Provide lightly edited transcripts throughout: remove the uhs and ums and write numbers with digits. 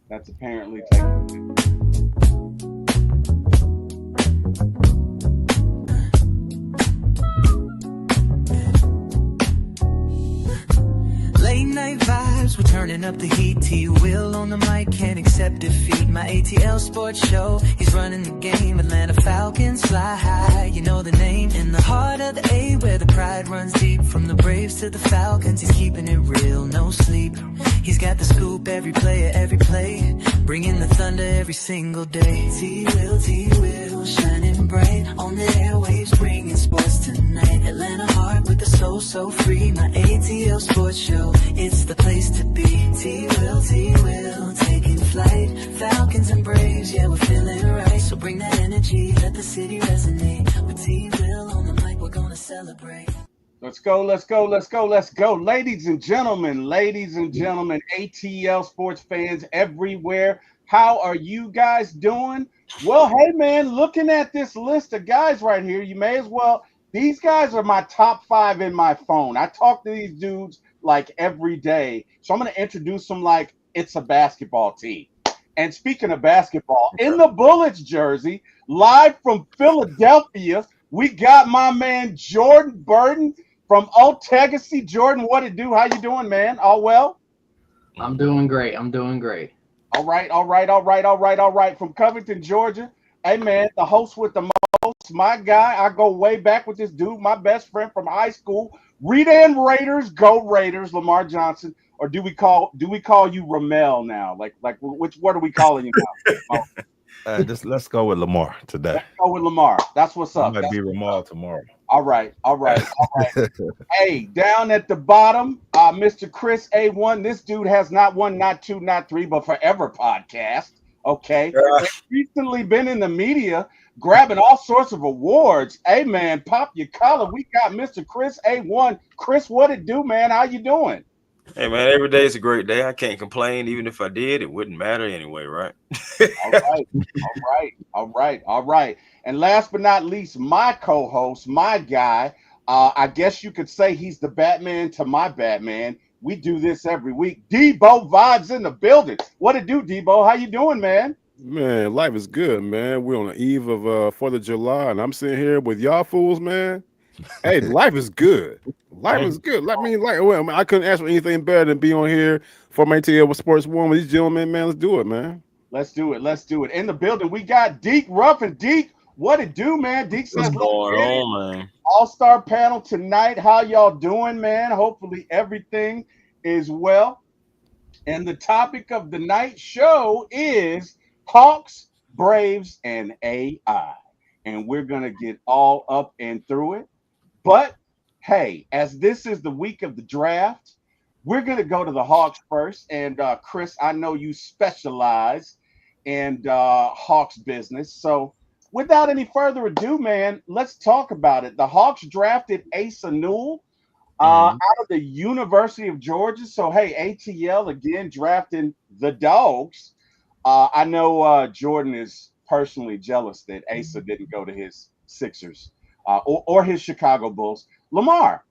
That's apparently taking. Late night vibes, we're turning up the heat. T-Will on the mic, can't accept defeat. My ATL sports show, he's running the game. Atlanta Falcons fly high, you know the name. In the heart of the A, where the pride runs deep. From the Braves to the Falcons, he's keeping it real, no sleep. He's got the scoop, every player, every play. Bringing the thunder every single day. T-Will, shining bright on the airwaves, bringing sports tonight. Atlanta heart with the soul so free. My ATL sports show, it's the place to be. T-Will, taking flight. Falcons and Braves, yeah, we're feeling right. So bring that energy, let the city resonate. With T-Will on the mic, we're gonna celebrate. Let's go. Ladies and gentlemen, ATL sports fans everywhere. How are you guys doing? Well, hey, man, looking at this list of guys right here, you may as well. These guys are my top 5 in my phone. I talk to these dudes like every day. So I'm going to introduce them like it's a basketball team. And speaking of basketball, in the Bullets jersey, live from Philadelphia, we got my man Jordan Burton from Otegacy. Jordan, what it do? How you doing, man? All well? I'm doing great. All right. From Covington, Georgia. Hey, man, the host with the most, my guy. I go way back with this dude, my best friend from high school. Redan Raiders, go Raiders, Lamar Johnson. Or do we call you Ramel now? Like what are we calling you now? Let's go with Lamar today. Let's go with Lamar. That's what's up. Might be Ramar tomorrow. All right. Hey, down at the bottom, Mr. Chris A1. This dude has not one, not two, not three, but forever podcast. Okay. He's recently been in the media grabbing all sorts of awards. Hey, man, pop your collar. We got Mr. Chris A1. Chris, what it do, man? How you doing? Hey, man, every day is a great day. I can't complain. Even if I did, it wouldn't matter anyway, right? All right. And last but not least, my co-host, my guy, I guess you could say he's the Batman to my Batman. We do this every week. Debo Vibes in the building. What it do, Debo? How you doing, man? Man, life is good, man. We're on the eve of 4th of July, and I'm sitting here with y'all fools, man. Hey, life is good. Life is good. I couldn't ask for anything better than be on here for my ATL with Sports One with these gentlemen, man. Let's do it, man. Let's do it. In the building, we got Deke Ruffin. Deke, what it do, man? Deke says, what's going on, man? All-star panel tonight. How y'all doing, man? Hopefully everything is well. And the topic of the night show is Hawks, Braves, and AI. And we're going to get all up and through it. But, hey, as this is the week of the draft, we're going to go to the Hawks first. And, Chris, I know you specialize in Hawks business. So, without any further ado, man, let's talk about it. The Hawks drafted Asa Newell out of the University of Georgia. So, hey, ATL again drafting the Dogs. I know Jordan is personally jealous that Asa didn't go to his Sixers or his Chicago Bulls. Lamar,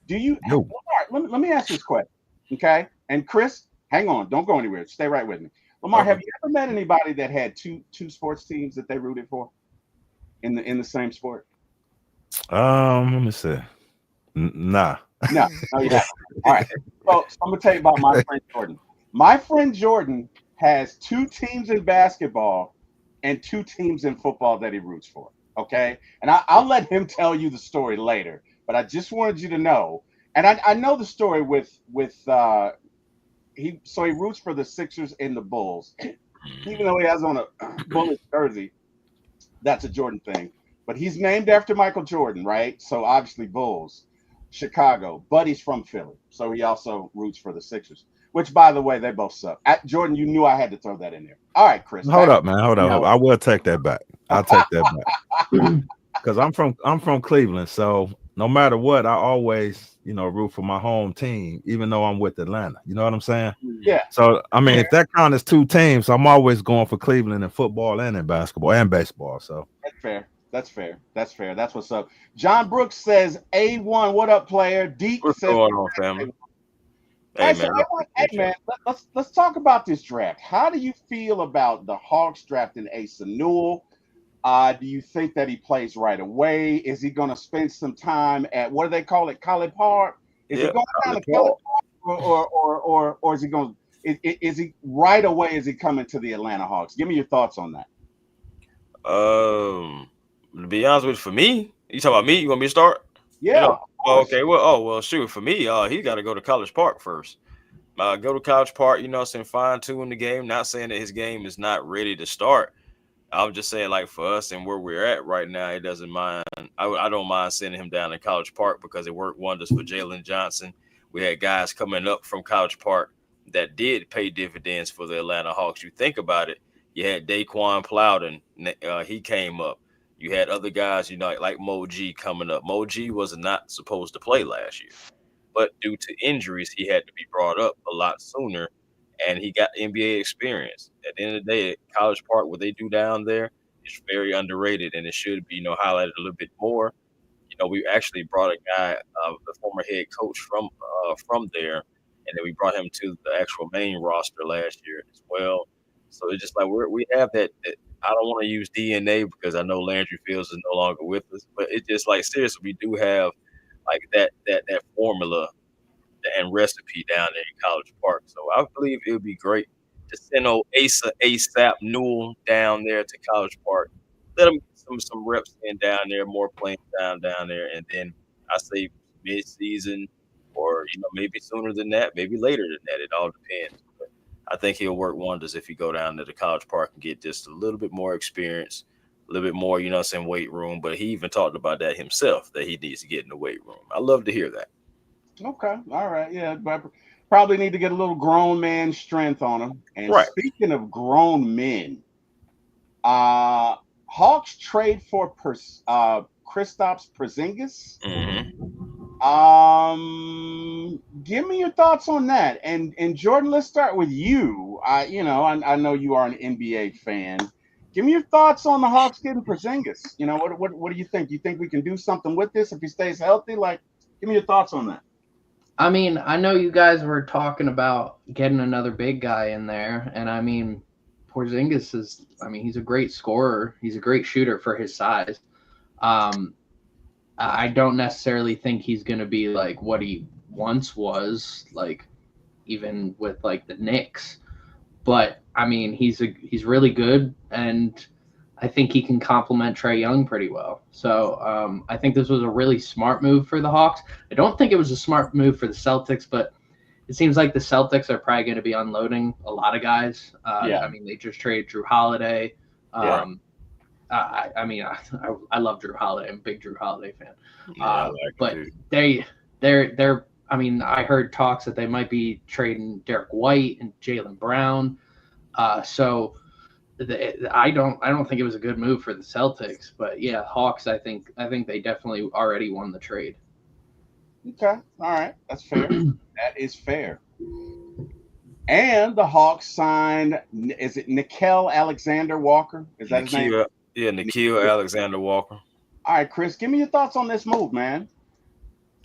let me ask you this question, okay? And Chris, hang on, don't go anywhere. Stay right with me. Lamar, have you ever met anybody that had two sports teams that they rooted for in the same sport? Let me see. Nah. No, yeah. All right. So I'm gonna tell you about my friend Jordan. My friend Jordan has 2 teams in basketball and 2 teams in football that he roots for. Okay, and I'll let him tell you the story later. But I just wanted you to know, and I know the story with he roots for the Sixers and the Bulls, even though he has on a Bulls jersey. That's a Jordan thing, but he's named after Michael Jordan, right? So obviously Bulls, Chicago, but he's from Philly, so he also roots for the Sixers. Which, by the way, they both suck. Jordan, you knew I had to throw that in there. All right, Chris. Hold up, man. Hold up. I will take that back. I'll take that back. Because I'm from Cleveland, so no matter what, I always, root for my home team, even though I'm with Atlanta. You know what I'm saying? Yeah. So I mean, if that counts as 2 teams, I'm always going for Cleveland in football and in basketball and baseball. So that's fair. That's what's up. John Brooks says, A1, what up, player? Deep What's says, going on, family? All Hey right, so man, I hey appreciate man, let's talk about this draft. How do you feel about the Hawks drafting Asa Newell? Do you think that he plays right away? Is he going to spend some time at what do they call it, College Park? Is he you. going down Yeah, to College Park, or is he going? Is he right away? Is he coming to the Atlanta Hawks? Give me your thoughts on that. To be honest with you, for me, you talking about me? You want me to start? You Yeah, know, of course. okay. Well, shoot. For me, he got to go to College Park first. Go to College Park. You know, what I'm saying, fine tune the game. Not saying that his game is not ready to start. I'm just saying, like for us and where we're at right now, it doesn't mind. I don't mind sending him down to College Park because it worked wonders for Jalen Johnson. We had guys coming up from College Park that did pay dividends for the Atlanta Hawks. You think about it, you had Daquan Plowden, he came up. You had other guys, you know, like Mo G coming up. Mo G was not supposed to play last year, but due to injuries, he had to be brought up a lot sooner, and he got NBA experience. At the end of the day, College Park, what they do down there is very underrated, and it should be, you know, highlighted a little bit more. You know, we actually brought a guy, the former head coach from there, and then we brought him to the actual main roster last year as well. So it's just like we have that. I don't want to use DNA because I know Landry Fields is no longer with us, but it's just like seriously, we do have like that formula and recipe down there in College Park. So I believe it would be great to send old Asa ASAP Newell down there to College Park. Let him get some reps in down there, more playing down there, and then I say mid season or you know maybe sooner than that, maybe later than that. It all depends. But I think he'll work wonders if he go down to the College Park and get just a little bit more experience, a little bit more, you know, some weight room. But he even talked about that himself that he needs to get in the weight room. I love to hear that. Okay, all right, yeah, but probably need to get a little grown man strength on him. And Right. speaking of grown men, Hawks trade for Kristaps Porzingis. Hmm. Give me your thoughts on that. And Jordan, let's start with you. I know you are an NBA fan. Give me your thoughts on the Hawks getting Porzingis. You know, what do you think? You think we can do something with this if he stays healthy? Like, give me your thoughts on that. I mean, I know you guys were talking about getting another big guy in there, and I mean, Porzingis is. I mean, he's a great scorer. He's a great shooter for his size. Um, I don't necessarily think he's going to be like what he once was, like even with like the Knicks. But I mean, he's really good, and I think he can complement Trae Young pretty well. So I think this was a really smart move for the Hawks. I don't think it was a smart move for the Celtics, but it seems like the Celtics are probably going to be unloading a lot of guys. Yeah. I mean, they just traded Drew Holiday. Yeah. I mean, I love Drew Holiday. I'm a big Drew Holiday fan. Yeah, I like it But too. they're. I mean, I heard talks that they might be trading Derek White and Jaylen Brown. So I don't think it was a good move for the Celtics. But yeah, Hawks. I think they definitely already won the trade. Okay. All right. That's fair. That is fair. And the Hawks signed, is it Nickeil Alexander Walker? Is that his name? Nikhil Alexander Walker. All right, Chris, give me your thoughts on this move, man.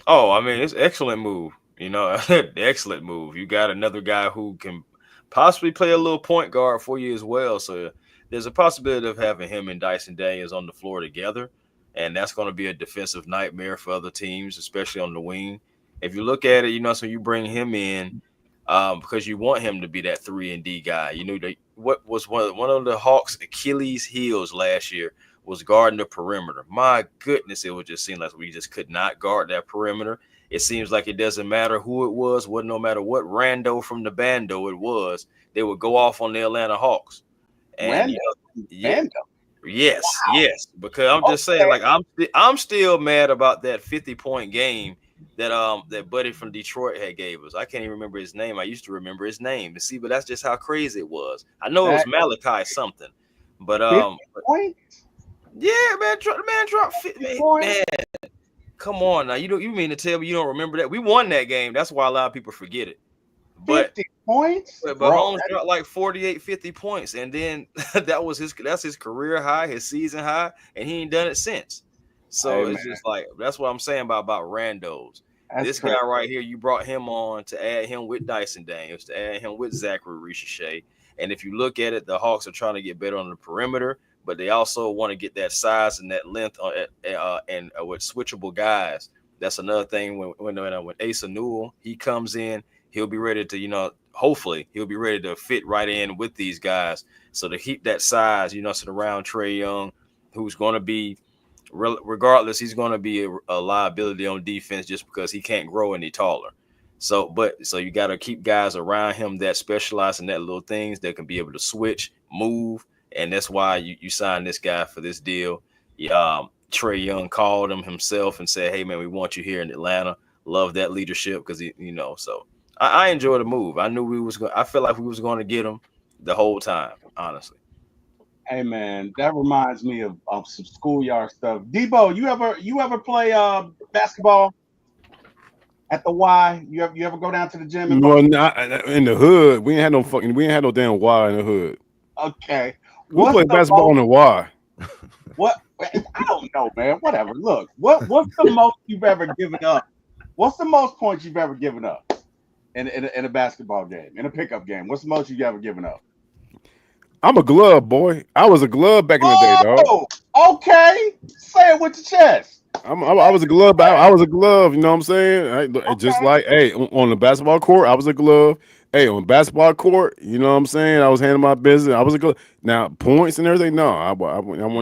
Oh, I mean, it's an excellent move. You know, excellent move. You got another guy who can possibly play a little point guard for you as well. So there's a possibility of having him and Dyson Daniels on the floor together. And that's going to be a defensive nightmare for other teams, especially on the wing. If you look at it, you know, so you bring him in because you want him to be that 3-and-D guy. You know, what was one of the Hawks' Achilles heels last year was guarding the perimeter. My goodness, it would just seem like we just could not guard that perimeter. It seems like it doesn't matter who it was, no matter what rando from the bando it was, they would go off on the Atlanta Hawks. And Rando. Yes, because I'm just saying, like I'm still mad about that 50-point game that buddy from Detroit had gave us. I can't even remember his name. I used to remember his name. And see, but that's just how crazy it was. I know it was Malachi something, but 50 points? yeah, man, drop 50 man. Come on now, you mean to tell me you don't remember that? We won that game. That's why a lot of people forget it. But 50 points? But Holmes got like 48, 50 points, and then that's his career high, his season high, and he ain't done it since. So it's just like that's what I'm saying about randos. This guy right here, you brought him on to add him with Dyson Daniels, to add him with Zachary Ricochet. And if you look at it, the Hawks are trying to get better on the perimeter, but they also want to get that size and that length and with switchable guys. That's another thing. When Asa Newell, he comes in, he'll be ready to, hopefully he'll be ready to fit right in with these guys. So to keep that size, surround Trae Young, who's going to be, regardless, he's going to be a liability on defense just because he can't grow any taller. So you got to keep guys around him that specialize in that little things that can be able to switch, move, and that's why you signed this guy for this deal. Trae Young called him himself and said, "Hey man, we want you here in Atlanta." Love that leadership because So I enjoy the move. I knew I felt like we was going to get him the whole time, honestly. Hey man, that reminds me of some schoolyard stuff. Debo, you ever play basketball at the Y? You ever go down to the gym? Well, not in the hood. We ain't had no damn Y in the hood. Okay. We play basketball on the Y. What? I don't know, man. Whatever. Look, what's the most you've ever given up? What's the most points you've ever given up in a basketball game, in a pickup game? What's the most you've ever given up? I'm a glove boy. I was a glove back in the day, dog. Okay. Say it with your chest. I was a glove. I was a glove. You know what I'm saying? Just like, hey, on the basketball court, I was a glove. Hey, on the basketball court, you know what I'm saying? I was handling my business. I was a glove. Now, points and everything, no, I'm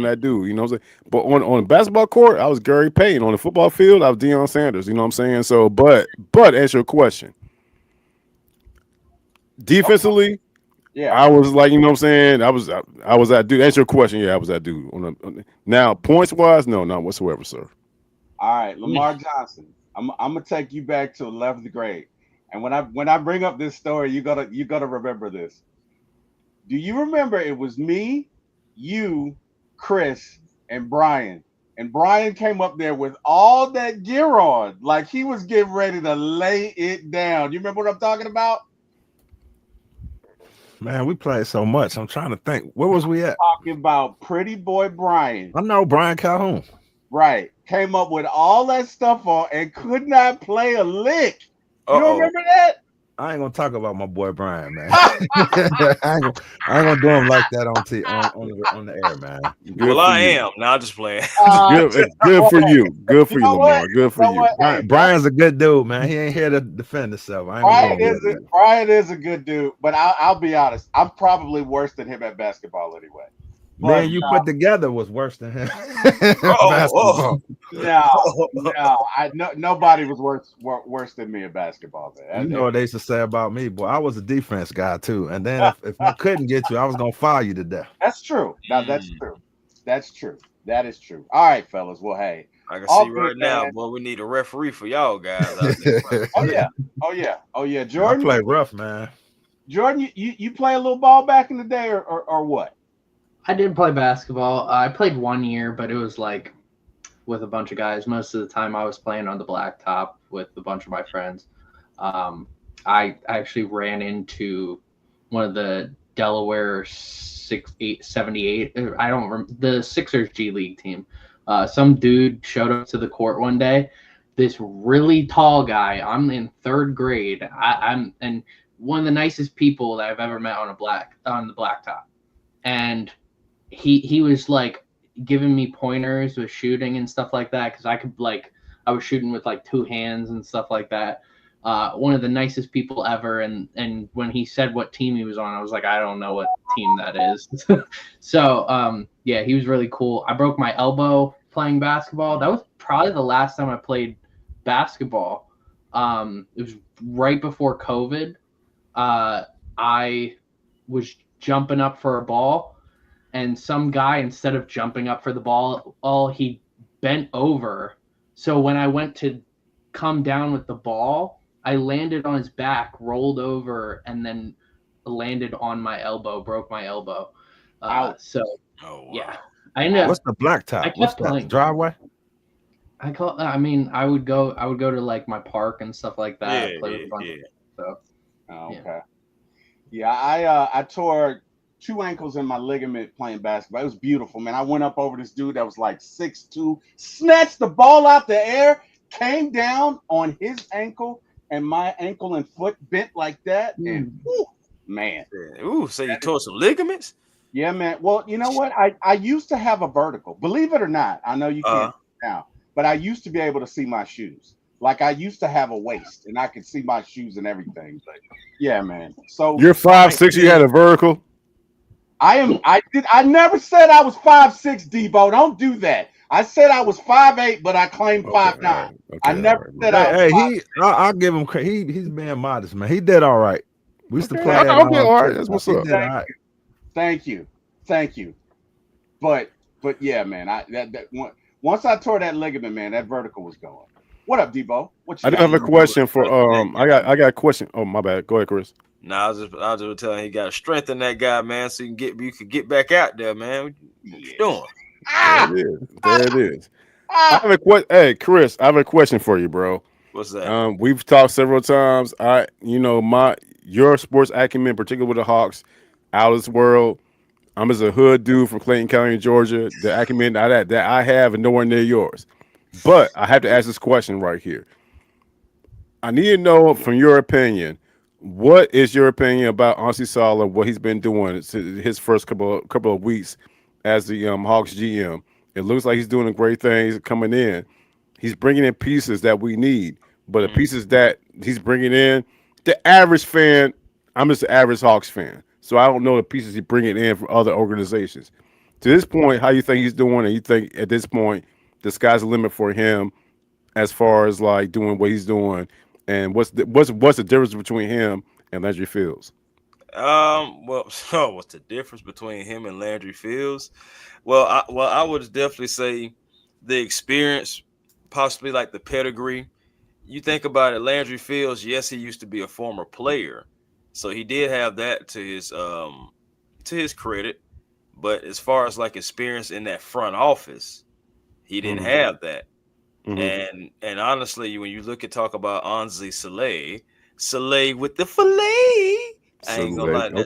that dude. You know what I'm saying? But on the basketball court, I was Gary Payton. On the football field, I was Deion Sanders. You know what I'm saying? So, but answer your question. Defensively, yeah, I was like, you know what I'm saying? I was that dude. Answer your question. Yeah, I was that dude. Now, points wise, no, not whatsoever, sir. All right, Lamar Johnson. I'm gonna take you back to 11th grade, and when I bring up this story, you gotta remember this. Do you remember it was me, you, Chris, and Brian? And Brian came up there with all that gear on, like he was getting ready to lay it down. You remember what I'm talking about? Man, we played so much. I'm trying to think. Where was we at? Talking about Pretty Boy Brian. I know Brian Calhoun. Right. Came up with all that stuff on and could not play a lick. You don't remember that? I ain't gonna talk about my boy Brian, man. I ain't gonna do him like that on the air, man. Well, I am. Now I'm just playing. Good for you. Good for you, Lamar. Good for you. Brian's a good dude, man. He ain't here to defend himself. Brian is a good dude, but I'll be honest. I'm probably worse than him at basketball anyway. Man, you put together was worse than him. Nobody was worse than me at basketball. Man. You know what they used to say about me, boy. I was a defense guy too, and then if I couldn't get you, I was gonna fire you to death. That's true. Now that's true. That's true. That is true. All right, fellas. Well, hey, I can see right now, boy. We need a referee for y'all guys. Oh yeah. Jordan, I play rough, man. Jordan, you play a little ball back in the day, or what? I did play basketball. I played 1 year, but it was like with a bunch of guys. Most of the time I was playing on the blacktop with a bunch of my friends. I actually ran into one of the Delaware 78. I don't remember the Sixers G League team. Some dude showed up to the court one day. This really tall guy. I'm in 3rd grade. I'm and one of the nicest people that I've ever met on the blacktop. And he was like giving me pointers with shooting and stuff like that, because I was shooting with like 2 hands and stuff like that. One of the nicest people ever, and when he said what team he was on, I was like, I don't know what team that is. So yeah, he was really cool. I broke my elbow playing basketball. That was probably the last time I played basketball. It was right before COVID. I was jumping up for a ball, and some guy, instead of jumping up for the ball, he bent over. So when I went to come down with the ball, I landed on his back, rolled over, and then landed on my elbow, broke my elbow. Yeah. I know. What's the blacktop? What's that? Driveway? I would go to like my park and stuff like that. Okay. Yeah, I tore 2 ankles in my ligament playing basketball. It was beautiful, man. I went up over this dude that was like 6'2", snatched the ball out the air, came down on his ankle and my ankle and foot bent like that, and whew, man. Ooh, so you tore some ligaments? Yeah, man. Well, you know what? I used to have a vertical. Believe it or not, I know you can't now, but I used to be able to see my shoes. Like I used to have a waist, and I could see my shoes and everything. But yeah, man. So you're 5'6", you had a vertical. I never said I was 5'6", Debo. Don't do that. I said I was 5'8", but I claimed 5'9". Right. Okay, I never said Hey, I was I'll give him credit. He's being modest, man. He did all right. We used to play. Okay, all right. That's what's up. He did all right. Thank you. But yeah, man. Once I tore that ligament, man, that vertical was going. What up, Debo? I do have a question for I got a question. Oh, my bad. Go ahead, Chris. I was just telling him he got to strengthen that guy, man, so you could get back out there, man. What you doing? There it is. I have a question. Hey, Chris, I have a question for you, bro. What's that? We've talked several times. Your sports acumen, particularly with the Hawks, out of this world. I'm just a hood dude from Clayton County, Georgia. The acumen that I have and nowhere near yours. But I have to ask this question right here. I need to know from your opinion, what is your opinion about Ansi Sala, what he's been doing his first couple of weeks as the Hawks GM? It looks like he's doing great things coming in. He's bringing in pieces that we need, but the pieces that he's bringing in, the average fan, I'm just an average Hawks fan, so I don't know the pieces he's bringing in from other organizations. To this point, how you think he's doing, and you think at this point the sky's the limit for him as far as like doing what he's doing, and what's the difference between him and Landry Fields? What's the difference between him and Landry Fields? Well, I would definitely say the experience, possibly like the pedigree. You think about it, Landry Fields, yes, he used to be a former player, so he did have that to his credit. But as far as like experience in that front office, he didn't have that. And honestly, when you talk about Anzi Saleh with the fillet, I ain't gonna lie.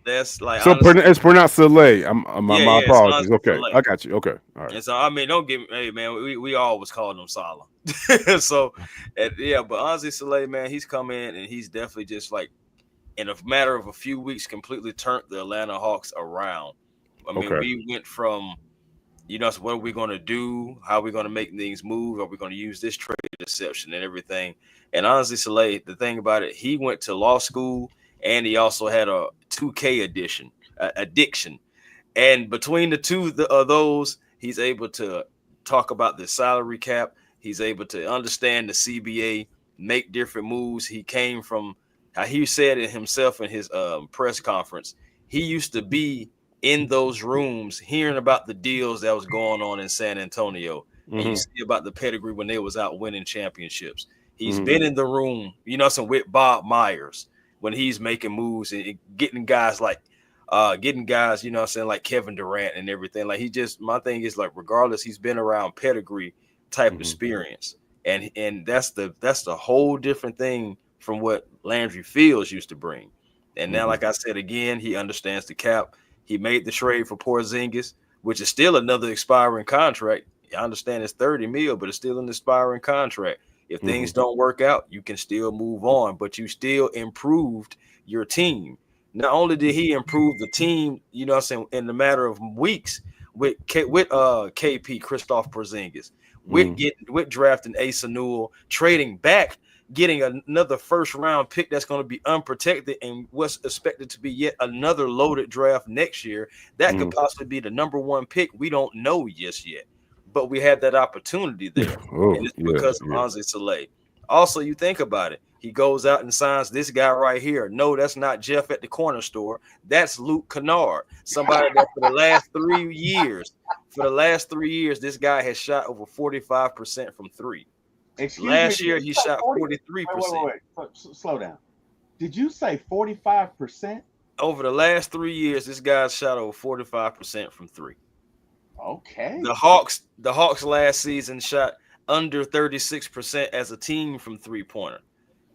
That's like, so it's pronounced Saleh. My apologies. Okay, Saleh. I got you. Okay, all right. And so I mean, don't get me, hey man, we always called him Salah. So but Anzi Saleh, man, he's come in and he's definitely just like in a matter of a few weeks completely turned the Atlanta Hawks around. I mean, we went from, so what are we going to do? How are we going to make things move? Are we going to use this trade deception and everything? And honestly, Saleh, the thing about it, he went to law school and he also had a 2K addiction. And between the two of those, he's able to talk about the salary cap. He's able to understand the CBA, make different moves. He came from, how he said it himself in his press conference, he used to be in those rooms hearing about the deals that was going on in San Antonio. And you see about the pedigree when they was out winning championships. He's been in the room, with Bob Myers when he's making moves and getting guys like like Kevin Durant and everything. Like my thing is like, regardless, he's been around pedigree type experience. And that's the whole different thing from what Landry Fields used to bring. And now, like I said, again, he understands the cap. He made the trade for Porzingis, which is still another expiring contract. I understand it's $30 million, but it's still an expiring contract. If things don't work out, you can still move on, but you still improved your team. Not only did he improve the team, in the matter of weeks with KP, Kristaps Porzingis, with drafting Asa Newell, trading back, getting another first-round pick that's going to be unprotected and what's expected to be yet another loaded draft next year. That could possibly be the number one pick. We don't know just yet, but we had that opportunity there. And it's because of Anzi Saleh. Also, you think about it. He goes out and signs this guy right here. No, that's not Jeff at the corner store. That's Luke Kennard, somebody that for the last 3 years, this guy has shot over 45% from three. Last year, he shot 43%. Wait. Slow down. Did you say 45%? Over the last 3 years, this guy's shot over 45% from three. Okay. The Hawks last season shot under 36% as a team from three-pointer.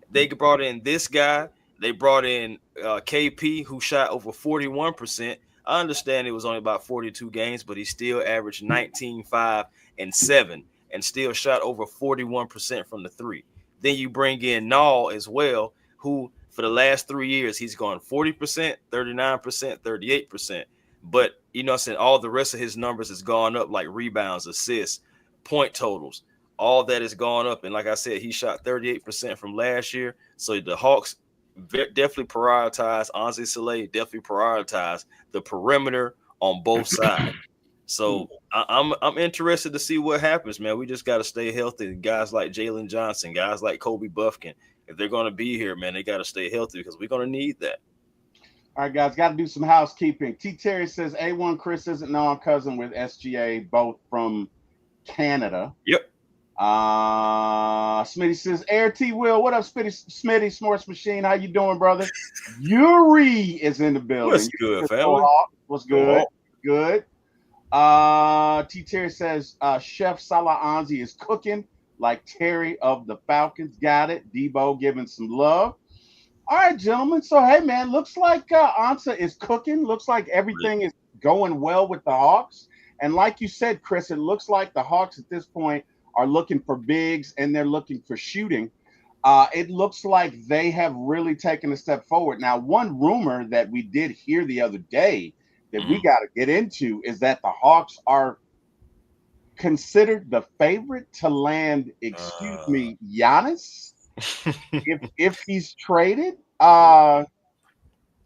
They brought in this guy. They brought in KP, who shot over 41%. I understand it was only about 42 games, but he still averaged 19, 5, and 7. and still shot over 41% from the three. Then you bring in Nall as well, who for the last 3 years, he's gone 40%, 39%, 38%. But, you know what I'm saying, all the rest of his numbers has gone up, like rebounds, assists, point totals. All that has gone up. And like I said, he shot 38% from last year. So the Hawks definitely prioritize Anze Soleil, definitely prioritize the perimeter on both sides. So I'm interested to see what happens, man. We just got to stay healthy. Guys like Jalen Johnson, guys like Kobe Buffkin, if they're going to be here, man, they got to stay healthy because we're going to need that. All right, guys, got to do some housekeeping. T. Terry says, A1 Chris isn't known cousin with SGA, both from Canada. Yep. Smitty says, Air T. Will, what up, Smitty, Sports Machine? How you doing, brother? Yuri is in the building. What's good, family? What's good? Good. T. Terry says, Chef Salah Anzi is cooking like Terry of the Falcons. Got it. Debo giving some love. All right, gentlemen. So, hey, man, looks like Ansa is cooking. Looks like everything is going well with the Hawks. And like you said, Chris, it looks like the Hawks at this point are looking for bigs and they're looking for shooting. It looks like they have really taken a step forward. Now, one rumor that we did hear the other day that we got to get into is that the Hawks are considered the favorite to land, Giannis, if he's traded.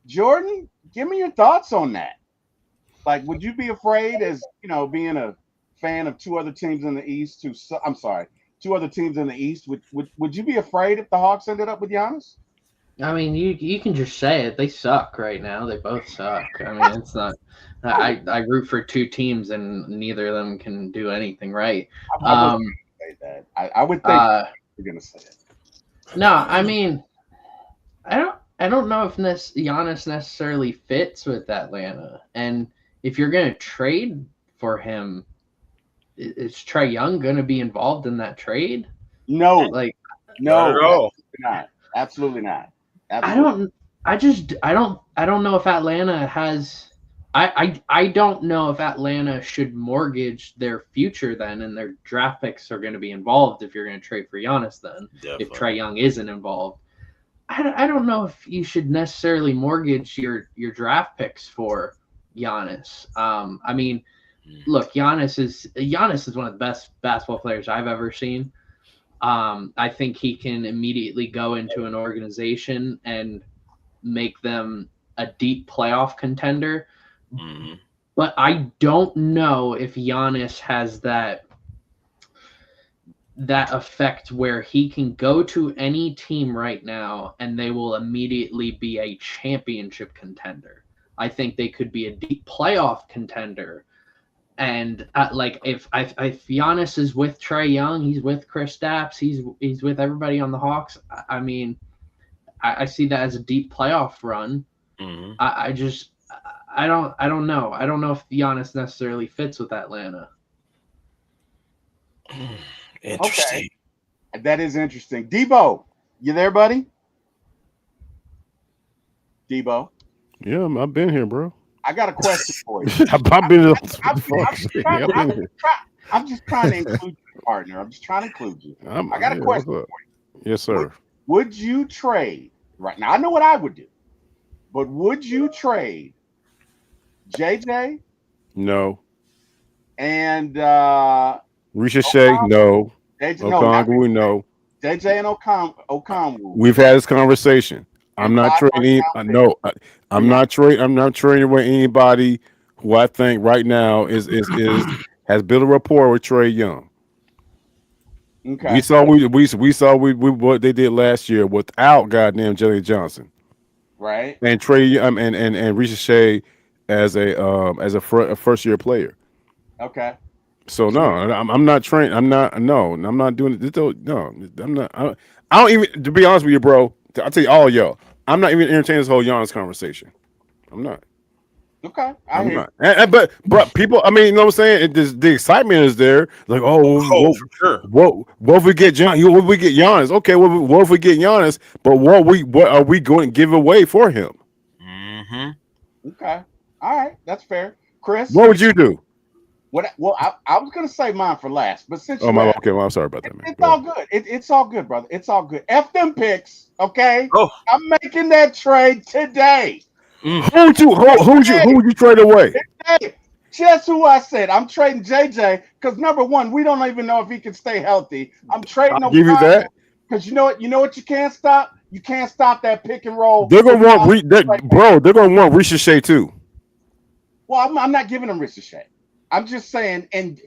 Jordan, give me your thoughts on that. Like, would you be afraid, as you know, being a fan of two other teams in the East? Two other teams in the East. Would you be afraid if the Hawks ended up with Giannis? I mean, you can just say it. They suck right now. They both suck. I mean, it's not. I root for two teams, and neither of them can do anything right. I would say that. I would think you're gonna say it. No, I mean, I don't know if Giannis necessarily fits with Atlanta, and if you're gonna trade for him, is Trae Young gonna be involved in that trade? No, not at all. Absolutely not. I don't know if Atlanta has. I don't know if Atlanta should mortgage their future then, and their draft picks are going to be involved if you're going to trade for Giannis then. Definitely. If Trae Young isn't involved, I don't know if you should necessarily mortgage your draft picks for Giannis. I mean, look, Giannis is one of the best basketball players I've ever seen. I think he can immediately go into an organization and make them a deep playoff contender. Mm-hmm. But I don't know if Giannis has that effect where he can go to any team right now and they will immediately be a championship contender. I think they could be a deep playoff contender. And if Giannis is with Trae Young, he's with Kristaps, he's with everybody on the Hawks. I mean, I see that as a deep playoff run. Mm-hmm. I don't know. I don't know if Giannis necessarily fits with Atlanta. Interesting. Okay. That is interesting. Debo, you there, buddy? Debo. Yeah, I've been here, bro. I got a question for you. I'm just trying to include you, partner. I'm just trying to include you. I got a question for you. Yes, sir. Would you trade right now? I know what I would do, but would you trade JJ? No. And Ricochet? No. Okongwu? No. JJ and Okongwu. We've had this conversation. I'm not trading. No, I'm not trading. I'm not trading with anybody who I think right now is has built a rapport with Trae Young. Okay. We saw what they did last year without goddamn Jalen Johnson, right? And Trae and Ricochet as a first year player. Okay. So no, I'm not training. I'm not doing it. No, I'm not. I don't even. To be honest with you, bro. I'll tell you all y'all. I'm not even entertaining this whole Giannis conversation. I'm not. Okay. I'm not. But people, I mean, you know what I'm saying? The excitement is there. Like, for sure. What if we get John? What if we get Giannis? Okay, what if we get Giannis? But what are we going to give away for him? Mm-hmm. Okay. All right. That's fair. Chris? What would you do? Well, I was gonna say mine for last, but since Oh my, okay. Well, I'm sorry about that, man. it's all good. It's all good, brother. It's all good. F them picks, okay? Oh, I'm making that trade today. Who would you trade away? Hey, just who I said. I'm trading JJ because number one, we don't even know if he can stay healthy. I'm trading I'll give you that. because you know what? You know what? You can't stop. You can't stop that pick and roll. They're gonna want They're gonna want Ricochet too. Well, I'm not giving him Ricochet. I'm just saying, in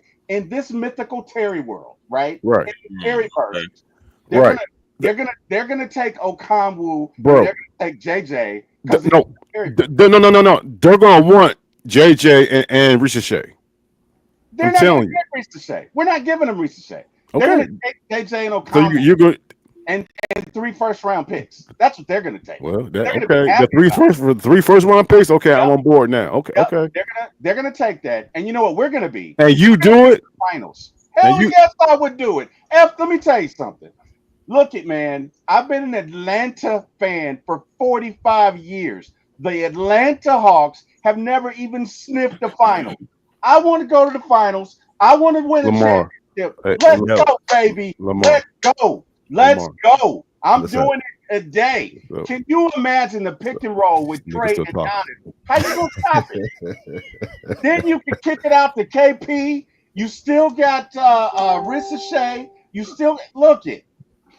this mythical Terry world, right? Right. In Terry version, Right. they're gonna take Okonwu, Bro. they're gonna take JJ. No. They're gonna want JJ and Ricochet. They're I'm not telling gonna get Ricochet. We're not giving them Ricochet. They're Okay. gonna take JJ and So Okonwu you're going. and 3 first-round picks. That's what they're gonna take. Well, They're that, gonna be okay. happy The three first round picks. Okay, Yep. I'm on board now. Okay. Yep. Okay. They're gonna take that, and you know what we're gonna be? And you do it. Finals. Hell you- yes, I would do it. Let me tell you something. Look it, man. I've been an Atlanta fan for 45 years. The Atlanta Hawks have never even sniffed the final. I want to go to the finals. I want to win a Lamar. championship. Hey, Let's Lamar. go, baby. Lamar. Let's go. Let's Lamar. go. I'm Listen. doing it today. So- Can you imagine the pick and roll with Nigga Trey still and talking. Giannis? How you gonna stop it? Then you can kick it out to KP. You still got Ricochet. You still look it.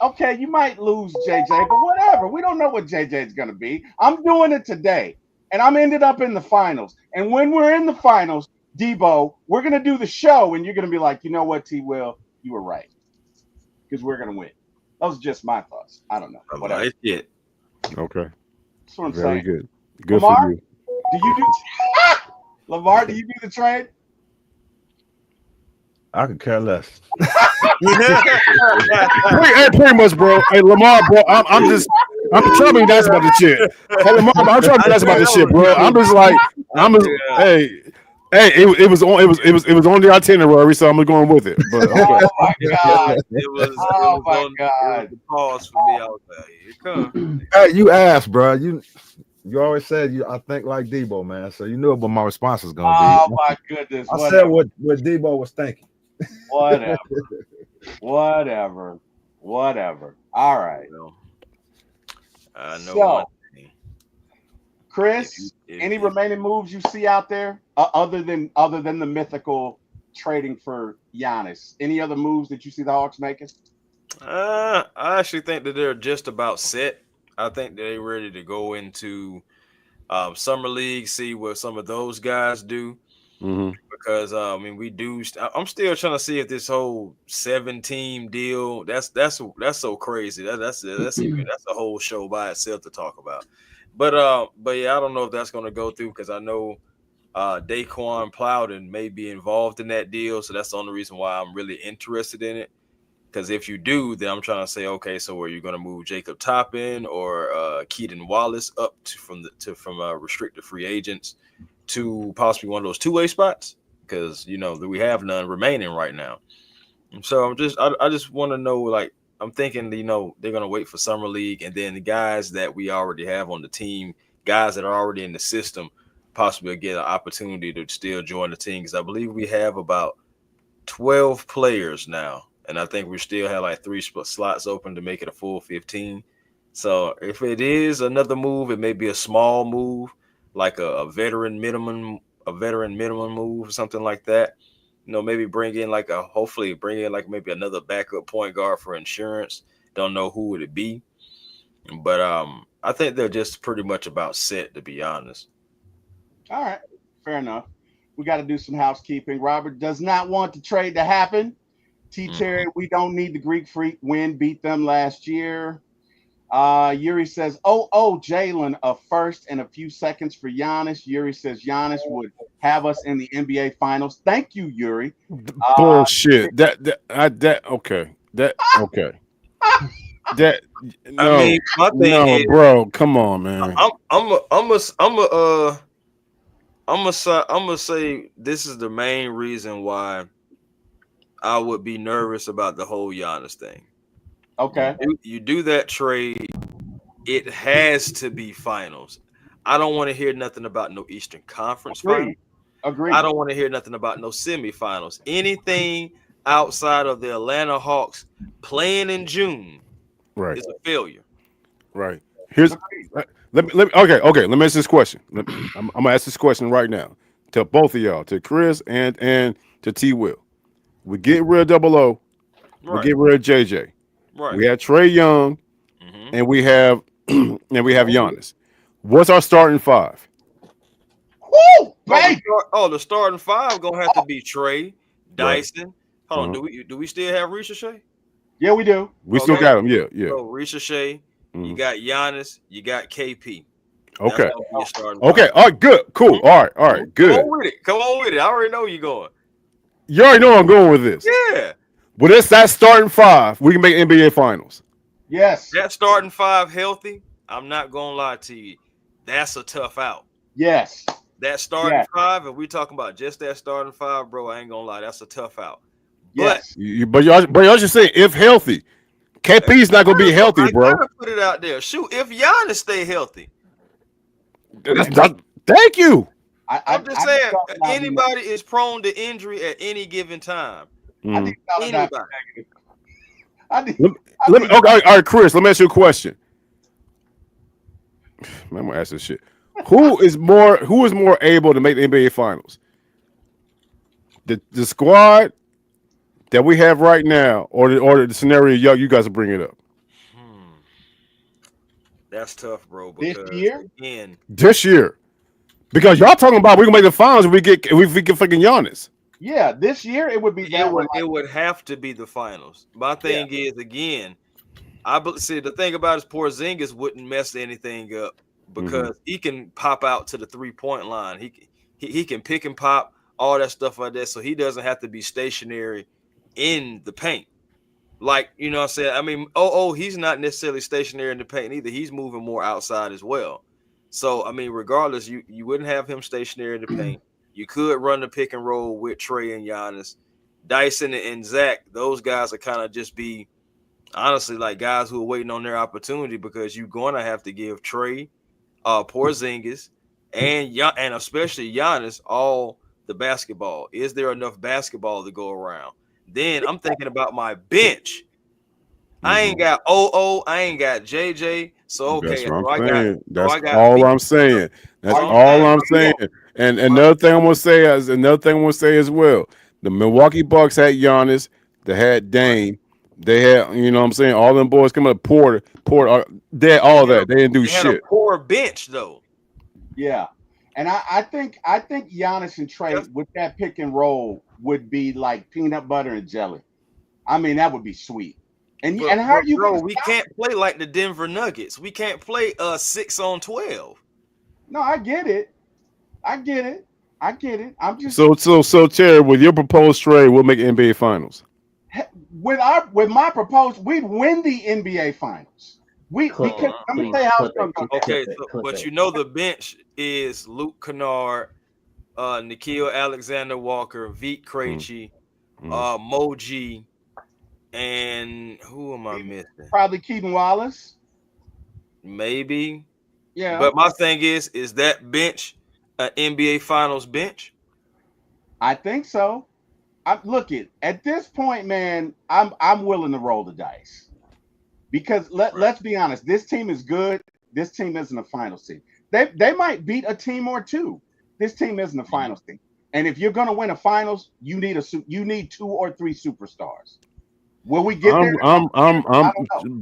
Okay, you might lose JJ, but whatever. We don't know what JJ is gonna be. I'm doing it today, and I'm ended up in the finals. And when we're in the finals, Debo, we're gonna do the show, and you're gonna be like, you know what, T. Will, you were right, because we're gonna win. Those are just my thoughts. I don't know. I Whatever. like it. Okay. That's what I'm Very saying. good. Good Lamar? for you. Do you do Lamar? Do you do the trade? I could care less. Pretty much, bro. Hey, Lamar, bro. I'm trying to be nice about this shit. Hey, Lamar, I'm trying to be nice about this shit, bro. Hey. It was on the itinerary, so I'm going with it. But okay. Oh my god! It was. Oh it was my on, God. It was the pause for me. I was like, here it comes. Hey, you asked, bro. You always said I think like Debo, man. So you knew what my response was gonna Oh be. my goodness! I said what Debo was thinking. Whatever. All right, I know. So, one thing. Chris. If- Any if- remaining moves you see out there other than the mythical trading for Giannis? Any other moves that you see the Hawks making? I actually think that they're just about set. I think they're ready to go into summer league, see what some of those guys do. Mhm. Because we do. I'm still trying to see if this whole 7-team deal. That's so crazy. That's a whole show by itself to talk about. But yeah, I don't know if that's going to go through because I know Daquan Plowden may be involved in that deal, so that's the only reason why I'm really interested in it. Because if you do, then I'm trying to say, okay, so are you going to move Jacob Toppin or Keaton Wallace up from restricted free agents to possibly one of those two-way spots? Because we have none remaining right now. And so I just want to know, like, I'm thinking, they're going to wait for summer league, and then the guys that we already have on the team, guys that are already in the system, possibly get an opportunity to still join the team. Because I believe we have about 12 players now, and I think we still have like 3 slots open to make it a full 15. So if it is another move, it may be a small move, like a veteran minimum move or something like that. Maybe hopefully bring in maybe another backup point guard for insurance. Don't know who would it be, but I think they're just pretty much about set, to be honest. All right, fair enough. We got to do some housekeeping. Robert does not want the trade to happen. Terry, we don't need the Greek Freak win, beat them last year. Yuri says, Jalen, a first and a few seconds for Giannis. Yuri says Giannis would have us in the NBA Finals. Thank you, Yuri. Bullshit. Okay. My thing is, bro, come on, man. I'm gonna say this is the main reason why I would be nervous about the whole Giannis thing. Okay. You do that trade, it has to be finals. I don't want to hear nothing about no Eastern Conference final. Agreed. I don't want to hear nothing about no semifinals. Anything outside of the Atlanta Hawks playing in June Right. is a failure. Right. Here's let me okay. Let me ask this question. I'm gonna ask this question right now to both of y'all, to Chris and to T Will. We get rid of Double O. We Right. get rid of JJ. Right. We have Trey Young, Mhm. and we have Giannis. What's our starting five? Woo! The starting five gonna have to be Trey, Dyson. Hold on, do we still have Ricochet? Yeah, we do. We still got him. Yeah. So Ricochet, you got Giannis, you got KP. Okay. That's gonna be your starting Okay. five. All right. Good. Cool. All right. Good. Come on with it. I already know you're going. You already know I'm going with this. Yeah. But it's that starting five. We can make NBA Finals. Yes. That starting five healthy, I'm not gonna lie to you. That's a tough out. Yes. That starting five, if we talking about just that starting five, bro, I ain't gonna lie, that's a tough out. Yes. But y'all just saying if healthy, KP's not gonna be healthy, bro. I gotta put it out there. Shoot, if Giannis stay healthy. Thank you. I'm just saying, anybody is prone to injury at any given time. Anybody. Okay, all right, Chris. Let me ask you a question. Man, I'm gonna ask this shit. Who is more able to make the NBA Finals? The squad that we have right now, or the scenario you guys are bringing up? That's tough, bro. This year? Again, this year, because y'all talking about we can make the finals if we get fucking Giannis. Yeah, this year it would be that one. It would have to be the finals. My thing is, again, see the thing about it is Porzingis wouldn't mess anything up because he can pop out to the 3-point line. He can pick and pop, all that stuff like that, so he doesn't have to be stationary in the paint. Like, you know what I'm saying? I mean, he's not necessarily stationary in the paint either. He's moving more outside as well. So, I mean, regardless, you wouldn't have him stationary in the paint. You could run the pick and roll with Trey and Giannis. Dyson and Zach, those guys are kind of just be, honestly, like guys who are waiting on their opportunity because you're going to have to give Trey, Porzingis, and especially Giannis all the basketball. Is there enough basketball to go around? Then I'm thinking about my bench. I ain't got I ain't got JJ. So okay, That's all I'm saying. That's all I'm saying. And another thing I'm gonna say as well. The Milwaukee Bucks had Giannis. They had Dame. They had, you know what I'm saying, all them boys coming up. Porter. They had all that. They didn't do shit. Had a poor bench though. Yeah. And I think Giannis and Trey with that pick and roll would be like peanut butter and jelly. I mean, that would be sweet. And how are you? Bro, we can't play like the Denver Nuggets. We can't play 6-on-12. No, I get it. I'm just so Terry, with your proposed trade, we'll make NBA Finals. With my proposed, we'd win the NBA Finals. Let me tell you how it's going to go. Okay, but you know the bench is Luke Kennard, Nickeil Alexander-Walker, Vit Krejci, Moji, and who am I missing? Probably Keaton Wallace. Maybe. Yeah. But my thing is that bench an NBA Finals bench? I think so. At this point, man, I'm willing to roll the dice. Because let's be honest, this team is good. This team isn't a finals team. They might beat a team or two. This team isn't a finals team. And if you're gonna win a finals, you need 2 or 3 superstars. Will we get there?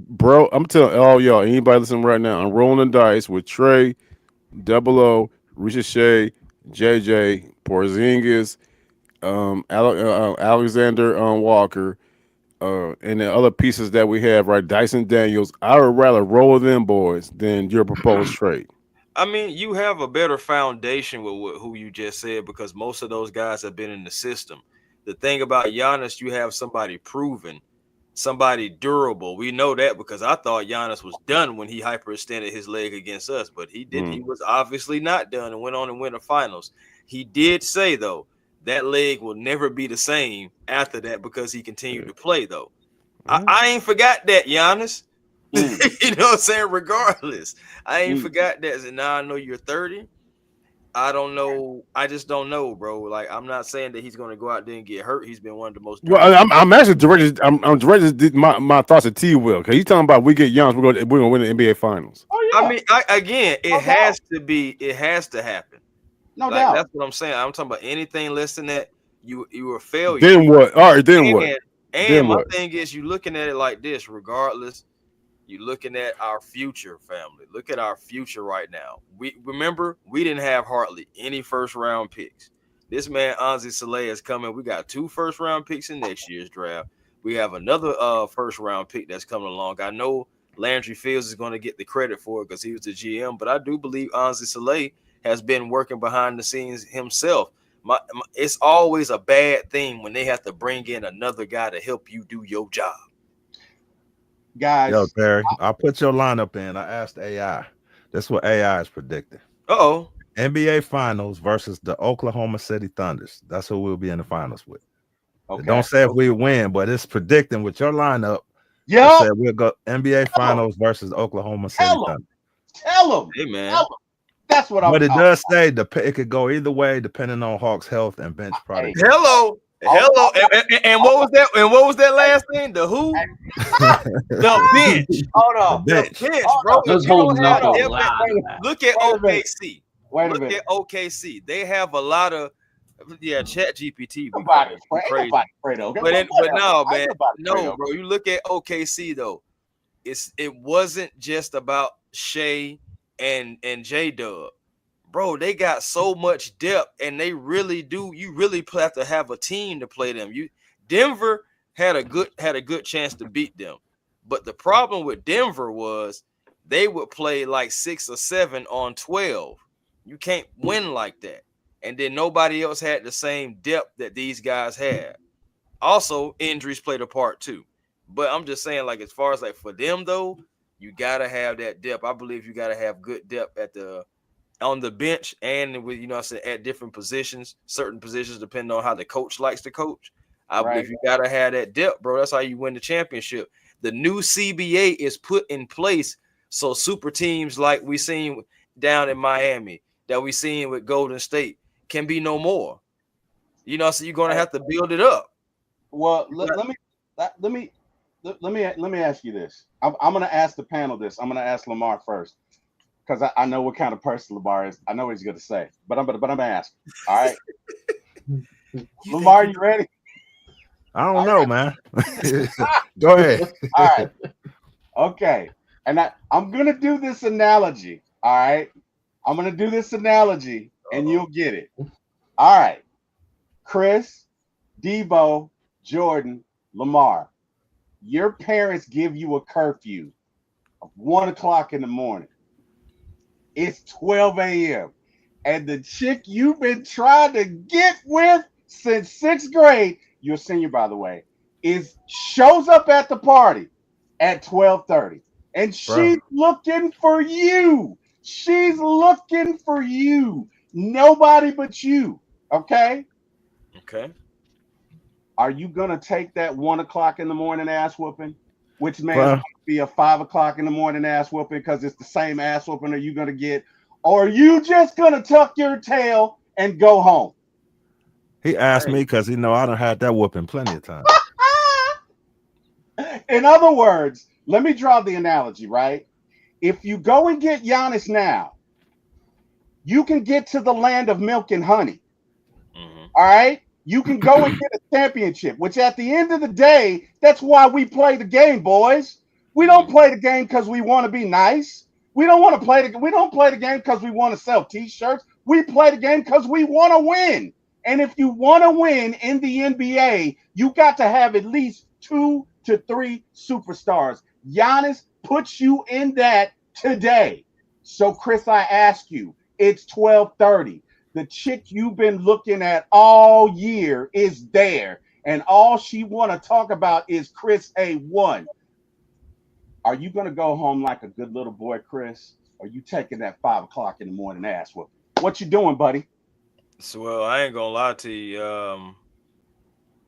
Bro, I'm telling all y'all, anybody listening right now, I'm rolling the dice with Trey, Double O, Ricochet, JJ, Porzingis, Alexander Walker, and the other pieces that we have, right? Dyson Daniels. I would rather roll them boys than your proposed trade. I mean, you have a better foundation with who you just said because most of those guys have been in the system. The thing about Giannis, you have somebody proven, somebody durable. We know that because I thought Giannis was done when he hyperextended his leg against us, but he didn't. He was obviously not done and went on and win the finals. He did say, though, that leg will never be the same after that because he continued to play, though. I ain't forgot that, Giannis. You know what I'm saying? Regardless, I ain't forgot that. And now I know you're 30. I don't know. I just don't know, bro. Like, I'm not saying that he's going to go out there and get hurt. He's been one of the most. Well, I'm actually directed. I'm directed my thoughts at T. Will, because he's talking about we get Giannis, we're gonna win the NBA Finals. Oh yeah. I mean, again, it has to be. It has to happen. No Like, doubt. that's what I'm saying. I'm talking about anything less than that. You were a failure. Then what? All right. Then what? And Then my what? thing is, you looking at it like this. Regardless, you looking at our future, family. Look at our future right now. We remember we didn't have hardly any first round picks. This man Anzi Saleh is coming. We got 2 first round picks in next year's draft. We have another first round pick that's coming along. I know Landry Fields is going to get the credit for it because he was the GM, but I do believe Anzi Saleh has been working behind the scenes himself. It's always a bad thing when they have to bring in another guy to help you do your job. Guys, Yo, Terry, I'll put your lineup in. I asked AI. That's what AI is predicting. Uh-oh. NBA Finals versus the Oklahoma City Thunders. That's who we'll be in the finals with. okay. Don't say if we win, but it's predicting with your lineup. Yo, Said we'll go NBA Finals versus Oklahoma City Tell 'em. Thunder. tell him. Hey, man. Tell 'em. That's what I'm. But it talking does say it could go either way depending on Hawks' health and bench product. Hello. And what was that? And what was that last thing? The who? The bench. Hold on. The bench. The bench, bro. Those If you holding don't have up a depth lot. look at Wait a minute. OKC. Wait a Look minute. at OKC. They have a lot of Chat GPT. Nobody Crazy. afraid of him. But no, man. Ain't nobody afraid No, of him. bro. You look at OKC though. It wasn't just about Shea and J-Dub. Bro, they got so much depth, and they really do. You really have to have a team to play them. Denver had a good chance to beat them, but the problem with Denver was they would play like 6 or 7 on 12. You can't win like that, and then nobody else had the same depth that these guys had. Also, injuries played a part too. But I'm just saying, like, as far as like for them though, you gotta have that depth. I believe you gotta have good depth on the bench and with at different positions, certain positions depending on how the coach likes to coach. I believe you gotta have that depth, bro. That's how you win the championship. The new CBA is put in place so super teams like we seen down in Miami, that we seen with Golden State, can be no more. So you're gonna have to build it up. Well, let me ask you this. I'm gonna ask the panel this. I'm gonna ask Lamar first, because I know what kind of person Lamar is. I know what he's gonna say, but I'm gonna ask. All right, Lamar, you ready? I don't know, man. Go ahead. All right. Okay. And I'm gonna do this analogy. All right. I'm gonna do this analogy, and you'll get it. All right. Chris, Debo, Jordan, Lamar. Your parents give you a curfew of 1 o'clock in the morning. It's 12 a.m. And the chick you've been trying to get with since 6th grade, you're a senior, by the way, shows up at the party at 12:30. And she's looking for you. She's looking for you. Nobody but you. Okay? Okay. Are you gonna take that 1 o'clock in the morning ass whooping, which may be a 5 o'clock in the morning ass whooping because it's the same ass whooping are you gonna get, or are you just gonna tuck your tail and go home? He asked me because I done had that whooping plenty of times. In other words, let me draw the analogy, right? If you go and get Giannis now, you can get to the land of milk and honey. Mm-hmm. All right? You can go and get a championship, which at the end of the day, that's why we play the game, boys. We don't play the game because we want to be nice. We don't play the game because we want to sell t-shirts. We play the game because we want to win. And if you want to win in the NBA, you got to have at least 2 to 3 superstars. Giannis puts you in that today. So, Chris, I ask you, it's 12:30. The chick you've been looking at all year is there, and all she want to talk about is Chris A1. Are you going to go home like a good little boy, Chris? Or are you taking that 5 o'clock in the morning ass whooping? What you doing, buddy? So, well, I ain't gonna lie to you.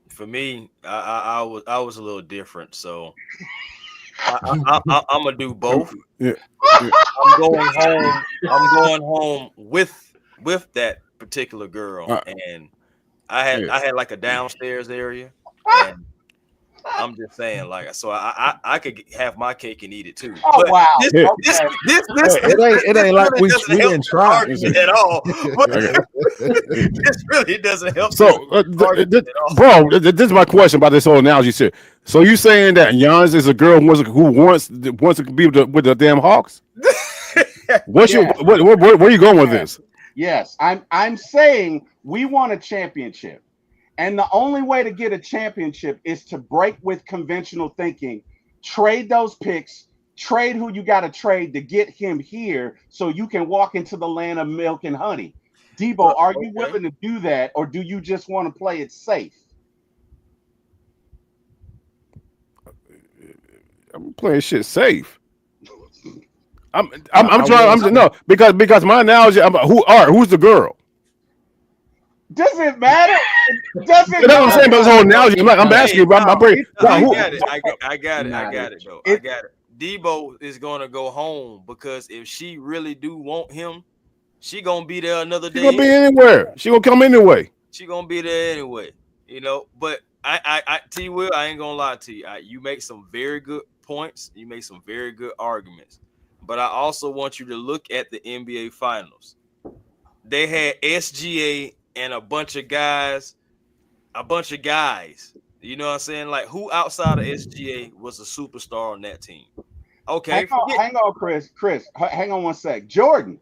For me, I was a little different. So I'm gonna do both. Yeah. I'm going home with with that particular girl, and I had like a downstairs area, and I'm just saying, like, so I could have my cake and eat it too. Oh, But wow. This, Okay. It ain't like we didn't try. at all. But this really doesn't help. So, bro, this is my question about this whole analogy shit. So you saying that Giannis is a girl who wants to be with the damn Hawks? Where are you going with this? Yes, I'm saying we want a championship. And the only way to get a championship is to break with conventional thinking, trade those picks, trade who you got to trade to get him here so you can walk into the land of milk and honey. Debo, are you willing to do that, or do you just want to play it safe? I'm playing shit safe. I'm trying. No, because my analogy. Who's the girl? Does it matter? Does it? You know what I'm saying? But this whole analogy. I'm asking you. I got it. Though I got it. Debo is gonna go home because if she really do want him, she gonna be there another day. She gonna be anywhere. She gonna come anyway. She gonna be there anyway. You know. But I T Will, I ain't gonna lie to you. You make some very good points. You make some very good arguments. But I also want you to look at the NBA Finals. They had SGA and a bunch of guys. You know what I'm saying? Like, who outside of SGA was a superstar on that team? Okay. Hang on, Chris. Hang on one sec. Jordan,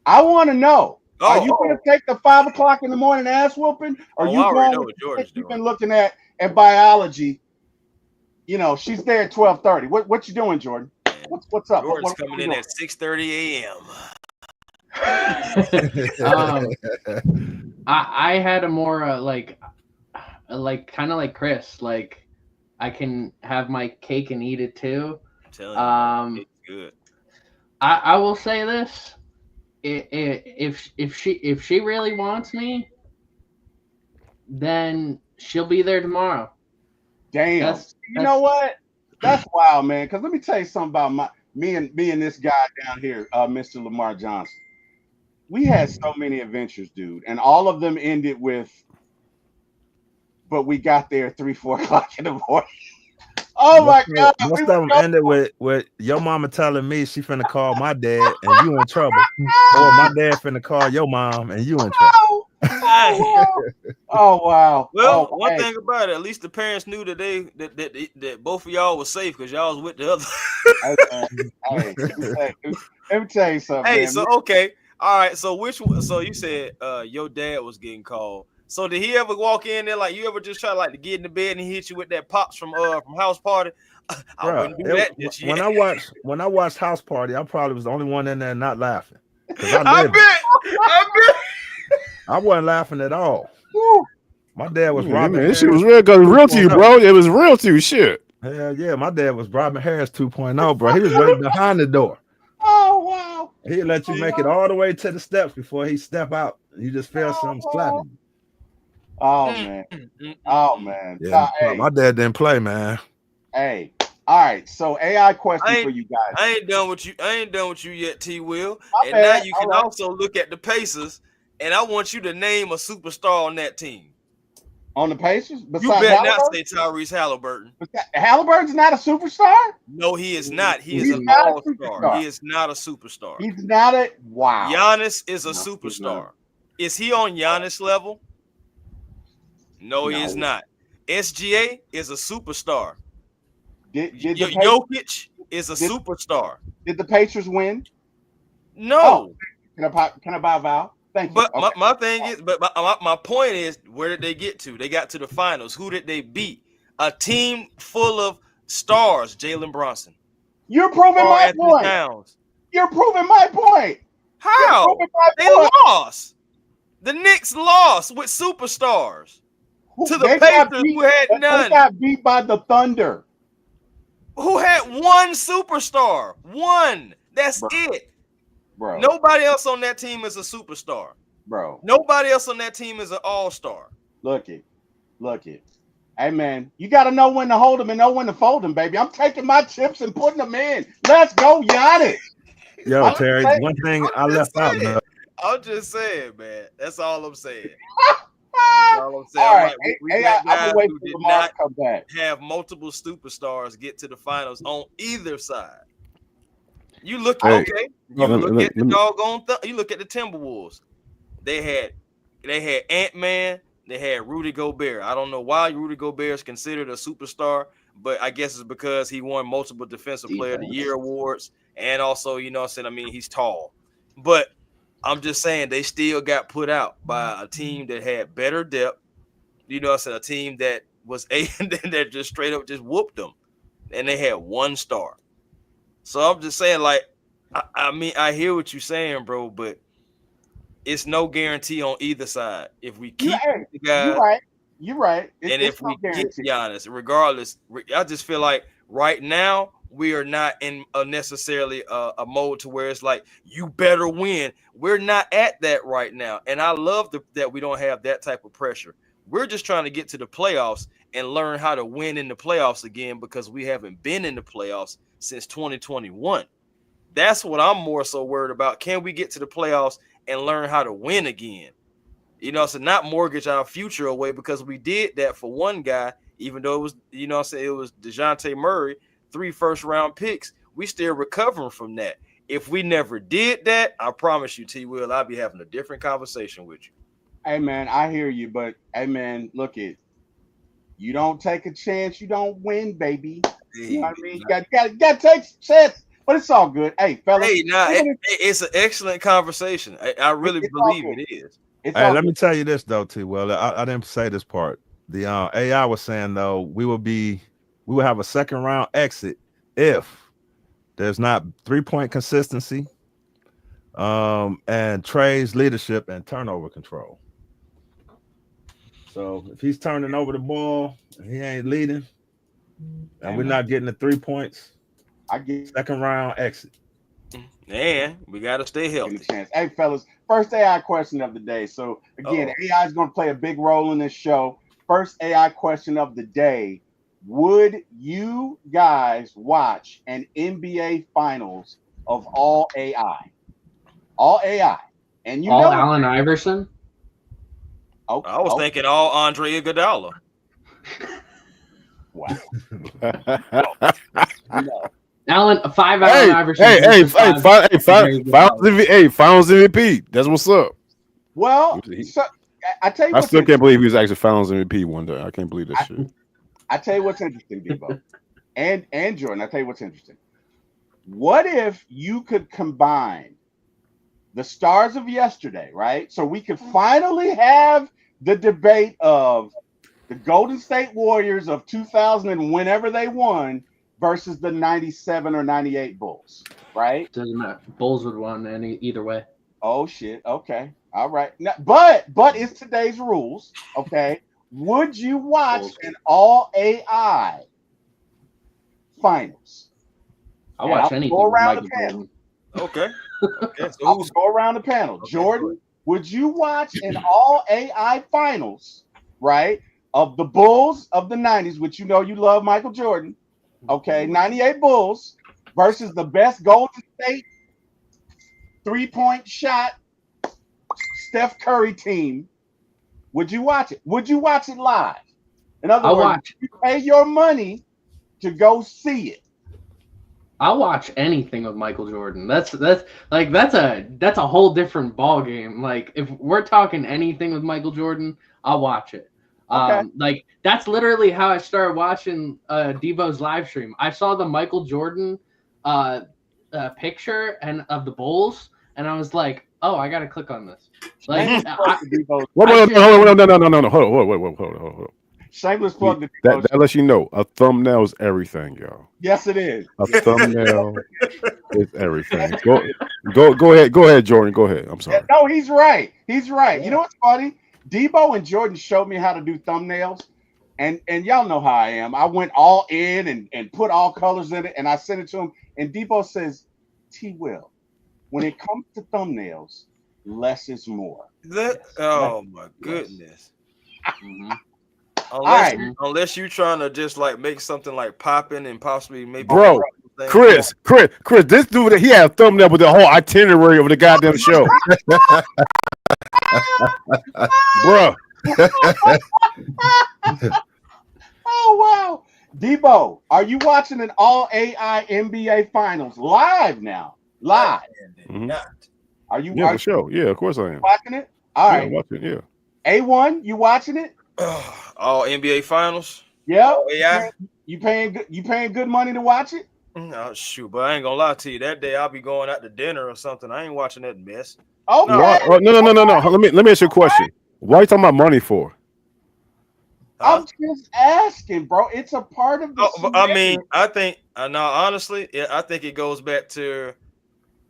I want to know. Are you going to take the 5 o'clock in the morning ass whooping? Or you going with what you've been looking at biology? You know, she's there at 12:30. What you doing, Jordan? What's up? Jordan's coming in at 6:30 a.m. I had a more like kind of like Chris. Like, I can have my cake and eat it too. I'm telling you, it's good. I will say this: if she really wants me, then she'll be there tomorrow. Damn. You know what? That's wild, man. Because let me tell you something about me and this guy down here, Mr. Lamar Johnson. We had so many adventures, dude, and all of them ended with, but we got there 3-4 o'clock in the morning. Oh my God! Most of them ended with your mama telling me she finna call my dad and you in trouble, or my dad finna call your mom and you in trouble. Oh wow! Well, one thing about it, at least the parents knew that that both of y'all was safe because y'all was with the other. Let me tell you something. Hey, man. so okay, all right. So so you said your dad was getting called. So did he ever walk in there like you ever just try like to get in the bed and he hit you with that pops from House Party? I wouldn't do that. When I watched House Party, I probably was the only one in there not laughing. I bet. I wasn't laughing at all. Woo. My dad was Robin. This shit was real because it was real to you, bro. It was real to you, shit. Hell yeah, my dad was Robin Harris 2.0, bro. He was waiting behind the door. Oh wow! He'd let you make it all the way to the steps before he step out. You just feel something slapping. Oh man! Oh man! Yeah, my dad didn't play, man. Hey, all right. So AI question for you guys. I ain't done with you yet, T. Will. And now you can also look at the Pacers. And I want you to name a superstar on that team. On the Pacers? You better not say Tyrese Halliburton. Halliburton's not a superstar? No, he is not. He is an all-star. He is not a superstar. He's not a wow. Giannis is a superstar. Is he on Giannis level? No, he is not. SGA is a superstar. Jokic is a superstar. Did the Pacers win? No. Oh, can I buy a vowel? Thank you. But okay. my thing is, but my point is, where did they get to? They got to the finals. Who did they beat? A team full of stars. Jalen Brunson. You're proving my point. Towns. You're proving my point. How? They lost. The Knicks lost with superstars to the Pacers, who had none. They got beat by the Thunder, who had one superstar. One. That's it. Bro. Nobody else on that team is a superstar. Bro. Nobody else on that team is an all-star. Look it. Hey, man, you got to know when to hold them and know when to fold them, baby. I'm taking my chips and putting them in. Let's go, Giannis. Yo, Terry, one thing I left out. I'm just saying, man. That's all I'm saying. That's all I'm saying. All right, we hey, got I'm gonna guys wait who for did Lamar not to come back. have multiple superstars get to the finals on either side. You look Hey, okay. You let me- look let at the me- doggone. You look at the Timberwolves. They had Ant-Man. They had Rudy Gobert. I don't know why Rudy Gobert is considered a superstar, but I guess it's because he won multiple Defensive Player of the Year awards, and also, you know what I'm saying, I mean, he's tall. But I'm just saying they still got put out by a team that had better depth. You know what I'm saying, a team that was that just straight up just whooped them, and they had one star. So I'm just saying, like, I mean, I hear what you're saying, bro, but it's no guarantee on either side. If we keep the guy, You're right. and if we get Giannis, regardless, I just feel like right now we are not in a necessarily a mode to where it's like you better win. We're not at that right now, and I love that we don't have that type of pressure. We're just trying to get to the playoffs and learn how to win in the playoffs again because we haven't been in the playoffs since 2021. That's what I'm more so worried about. Can we get to the playoffs and learn how to win again? You know, so not mortgage our future away because we did that for one guy, even though it was, you know, it was DeJounte Murray, 3 first-round picks. We still recovering from that. If we never did that, I promise you, T. Will, I'll be having a different conversation with you. Hey, man, I hear you, but hey, man, look it. You don't take a chance, you don't win, baby. You know what I mean? You got to take a chance, but it's all good. Hey, fellas. Hey, it's an excellent conversation. I really believe it is. Hey, let me tell you this though, T. Well, I didn't say this part. The AI was saying though we will have a second round exit if there's not 3-point consistency, and Trey's leadership and turnover control. So if he's turning over the ball and he ain't leading, and we're not getting the 3 points, I get second round exit. And we got to stay healthy. Hey, fellas, first AI question of the day. So, again, AI is going to play a big role in this show. First AI question of the day. Would you guys watch an NBA Finals of all AI? All AI. And you know Allen Iverson? Okay. I was thinking all Andre Iguodala. Wow. No. Allen Iverson. Finals MVP. That's what's up. Well, so, I tell you, I still can't believe he was actually Finals MVP one day. I can't believe that shit. I tell you what's interesting, Debo, and Jordan. I tell you what's interesting. What if you could combine the stars of yesterday, right? So we could finally have the debate of the Golden State Warriors of 2000 and whenever they won versus the 97 or 98 Bulls, right? Doesn't matter. Bulls would win either way. Oh shit. Okay. All right. Now, but it's today's rules. Okay. Would you watch an all AI finals? I watch anything. Go around the panel. Okay. Okay. So I'll go around the panel. Okay, Jordan, would you watch an all AI finals, right? Of the Bulls of the 90s, which you know you love Michael Jordan. Okay, 98 Bulls versus the best Golden State 3-point shot Steph Curry team. Would you watch it? Would you watch it live? In other words, you pay your money to go see it. I'll watch anything with Michael Jordan. That's a whole different ball game. Like if we're talking anything with Michael Jordan, I'll watch it. Okay. Like that's literally how I started watching Debo's live stream. I saw the Michael Jordan picture and of the Bulls, and I was like, "Oh, I gotta click on this." Like, no. Hold on. Shameless plug. That lets you know a thumbnail is everything, y'all. Yes, it is. A thumbnail is everything. Go ahead, Jordan. Go ahead. I'm sorry. No, he's right. He's right. Yeah. You know what's funny? Debo and Jordan showed me how to do thumbnails, and y'all know how I am. I went all in and put all colors in it, and I sent it to him. And Debo says, "T. Will, when it comes to thumbnails, less is more." Oh my goodness. Mm-hmm. Unless you're trying to just like make something like popping and possibly maybe Chris, this dude, he had a thumbnail with the whole itinerary of the goddamn show. Bruh. Oh wow. Debo, are you watching an all AI NBA finals live now? Live. Mhm. Are you Yeah, for sure. Yeah, of course I am. watching it? All Yeah, right. I'm watching, yeah. A1, you watching it? All NBA finals. Yeah. All AI. You paying good money to watch it? No, shoot, but I ain't gonna lie to you. That day I'll be going out to dinner or something. I ain't watching that mess. Okay. Why? Oh, no. Let me ask you a question. Why are you talking about money for? I'm just asking, bro. It's a part of the I mean, I think honestly, I think it goes back to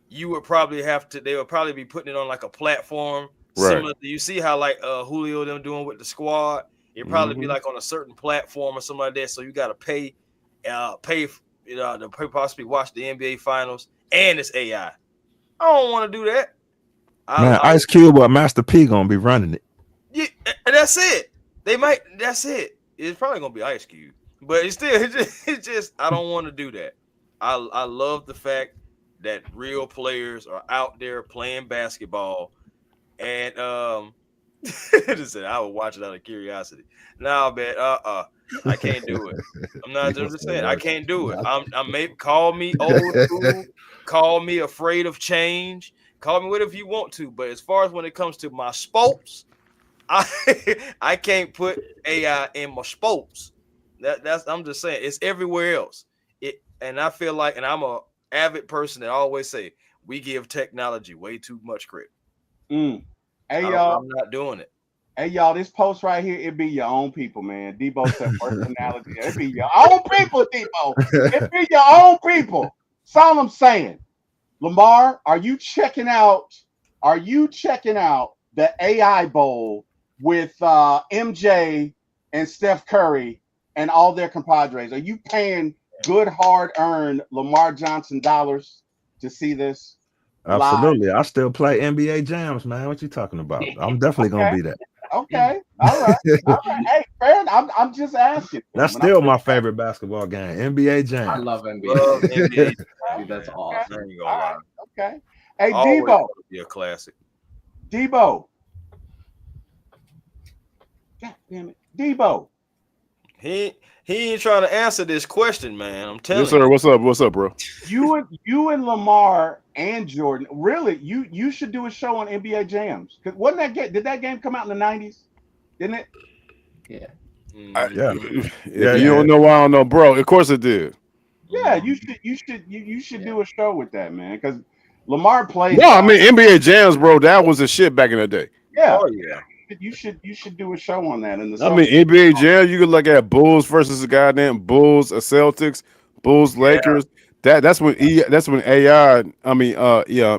you would probably they would probably be putting it on like a platform similar to, you see how like Julio them doing with the squad. It'd probably be like on a certain platform or something like that. So you gotta pay to possibly watch the NBA finals, and it's AI. I don't want to do that. Man, Ice Cube or Master P gonna be running it. Yeah, and that's it. They might. That's it. It's probably gonna be Ice Cube, but it's just I don't want to do that. I love the fact that real players are out there playing basketball, and just said I would watch it out of curiosity. Nah, man, I can't do it. I'm not just saying I can't do it. I'm maybe call me old school, call me afraid of change, call me whatever you want to. But as far as when it comes to my sports, I can't put AI in my sports. That's I'm just saying it's everywhere else. And I feel like, and I'm a avid person that always say we give technology way too much credit. Hey y'all, I'm not doing it. Hey y'all, this post right here, it be your own people, man. Debo said personality. It be your own people, Debo. It be your own people. That's all I'm saying. Lamar, are you checking out the AI Bowl with MJ and Steph Curry and all their compadres? Are you paying good, hard-earned Lamar Johnson dollars to see this? Absolutely. Live? I still play NBA jams, man. What you talking about? I'm definitely gonna be there. Okay. All right. Hey, friend, I'm just asking. That's still my favorite basketball game. NBA jam. I love NBA. Dude, that's awesome. I ain't gonna lie. Okay. Hey, Always Debo. Be a classic. Debo. God damn it. Debo. He ain't trying to answer this question, man. I'm telling Yes, sir. you. What's up, bro? You and Lamar and Jordan, really, you should do a show on NBA jams. Did that game come out in the 90s? Didn't it? Yeah. Yeah. You don't know why I don't know, bro. Of course it did. Yeah, you should do a show with that, man. Because Lamar played. No, I mean NBA jams, bro. That was the shit back in the day. Yeah. Oh yeah. You should do a show on that in the I mean NBA jams. You could look at Bulls versus the goddamn Bulls, Celtics, Bulls, Lakers. That's when AI. I mean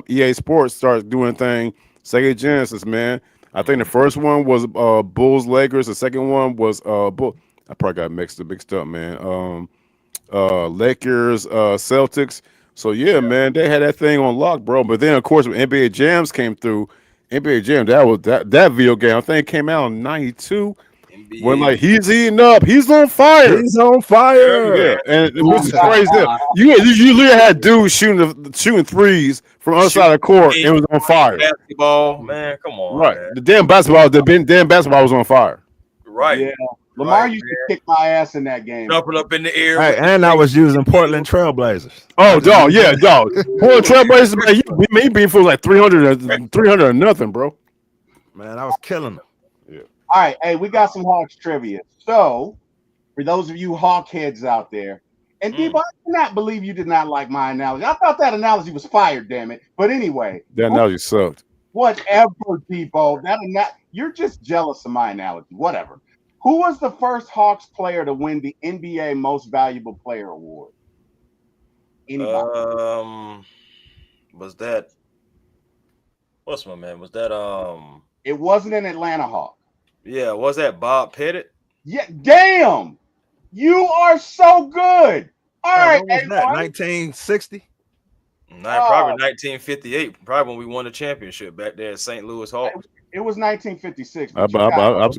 EA Sports starts doing thing. Sega Genesis, man. I think the first one was Bulls, Lakers. The second one was Bull. I probably got mixed up, man. Lakers, Celtics. So yeah, man, they had that thing on lock, bro. But then of course when NBA Jams came through, NBA Jam, that video game, I think it came out in '92. When like he's eating up, he's on fire. He's on fire. Yeah, and which is crazy. You literally had dudes shooting threes from other side of the court and it was on fire. Basketball, man, come on. Right. Man. The damn basketball was on fire. Right. Yeah. Lamar used to kick my ass in that game. Jumping up in the air. Hey, and I was using Portland Trailblazers. Oh, dog, yeah, dog. Portland Trailblazers, man, me being for like 300 or nothing, bro. Man, I was killing them. All right, hey, we got some Hawks trivia. So, for those of you Hawk heads out there, and Debo, I cannot believe you did not like my analogy. I thought that analogy was fired, damn it. But anyway, That analogy sucked. Whatever, Debo. You're just jealous of my analogy. Whatever. Who was the first Hawks player to win the NBA Most Valuable Player award? Anybody? Was that? What's my man? Was that It wasn't an Atlanta Hawk. Yeah, was that Bob Pettit? Yeah, damn. You are so good. All right, What was that? 1960? Probably 1958. Probably when we won the championship back there at St. Louis Hawks. It was 1956. I was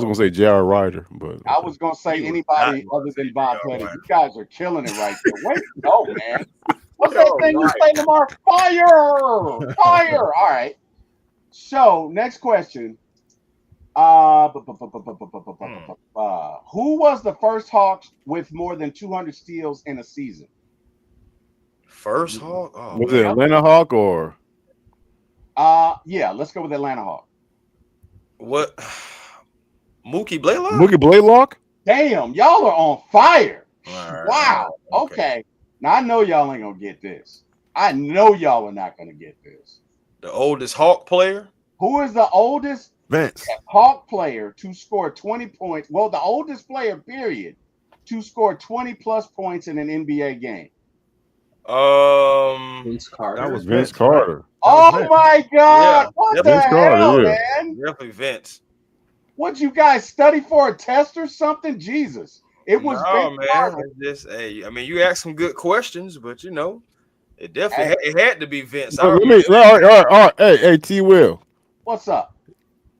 gonna say J.R. Ryder, but I was gonna say He was anybody not other than gonna Bob say Pettit. J.R. You guys are killing it right there. Way to go, man. What's that thing you say, Lamar? Fire! Fire! All right. So next question. Who was the first Hawks with more than 200 steals in a season? First Hawk? Oh, was man. it Atlanta Hawk or Yeah, let's go with Atlanta Hawk. What? Mookie Blaylock? Mookie Blaylock? Damn, y'all are on fire. All right. Wow. Okay. Now I know y'all ain't gonna get this. I know y'all are not gonna get this. The oldest Hawk player? Who is the oldest Vince. Hawk player to score 20 points? Well, the oldest player, period, to score 20 plus points in an NBA game. Vince Carter. That was Vince Vince, Carter. That Oh was Vince. my God! Yeah, What yeah, the Vince Carter, hell, yeah. man? Definitely Vince. What you guys study for a test or something? Jesus, it was No, Vince man. Carter. It's just, hey, I mean, you asked some good questions, but you know, it definitely it had to be Vince. I All remember- right. Hey, T. Will, What's up?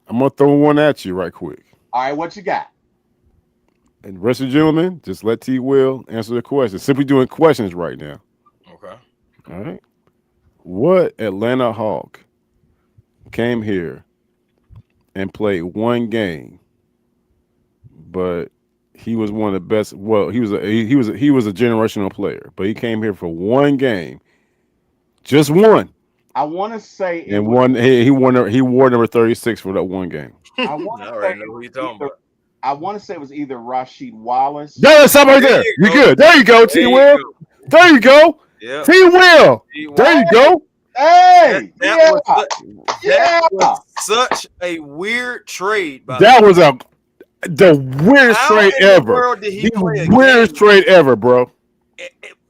I'm gonna throw one at you right quick. All right, what you got? And the rest of the gentlemen, just let T. Will answer the question. Simply doing questions right now. Okay. All right. What Atlanta Hawk came here and played one game, but he was one of the best. Well, he was a generational player, but he came here for one game, just one, I want to say it and was, one. He wore number 36 for that one game. I want I to already say know it who was you're talking either, about. I want to say it was either Rasheed Wallace. Yeah, stop right there. There you You go. good? There you go, T. There Will. you go. There you go, Yeah. T. Will. There you go. Hey, That yeah, was such a weird trade. By That the way. was the weirdest How trade in the ever. world did he play a The weirdest game? trade ever, bro.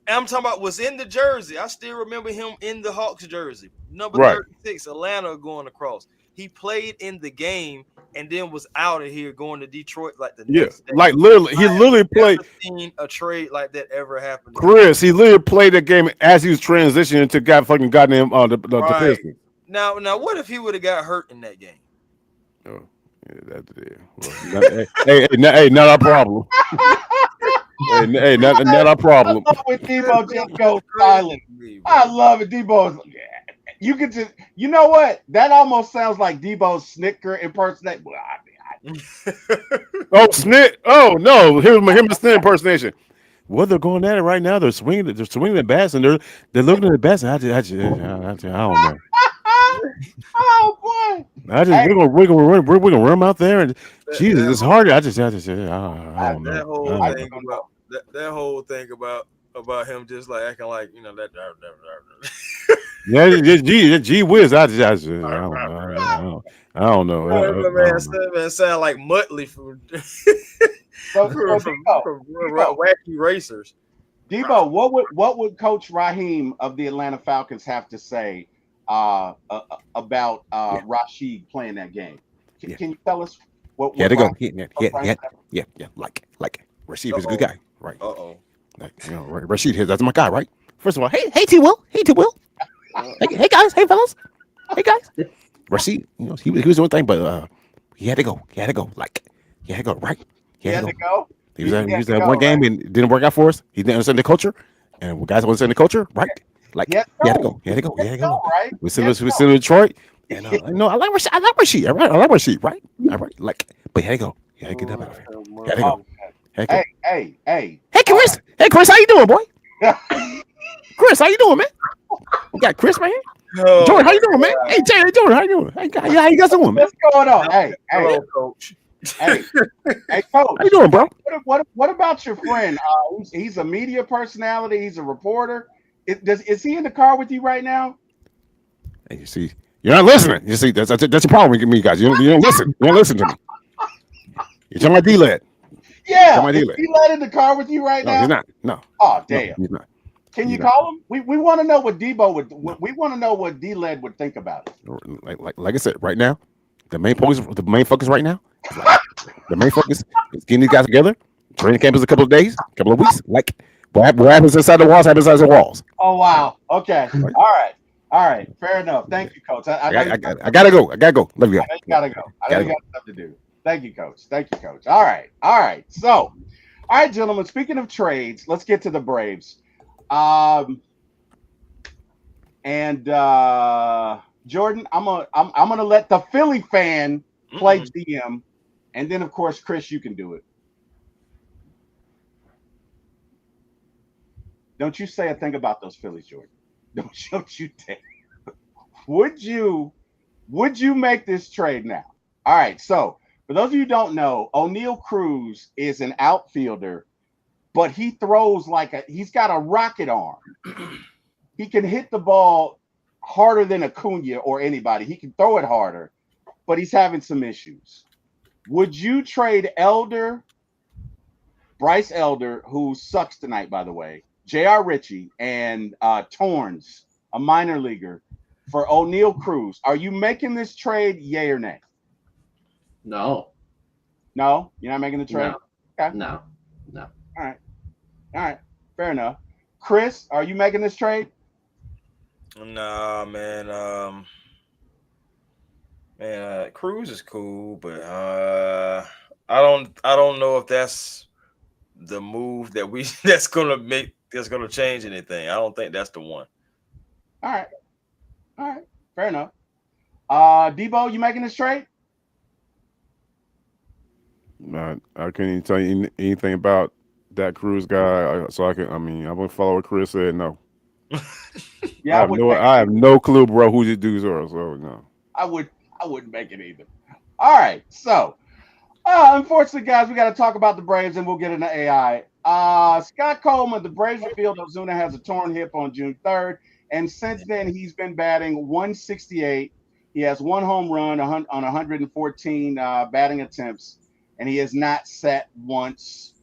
I'm talking about was in the jersey. I still remember him in the Hawks jersey, number Right. 36, Atlanta going across. He played in the game and then was out of here going to Detroit like the Yeah, next day. like literally, he literally played. Never seen a trade like that ever happen. Chris, he literally played that game as he was transitioning to goddamn the Right. Pistons. Now, what if he would have got hurt in that game? Oh, yeah, hey, not our problem. hey, not our problem. I love when Debo just goes silent. I love it. Debo's. You could just, you know what? That almost sounds like Debo's Snicker impersonation. Well, Oh, snit! Oh no, here's my snit impersonation. Well, they're going at it right now. They're swinging the bats, and they're looking at the bats. And I don't know. oh boy! We're gonna run them out there, and Jesus, it's hard. I don't That know. whole I thing about that whole thing about him just like acting like that. Yeah, gee whiz. I don't know. Man sound like Muttley from Wacky Racers. Debo, what would Coach Raheem of the Atlanta Falcons have to say about Rasheed playing that game? Can you tell us what? Yeah, they go. Raheem- Yeah. Like Rasheed is a good guy, right? Uh-oh. Like, Rasheed here, that's my guy, right? First of all, hey T. Will, hey guys, hey fellas, hey guys. Rasheed, he was doing thing, but he had to go, like he had to go, right? He had to go. He was at one game and it didn't work out for us. He didn't understand the culture, and guys don't understand the culture, right? Like he had to go. Right? We sent to Detroit, and I like Rasheed, all right? I like Rasheed, right? All right, like, but he had to go. He had to get that out of here. He had to go. Hey, Hey, Chris. Hey, Chris, how you doing, boy? Chris, how you doing, man? You got Chris, man. Oh, Jordan, how you doing, man? Hey, Jay, Jordan, how you doing? How you guys doing, man? what's going on? Hey, hello, Coach. hey, Coach. How you doing, bro? What about your friend? He's a media personality. He's a reporter. Is he in the car with you right now? Hey, you see, you're not listening. You see, that's a problem with me, guys. You don't listen. You don't listen to me. You're talking about D-Led. Yeah. Is he in the car with you right No, now? he's not. No. Oh, damn. No, he's not. Can you call him? We want to know what Debo would. We want to know what D-Led would think about it. Like I said, right now, the main focus right now, the main focus is getting these guys together. Training camp is a couple of days, a couple of weeks. Like what happens inside the walls happens inside the walls. Oh wow. Okay. All right. All right, fair enough. Thank you, Coach. I know I gotta go. Let me go. I know you gotta go. I know you got stuff to do. Thank you, Coach. Thank you, Coach. All right. So, all right, gentlemen. Speaking of trades, let's get to the Braves. Jordan, I'm gonna let the Philly fan play GM, and then of course, Chris, you can do it. Don't you say a thing about those Phillies, Jordan. Don't you dare. Would you make this trade now? All right. So for those of you who don't know, O'Neal Cruz is an outfielder, but he throws he's got a rocket arm. He can hit the ball harder than Acuna or anybody. He can throw it harder, but he's having some issues. Would you trade Bryce Elder, who sucks tonight, by the way, J.R. Ritchie, and Torrens, a minor leaguer, for O'Neal Cruz? Are you making this trade, yay or nay? No. No? You're not making the trade? No. Okay. No. All right. Fair enough. Chris, are you making this trade? Nah, man. Cruz is cool, but I don't know if that's the move that's gonna change anything. I don't think that's the one. All right. Fair enough. Debo, you making this trade? I can't even tell you anything about that Cruz guy. I'm gonna follow what Chris said. No. Yeah, I have no clue, bro, who these dudes are. So no. I wouldn't make it either. All right. So unfortunately, guys, we got to talk about the Braves and we'll get into AI. Scott Coleman, the Braves revealed Ozuna has a torn hip on June 3rd. And since then, he's been batting 168. He has one home run on 114 batting attempts, and he has not sat once.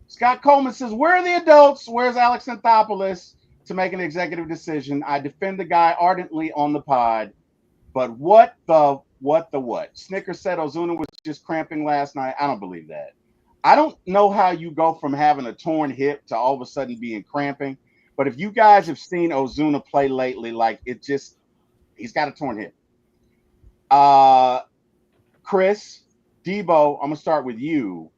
Scott Coleman says, where are the adults? Where's Alex Anthopoulos to make an executive decision? I defend the guy ardently on the pod, but what? Snickers said Ozuna was just cramping last night. I don't believe that. I don't know how you go from having a torn hip to all of a sudden being cramping. But if you guys have seen Ozuna play lately, he's got a torn hip. Chris, Debo, I'm going to start with you.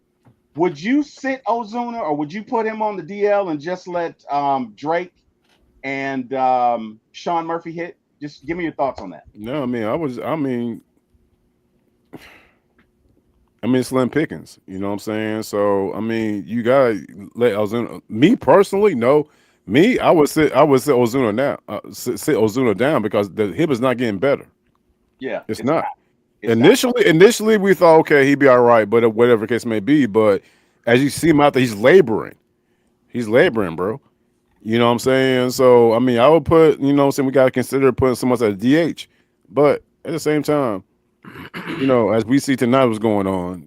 Would you sit Ozuna or would you put him on the DL and just let Drake and Sean Murphy hit? Just give me your thoughts on that. No, slim pickings. You know what I'm saying? So, you got to let Ozuna. Me personally, no. Me, I would sit Ozuna now. Sit Ozuna down because the hip is not getting better. Yeah, it's not. Initially, we thought, okay, he'd be all right, but whatever the case may be. But as you see him out there, he's laboring. He's laboring, bro. You know what I'm saying? So, I would put, we got to consider putting someone at DH. But at the same time, as we see tonight what's going on,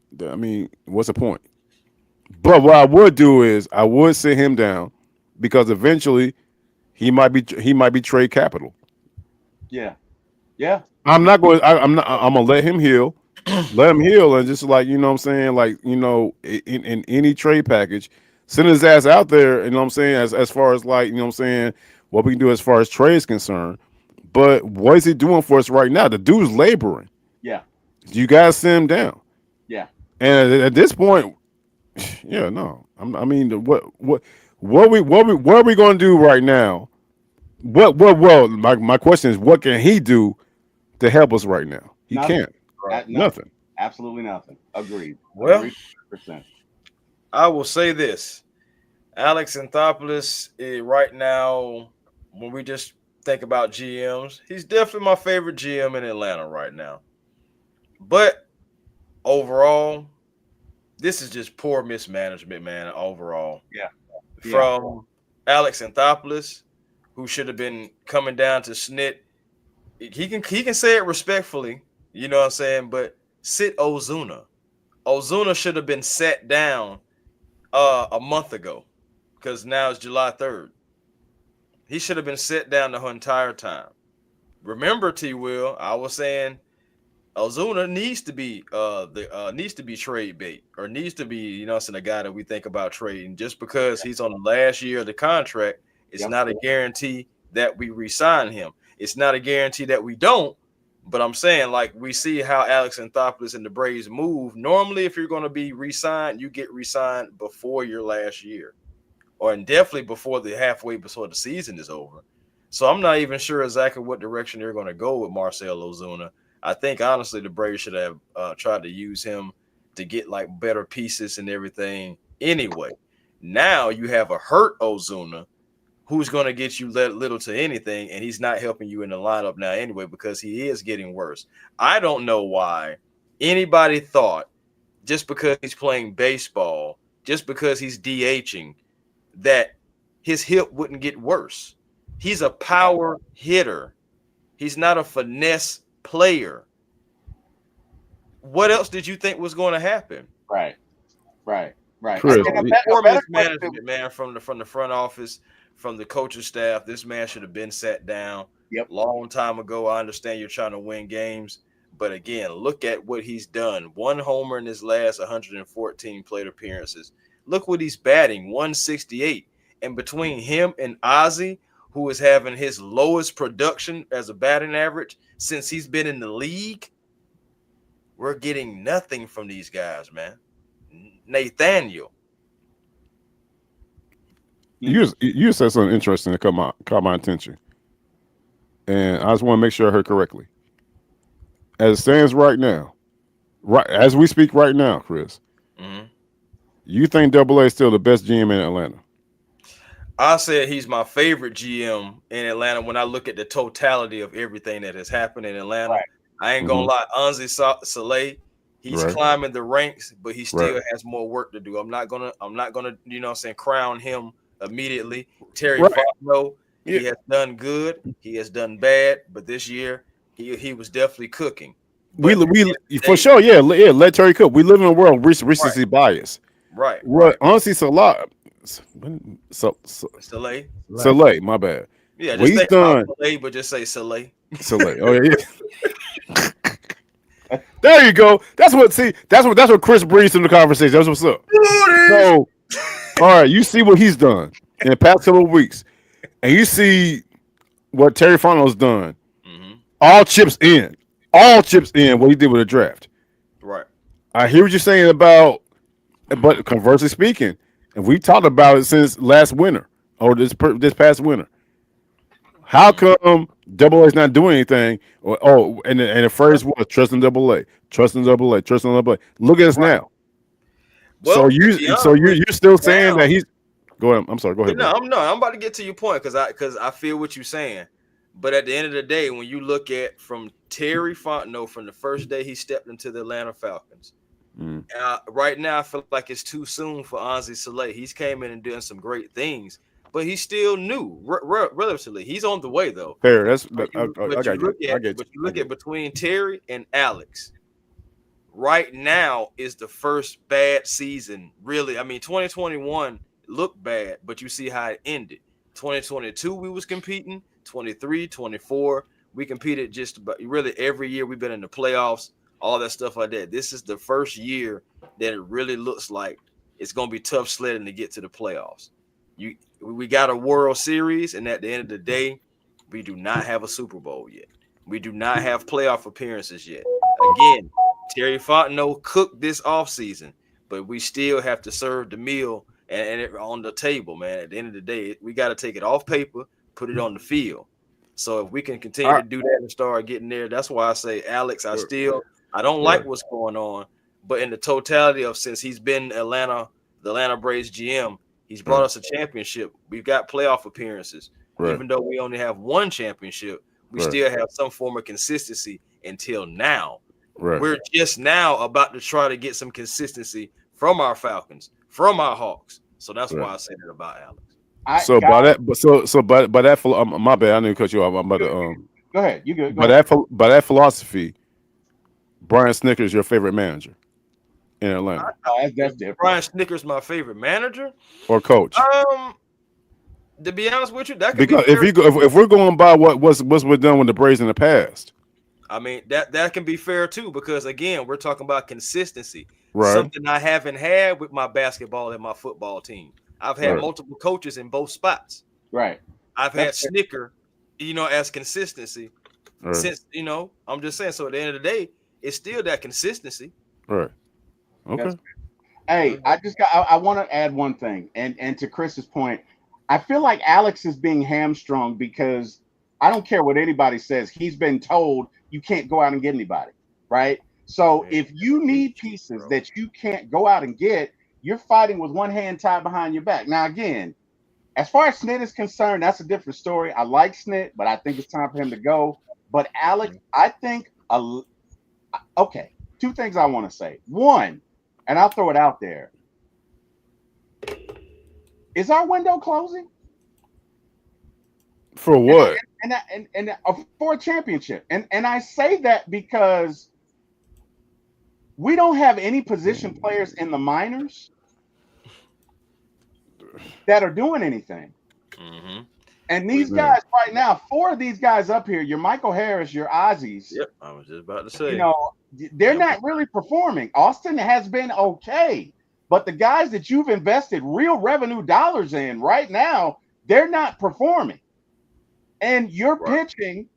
what's the point? But what I would do is I would sit him down because eventually he might be trade capital. Yeah. I'm gonna let him heal. Let him heal and just in any trade package, send his ass out there, as far as what we can do as far as trade is concerned. But what is he doing for us right now? The dude's laboring. Yeah. You guys send him down. Yeah. And at this point, yeah, no. What are we going to do right now? My question is, what can he do to help us right now? He can't. Nothing. Absolutely nothing. Agreed. Well, 100%. I will say this. Alex Anthopoulos, right now, when we just think about GMs, he's definitely my favorite GM in Atlanta right now. But overall, this is just poor mismanagement, man, overall. Yeah. From Alex Anthopoulos, who should have been coming down to Snit. He can say it respectfully, you know what I'm saying, but sit Ozuna. Ozuna should have been sat down a month ago because now it's July 3rd. He should have been set down the entire time. Remember, T. Will, I was saying Ozuna needs to be trade bait or needs to be, a guy that we think about trading. Just because he's on the last year of the contract, it's not a guarantee that we re-sign him. It's not a guarantee that we don't, but I'm saying, like, we see how Alex Anthopoulos and the Braves move. Normally, if you're going to be re-signed, you get re-signed before your last year, or definitely before the season is over. So I'm not even sure exactly what direction they're going to go with Marcell Ozuna. I think, honestly, the Braves should have tried to use him to get, like, better pieces and everything anyway. Now you have a hurt Ozuna who's going to get you little to anything, and he's not helping you in the lineup now anyway because he is getting worse. I don't know why anybody thought just because he's playing baseball, just because he's DHing, that his hip wouldn't get worse. He's a power hitter. He's not a finesse player. What else did you think was going to happen? Right. Chris, Poor mismanagement, man, from the front office, from the coaching staff. This man should have been sat down long time ago. I understand you're trying to win games, but again, look at what he's done. 1 homer in his last 114 plate appearances. Look what he's batting, 168. And between him and Ozzy, who is having his lowest production as a batting average since he's been in the league, we're getting nothing from these guys, man. Nathaniel. You said something interesting that caught my attention, and I just want to make sure I heard correctly. As it stands right now, right as we speak right now, Chris, you think Double A is still the best GM in Atlanta? I said he's my favorite GM in Atlanta when I look at the totality of everything that has happened in Atlanta. Right. I ain't gonna lie, Anzi Saleh, he's climbing the ranks, but he still has more work to do. I'm not gonna, crown him immediately. Terry Fontenot, he has done good, he has done bad, but this year he was definitely cooking. But We for sure, let Terry cook. We live in a world of recency bias. Right. What honestly Saleh, my bad. Yeah, just say done. Saleh, but just say Saleh. Saleh. Oh yeah. There you go. That's what Chris brings to the conversation. That's what's up. So, all right, you see what he's done in the past couple of weeks, and you see what Terry Fontenot's done. All chips in. What he did with the draft. Right. I hear what you're saying about, but conversely speaking, and we talked about it since last winter or this past winter. How come Double A's not doing anything? And the phrase was trusting Double A. Look at us now. Well, so you're still saying that he's. Go ahead. I'm sorry. Go ahead. No, I'm about to get to your point because I feel what you're saying. But at the end of the day, when you look at from Terry Fontenot from the first day he stepped into the Atlanta Falcons, right now I feel like it's too soon for Anzi Saleh. He's came in and doing some great things, but he's still new, relatively. He's on the way though. Fair. That's But you look at between Terry and Alex. Right now is the first bad season. Really, I mean, 2021 looked bad, but you see how it ended. 2022 we was competing. 23, 24, we competed just about really every year we've been in the playoffs, all that stuff like that. This is the first year that it really looks like it's going to be tough sledding to get to the playoffs. We got a World Series, and at the end of the day, we do not have a Super Bowl yet. We do not have playoff appearances yet. Again, Terry Fontenot cooked this offseason, but we still have to serve the meal and it on the table, man. At the end of the day, we got to take it off paper, put it on the field. So if we can continue to do that and start getting there, that's why I say Alex, I don't like what's going on, but in the totality of since he's been the Atlanta Braves GM, he's brought us a championship. We've got playoff appearances. Even though we only have one championship, we still have some form of consistency until now. We're just now about to try to get some consistency from our Falcons, from our Hawks. So that's why I say that about Alex. By that, my bad. I didn't cut you off. I'm about to Go ahead. You good? By that philosophy, Brian Snickers your favorite manager in Atlanta. That's different. Brian Snickers my favorite manager or coach. To be honest with you, that could because be if we're going by what's been done with the Braves in the past, I mean that can be fair too. Because again, we're talking about consistency. Right. Something I haven't had with my basketball and my football team. I've had multiple coaches in both spots. Right. I've had Snicker as consistency. All right. Since I'm just saying. So at the end of the day, it's still that consistency. All right. Okay. That's- Hey, I want to add one thing, and to Chris's point, I feel like Alex is being hamstrung because I don't care what anybody says. He's been told you can't go out and get anybody, right? So Man, if you need pieces bro. that you can't go out and get, you're fighting with one hand tied behind your back. Now, again, as far as Snit is concerned, that's a different story. I like Snit, but I think it's time for him to go. But Alex, I think okay, two things I want to say. One, and I'll throw it out there. Is our window closing? For what? And for a championship. And I say that because we don't have any position players in the minors that are doing anything. Mm-hmm. And these guys right now, 4 of these guys up here, your Michael Harris, your Aussies, Yep, I was just about to say. They're not really performing. Austin has been okay, but the guys that you've invested real revenue dollars in right now, they're not performing. And your pitching,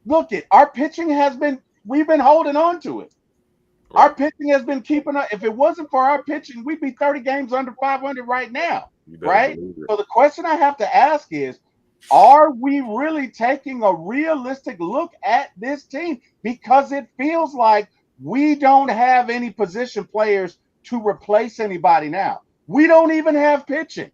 look at our pitching we've been holding on to it. Right. Our pitching has been keeping up. If it wasn't for our pitching, we'd be 30 games under 500 right now, right? So the question I have to ask is, are we really taking a realistic look at this team? Because it feels like we don't have any position players to replace anybody now. We don't even have pitching.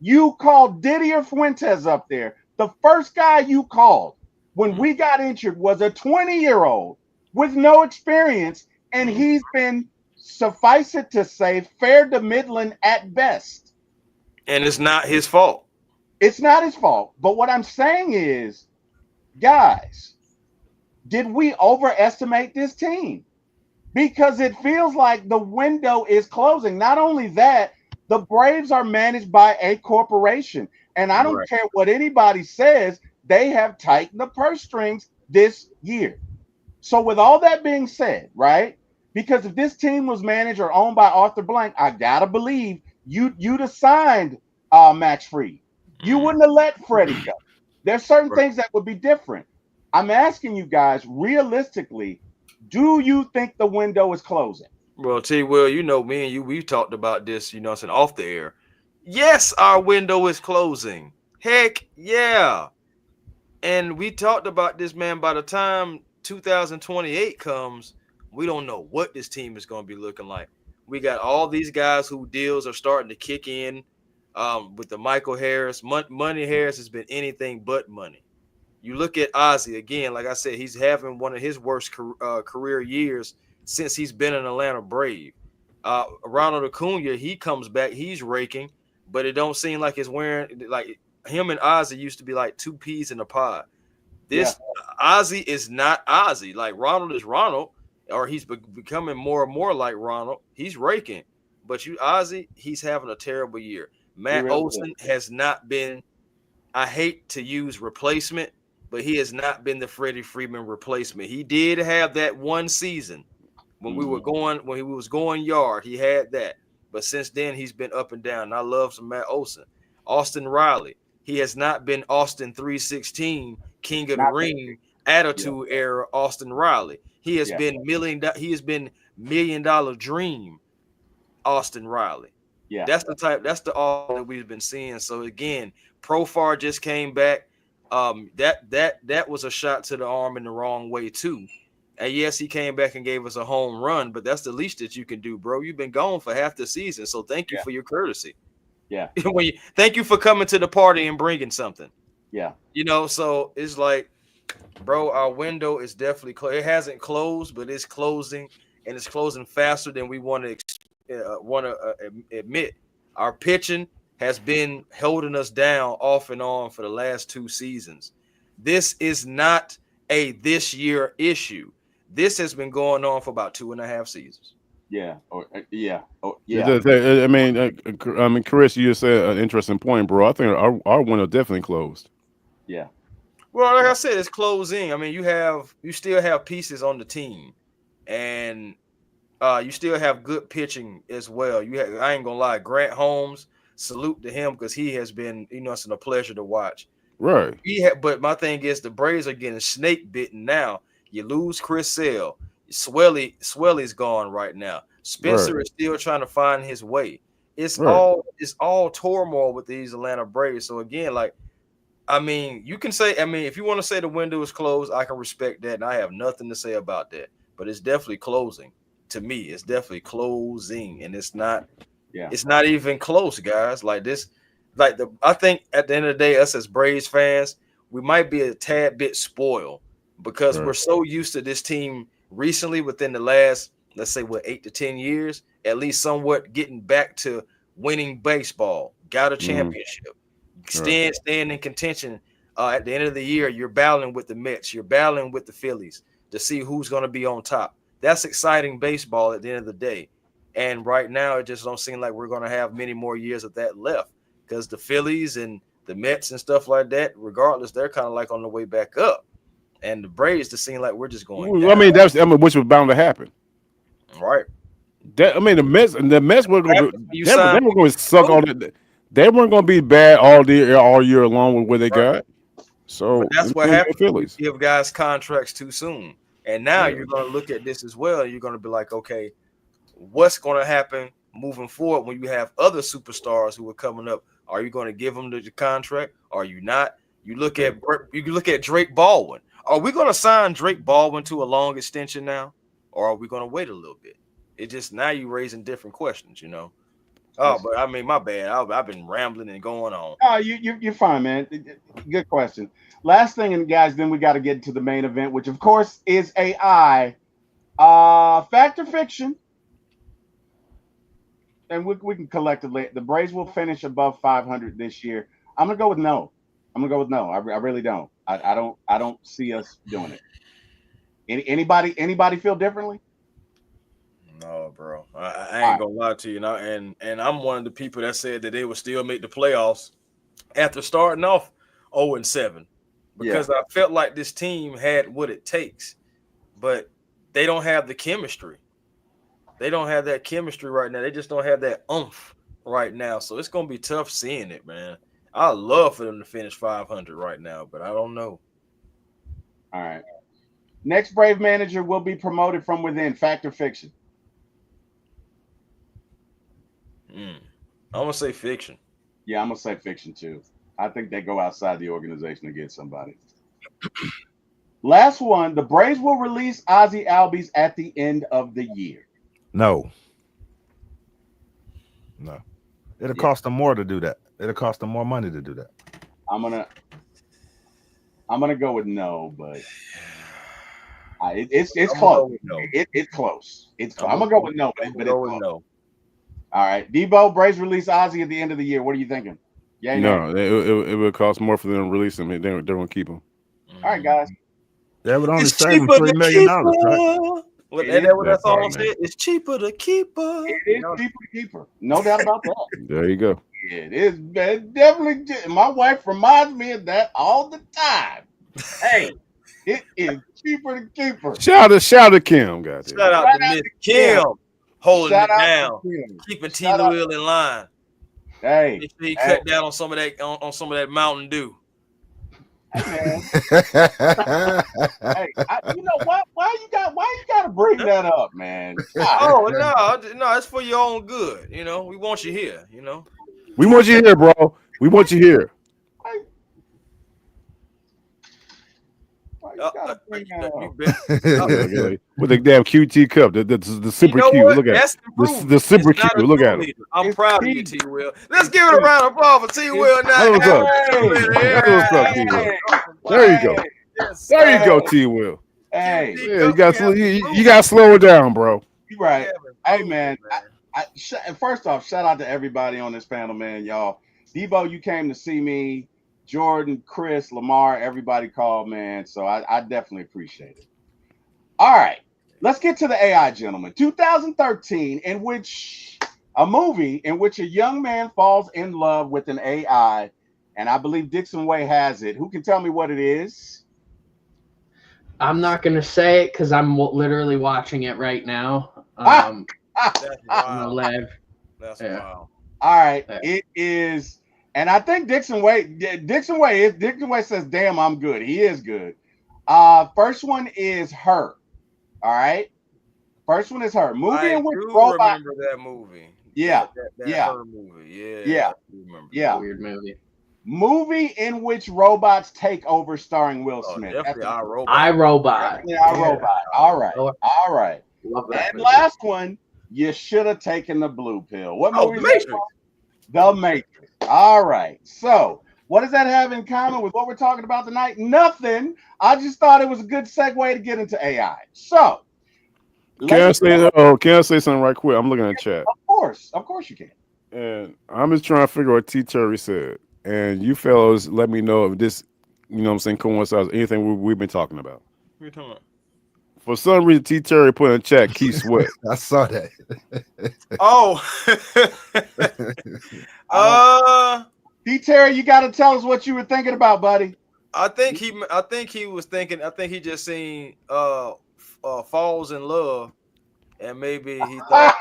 You called Didier Fuentes up there. The first guy you called when we got injured was a 20-year-old with no experience, and he's been, suffice it to say, fair to middling at best. And it's not his fault. It's not his fault. But what I'm saying is, guys, did we overestimate this team? Because it feels like the window is closing. Not only that, the Braves are managed by a corporation. And I don't care what anybody says, they have tightened the purse strings this year. So with all that being said, right, because if this team was managed or owned by Arthur Blank, I got to believe you'd have signed Max Fried. You wouldn't have let Freddie go. There's certain things that would be different. I'm asking you guys, realistically, do you think the window is closing? Well, T. Will, me and you, we've talked about this, off the air. Yes, our window is closing. Heck yeah. And we talked about this, man. By the time 2028 comes, we don't know what this team is going to be looking like. We got all these guys who deals are starting to kick in with the Michael Harris. Money Harris has been anything but money. You look at Ozzie, again, like I said, he's having one of his worst career years since he's been an Atlanta Brave. Ronald Acuna, he comes back, he's raking, but it don't seem like it's wearing, like him and Ozzie used to be like 2 peas in a pod. This Ozzie is not Ozzie. Like Ronald is Ronald, or he's becoming more and more like Ronald. He's raking, but Ozzie, he's having a terrible year. Matt Olson has not been, I hate to use replacement, but he has not been the Freddie Freeman replacement. He did have that one season when he was going yard. He had that, but since then he's been up and down. And I love some Matt Olson. Austin Riley, he has not been Austin 316 King of the Ring attitude era Austin Riley. He has been $1 million dream Austin Riley. Yeah, that's the all that we've been seeing. So again, Profar just came back. That was a shot to the arm in the wrong way too. And yes, he came back and gave us a home run, but that's the least that you can do, bro. You've been gone for half the season, so thank you for your courtesy. Yeah. Thank you for coming to the party and bringing something. Yeah. So it's like, bro, our window is definitely closed. It hasn't closed, but it's closing, and it's closing faster than we want to admit. Our pitching has been holding us down off and on for the last 2 seasons. This is not a this year issue. This has been going on for about 2.5 seasons. Yeah. I mean, Chris, you just said an interesting point, bro. I think our window definitely closed. Yeah. Well, like I said, it's closing. I mean, you still have pieces on the team, and you still have good pitching as well. I ain't gonna lie, Grant Holmes, salute to him because he has been, it's been a pleasure to watch. Right. But my thing is the Braves are getting snake bitten now. You lose Chris Sale. Swelly's gone right now. Spencer is still trying to find his way. It's all turmoil with these Atlanta Braves. So again, like, I mean, you can say, I mean, if you want to say the window is closed, I can respect that, and I have nothing to say about that. But it's definitely closing. To me, it's definitely closing, and it's not even close, guys. Like this, I think at the end of the day, us as Braves fans, we might be a tad bit spoiled because we're so used to this team recently within the last, let's say, 8 to 10 years, at least somewhat getting back to winning baseball, got a championship, staying in contention. At the end of the year, you're battling with the Mets, you're battling with the Phillies to see who's going to be on top. That's exciting baseball at the end of the day. And right now, it just don't seem like we're going to have many more years of that left because the Phillies and the Mets and stuff like that, regardless, they're kind of like on the way back up. And the Braves just seem like we're just going down. I mean, which was bound to happen. Right. The Mets were going to suck all that. They weren't going to be bad all year long with what they got. So but that's what happens when you give guys contracts too soon. And now you're going to look at this as well. You're going to be like, okay, what's going to happen moving forward when you have other superstars who are coming up? Are you going to give them the contract? Are you not? You look at Drake Baldwin. Are we going to sign Drake Baldwin to a long extension now, or are we going to wait a little bit? It just now you're raising different questions, you know. Oh, but I mean, my bad. I've been rambling and going on. Oh, you're fine, man. Good question. Last thing, and guys, then we got to get to the main event, which of course is AI, fact or fiction. And we can collectively, the Braves will finish above 500 this year. I'm gonna go with no. I really don't. I don't see us doing it. Anybody feel differently? No, bro. I ain't gonna lie to you, and I'm one of the people that said that they would still make the playoffs after starting off 0-7 because I felt like this team had what it takes, but they don't have the chemistry. They don't have that chemistry right now. They just don't have that oomph right now. So it's gonna be tough seeing it, man. I love for them to finish 500 right now, but I don't know. All right. Next Brave manager will be promoted from within. Fact or fiction? I'm gonna say fiction. Yeah, I'm gonna say fiction too. I think they go outside the organization to get somebody. Last one. The Braves will release Ozzie Albies at the end of the year. No. It'll cost them more to do that. It'll cost them more money to do that. I'm gonna go with no, but it's close. It's close. It's close. I'm gonna go with no, but it's close. No. All right, Debo, Braves release Ozzie at the end of the year. What are you thinking? Yeah, no, it would cost more for them to release him. They won't keep him. All right, guys. That would only save them $3 million, right? And that what that song said? It's cheaper to keep her. It is cheaper to keep her. No doubt about that. There you go. It is definitely. My wife reminds me of that all the time. Hey, it is cheaper to keep her. Shout out to Kim, guys. Shout out to Miss Kim holding it down, keeping Tina Will in line. Hey, make sure he cut down on some of that some of that Mountain Dew. Hey, you know what? Why you gotta bring that up, man? Oh no, it's for your own good. You know, we want you here. You know, we want you here, bro. We want you here. With the damn QT cup, the super cute. Look at it. The super cute. Look at it. I'm proud of you, T. Will. Let's give it a round of applause for T. Will now. What's up, T. Will? There you go. There you go, T. Will. Hey, yeah, you got to slow it down, bro. You're right. Hey, man. First off, shout out to everybody on this panel, man. Y'all, Debo, you came to see me. Jordan, Chris, Lamar, everybody called, man. So I definitely appreciate it. All right, let's get to the AI, gentlemen. 2013, a movie in which a young man falls in love with an AI, and I believe Dixon Way has it. Who can tell me what it is? I'm not going to say it because I'm literally watching it right now. That's wild. Live. That's wild. All right, it is And I think Dixon Way says, "Damn, I'm good." He is good. First one is Her. All right. First one is Her. Movie I in which do robot. remember that movie. Yeah. That Yeah. Her movie. Yeah. Yeah. I do remember. Yeah. Weird movie. Movie in which robots take over, starring Will Oh, Smith. definitely That's iRobot. iRobot. yeah, iRobot. All right. Oh, All right. Love that And movie. last one, you should have taken the blue pill. What Oh, movie The is that? Matrix. The Matrix. All right. So, what does that have in common with what we're talking about tonight? Nothing. I just thought it was a good segue to get into AI. So, Can I let's- say something right quick? I'm looking at chat. of course you can. And I'm just trying to figure out what T. Terry said. And you fellows let me know if this, you know what I'm saying, coincides with anything we've been talking about. What are you talking about? For some reason, T. Terry put in chat Keith Sweat. I saw that. Oh. D. Terry, you got to tell us what you were thinking about, buddy. I think he was thinking. I think he just seen Falls in Love, and maybe he thought.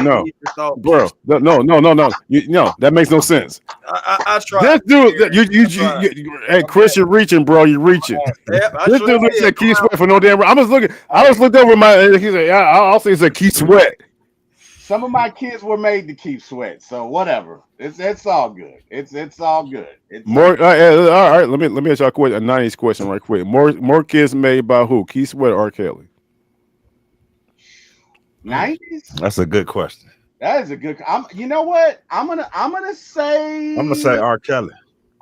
No, he just thought, bro. No. No, that makes no sense. I tried. This dude, hey, Chris, you're reaching, bro. You're reaching. Yeah, I This sure dude looks did. at Keith Sweat for no damn. I just looked over my. He's like, yeah, I'll say it's a Keith Sweat. Some of my kids were made to keep sweat, so whatever. It's all good. It's all good. More. All right. Let me ask y'all a 90s question right quick. More kids made by who? Keith Sweat or R. Kelly? 90s. That's a good question. That is a good. You know what? I'm gonna say R. Kelly.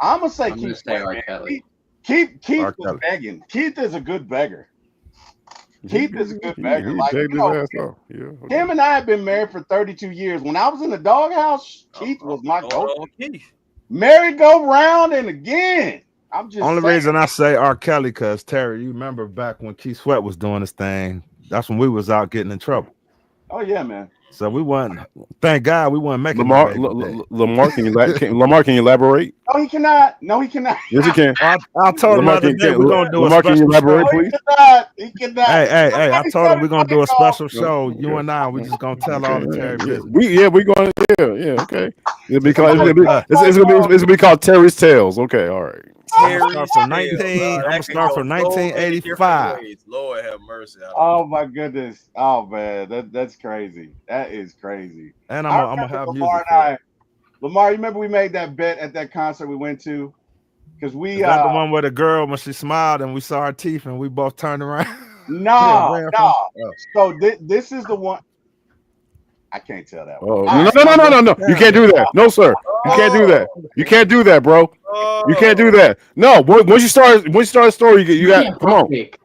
I'm gonna say I'm gonna Keith say Sweat, R. man. Kelly. Keith R. was Kelly. begging. Keith is a good beggar. Keith is a good He beggar. Like, begged you know, his ass off. Yeah. Okay. him and I have been married for 32 years. When I was in the doghouse, Keith was my go. Keith. Merry go round and again. I'm just Only saying. reason I say R. Kelly, because Terry, you remember back when Keith Sweat was doing his thing, that's when we was out getting in trouble. Oh yeah, man. So we wasn't, thank God we weren't making Lamar, no baby daddy. Lamar, can you elaborate? No, he cannot. No, he cannot. Yes, you can. I told him the Lamar, other day we're gonna do Lamar, a can special you elaborate, show. please? He cannot. Hey, I told him we're gonna do a special show. show. You and I, we just gonna tell all the Terry business. We're going. Yeah, okay. It's gonna be called Terry's Tales. Okay, all right. I'm gonna start from 1985. Lord have mercy. Oh my goodness. Oh man, that's crazy. That is crazy. And I I'm gonna remember have Lamar music. and I. Lamar, you remember we made that bet at that concert we went to? Because we Is that the one where the girl when she smiled and we saw her teeth and we both turned around? no. So this is the one. I can't tell that one. Oh, no. You can't do that. No, sir. You can't do that. You can't do that, bro. You can't do that. No, once you start a story, you got come on. Fake.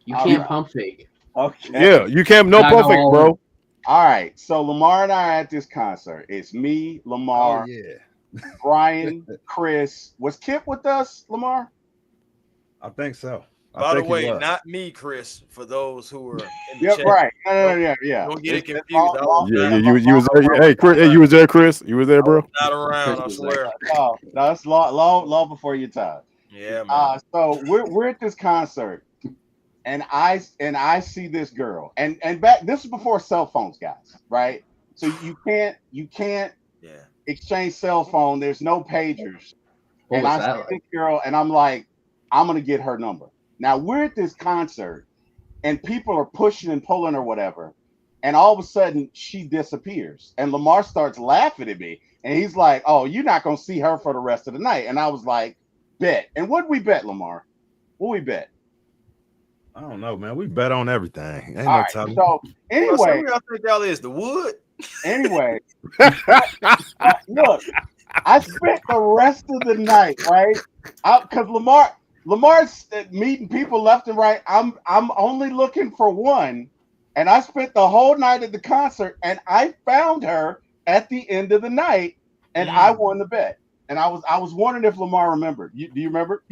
You can't pump fake. Okay. Yeah, you can't no Not perfect, all. bro. All right. So Lamar and I are at this concert. It's me, Lamar, Brian, Chris. Was Kip with us, Lamar? I think so. By the way, not me, Chris. For those who are in the Yep, chat. right. No, yeah. Don't get it confused. Yeah, you was there. Hey, Chris, you was there, Chris. You was there, bro. Not around, I swear. No, that's long before your time. Yeah, man. So we're at this concert, and I see this girl, and back this was before cell phones, guys, right? So you can't exchange cell phone. There's no pagers. And I see this girl, and I'm like, I'm gonna get her number. Now we're at this concert, and people are pushing and pulling or whatever, and all of a sudden she disappears, and Lamar starts laughing at me, and he's like, "Oh, you're not gonna see her for the rest of the night." And I was like, "Bet." And what'd we bet, Lamar? What we bet? I don't know, man. We bet on everything. Ain't All no right, telling. so anyway, I think y'all is the wood. Anyway, look, I spent the rest of the night, right? Because Lamar's meeting people left and right. I'm only looking for one, and I spent the whole night at the concert, and I found her at the end of the night, and I won the bet. And I was wondering if Lamar remembered. Do you remember?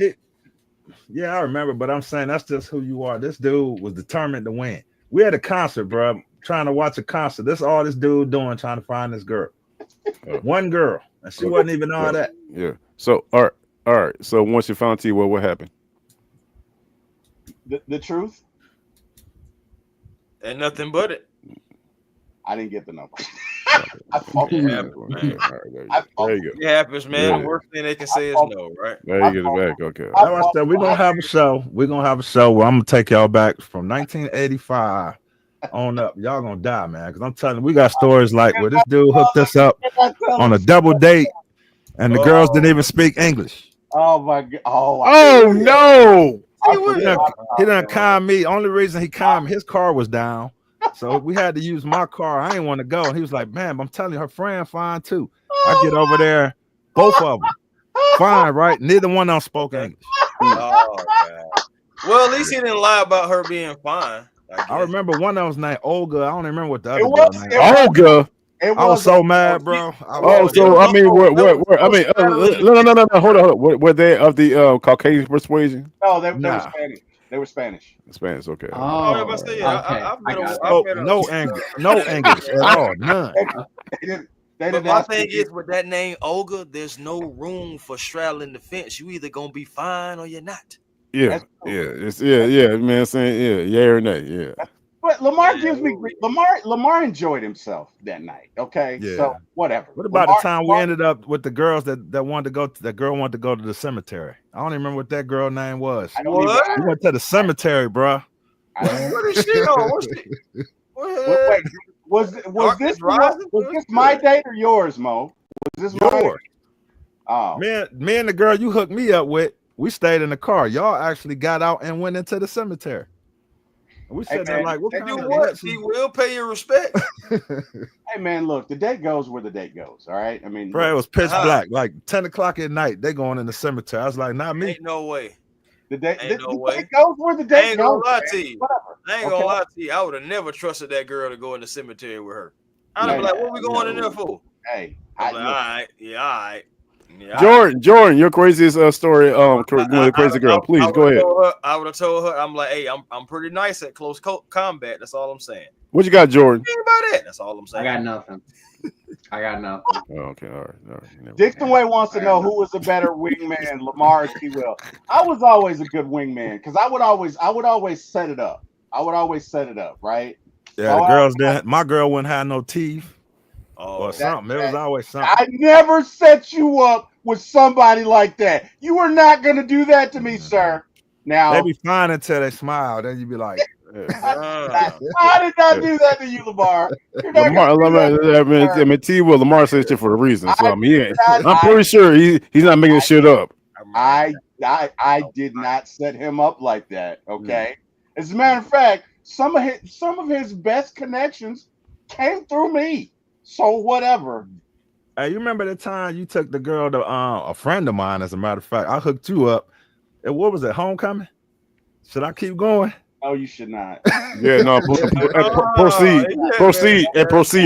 Yeah, I remember, but I'm saying that's just who you are. This dude was determined to win. We had a concert, bro, trying to watch a concert. That's all this dude doing, trying to find this girl. One girl, and she wasn't even all that. Yeah. So all right. So once you found T, what happened? The truth? And nothing but it. I didn't get the number. I fumbled. It All happens, man. right, there you go. It happens, man. Yeah. Worst thing they can say is no, right? There you get it back. Okay. I That's why I said we're gonna have a show. We're gonna have a show where I'm gonna take y'all back from 1985 on up. Y'all gonna die, man. Because I'm telling you, we got stories like where this dude hooked us up on a double date, and the girls didn't even speak English. Oh my god! Oh no! He done calm me. Only reason he calmed me, his car was down, so we had to use my car. I didn't want to go, and he was like, "Man, I'm telling you, her friend fine too." I get over there, both of them fine, right? Neither one of them spoke English. Oh, God. Well, at least he didn't lie about her being fine. I remember one of them was named Olga. I don't even remember what the other It girl was- name. it was. Olga. I was so mad, bro. Oh, so I mean, what? I mean, no. Hold on. Were they of the Caucasian persuasion? No, they Nah. were Spanish. They were Spanish. Spanish, okay. Oh, Oh, I say, okay. I've I met got a- it. I've met a- No English at all, none. They didn't. They But didn't my ask thing me. is, with that name Olga, there's no room for straddling the fence. You either gonna be fine or you're not. Yeah, That's yeah, it's yeah, man. Saying yeah or nay, yeah. But Lamar Yeah, gives me Lamar enjoyed himself that night. Okay, Yeah. so whatever. What about Lamar- the time we ended up with the girls that wanted to go? That girl wanted to go to the cemetery. I don't even remember what that girl name was. I don't even- What? We went to the cemetery, bro. I don't- What is she on? What's she? Wait, was Darkness this Rising? was this my date or yours, Mo? Was this mine? Yours. Oh, Me and the girl you hooked me up with, we stayed in the car. Y'all actually got out and went into the cemetery. And we sitting there man, like, what they kind You of what? nuts She is- will pay you respect. hey man, look, the date goes where the date goes. All right, I mean, Bro, it was pitch Uh-huh. black, like 10 o'clock at night. They going in the cemetery. I was like, not me. Ain't no way. the date ain't no way. date goes where the I date ain't goes. gonna lie man. to you. Whatever. I ain't Okay. gonna lie to you. I would have never trusted that girl to go in the cemetery with her. I'd Yeah, be like, what we going in no. there for? Hey, I'm like, all look, right. Yeah, all right. Yeah, Jordan, your craziest story. Going to crazy girl. Please go ahead. I would have told her, I'm like, hey, I'm pretty nice at close combat. That's all I'm saying. What you got, Jordan? Think about that. That's all I'm I saying. got nothing. I got nothing. Oh, okay, all right. Never Dixon Way wants to know who was a better wingman, Lamar or T-Will. I was always a good wingman because I would always set it up. Right? Yeah, the girls didn't. My girl wouldn't have no teeth Oh, or something. It was always something. I never set you up with somebody like that. You were not going to do that to me, sir. Now, They be fine until they smile. Then you be like, I did not do that to you, Lamar. You're not gonna do that to me, sir. Lamar says shit for a reason. So I mean, yeah, I- I'm pretty sure he's not making this shit up. I did not set him up like that. Okay. As a matter of fact, some of his best connections came through me. So whatever. hey, you remember the time you took the girl to a friend of mine? As a matter of fact, I hooked you up. And what was it? Homecoming? Should I keep going? No, you should not. Yeah, no, proceed,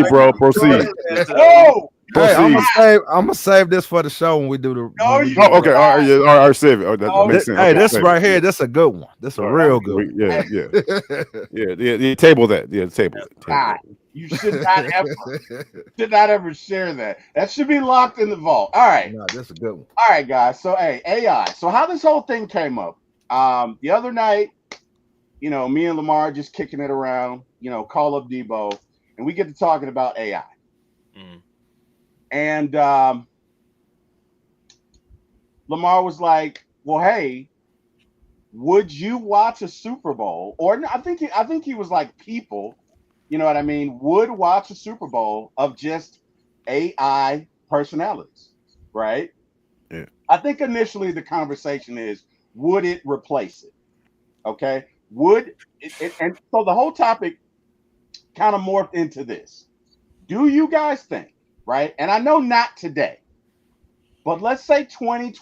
bro, proceed. No. Hey, I'm Proceed. gonna save this for the show when we do the. No, when we you- do Oh, okay, all right, yeah, all right, save it. Oh, that Oh, makes sense. Hey, Okay, this save it. right here, this a good one. This a real good one. Yeah. Table that. Yeah, table it. God, you should not ever share that. That should be locked in the vault. All right. No, this a good one. All right, guys. So, hey, AI. So, how this whole thing came up? The other night, me and Lamar just kicking it around. Call up Debo, and we get to talking about AI. Mm. And Lamar was like, "Well, hey, would you watch a Super Bowl?" Or no, I think he was like, "People, you know what I mean? Would watch a Super Bowl of just AI personalities, right?" Yeah. I think initially the conversation is, would it replace it? Okay. Would it, and so the whole topic kind of morphed into this. Do you guys think, right? And I know not today, but let's say 20,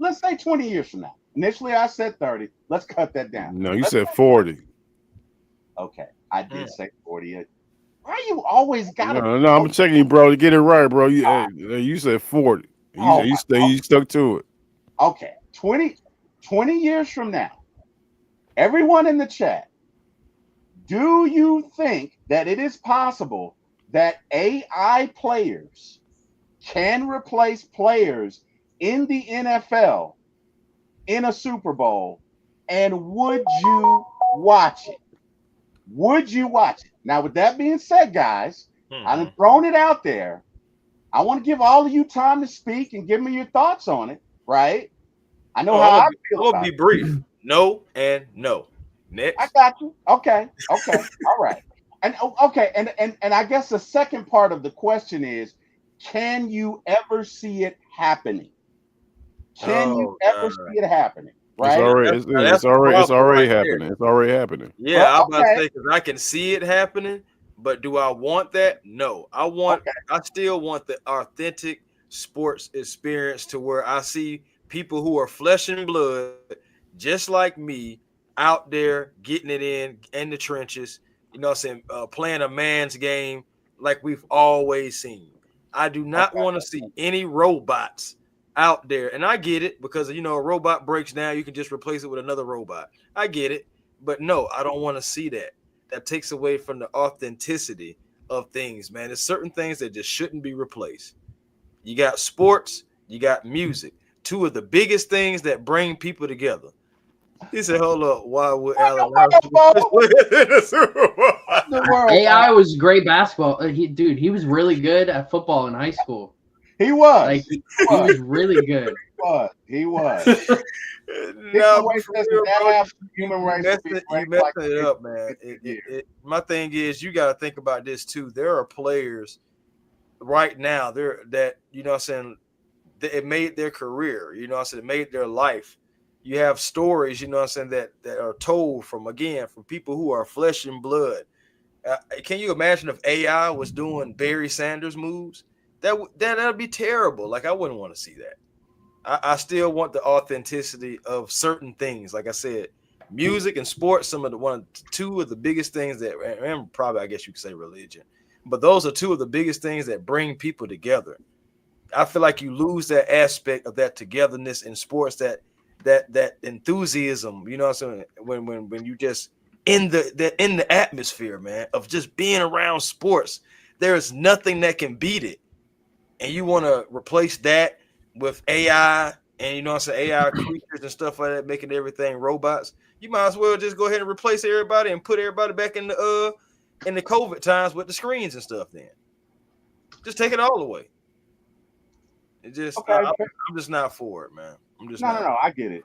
let's say 20 years from now. Initially I said 30. Let's cut that down. No, you said 40. Okay. I did say 40. Why you always got to No, I'm checking you, bro, to get it right, bro. You said 40. You stuck to it. Okay. 20 years from now, everyone in the chat, do you think that it is possible that AI players can replace players in the NFL in a Super Bowl? And would you watch it? Would you watch it? Now, with that being said, guys, I done thrown it out there. I want to give all of you time to speak and give me your thoughts on it, right? I know how I feel I'm about gonna it. be brief. No and no. Next. I got you. Okay. All right. And okay, and I guess the second part of the question is, can you ever see it happening? Can you ever see it happening? It's Right? already, it's already happening. It's already happening. Yeah, Well, I'm about to say because I can see it happening, but do I want that? No. I still want the authentic sports experience to where I see people who are flesh and blood, just like me, out there getting it in the trenches. You know what I'm saying? Playing a man's game like we've always seen. I do not want to see any robots out there. And I get it because, a robot breaks down. You can just replace it with another robot. I get it. But no, I don't want to see that. That takes away from the authenticity of things, man. There's certain things that just shouldn't be replaced. You got sports, you got music. Two of the biggest things that bring people together. He said, hold up, why would Allen AI was great basketball. He was really good at football in high school. He was. Like, he was really good. He was. No, you messing it up, man. My thing is, you got to think about this too. There are players right now that it made their career. It made their life. You have stories, that are told from people who are flesh and blood. Can you imagine if AI was doing Barry Sanders moves? That'd be terrible. Like, I wouldn't want to see that. I still want the authenticity of certain things. Like I said, music and sports, two of the biggest things and probably, I guess you could say religion, but those are two of the biggest things that bring people together. I feel like you lose that aspect of that togetherness in sports, that enthusiasm, when you just in the atmosphere, man, of just being around sports. There is nothing that can beat it. And you want to replace that with AI and AI creatures and stuff like that, making everything robots. You might as well just go ahead and replace everybody and put everybody back in the COVID times with the screens and stuff. Then just take it all away. It just I'm just not for it, man. I'm just no. I get it.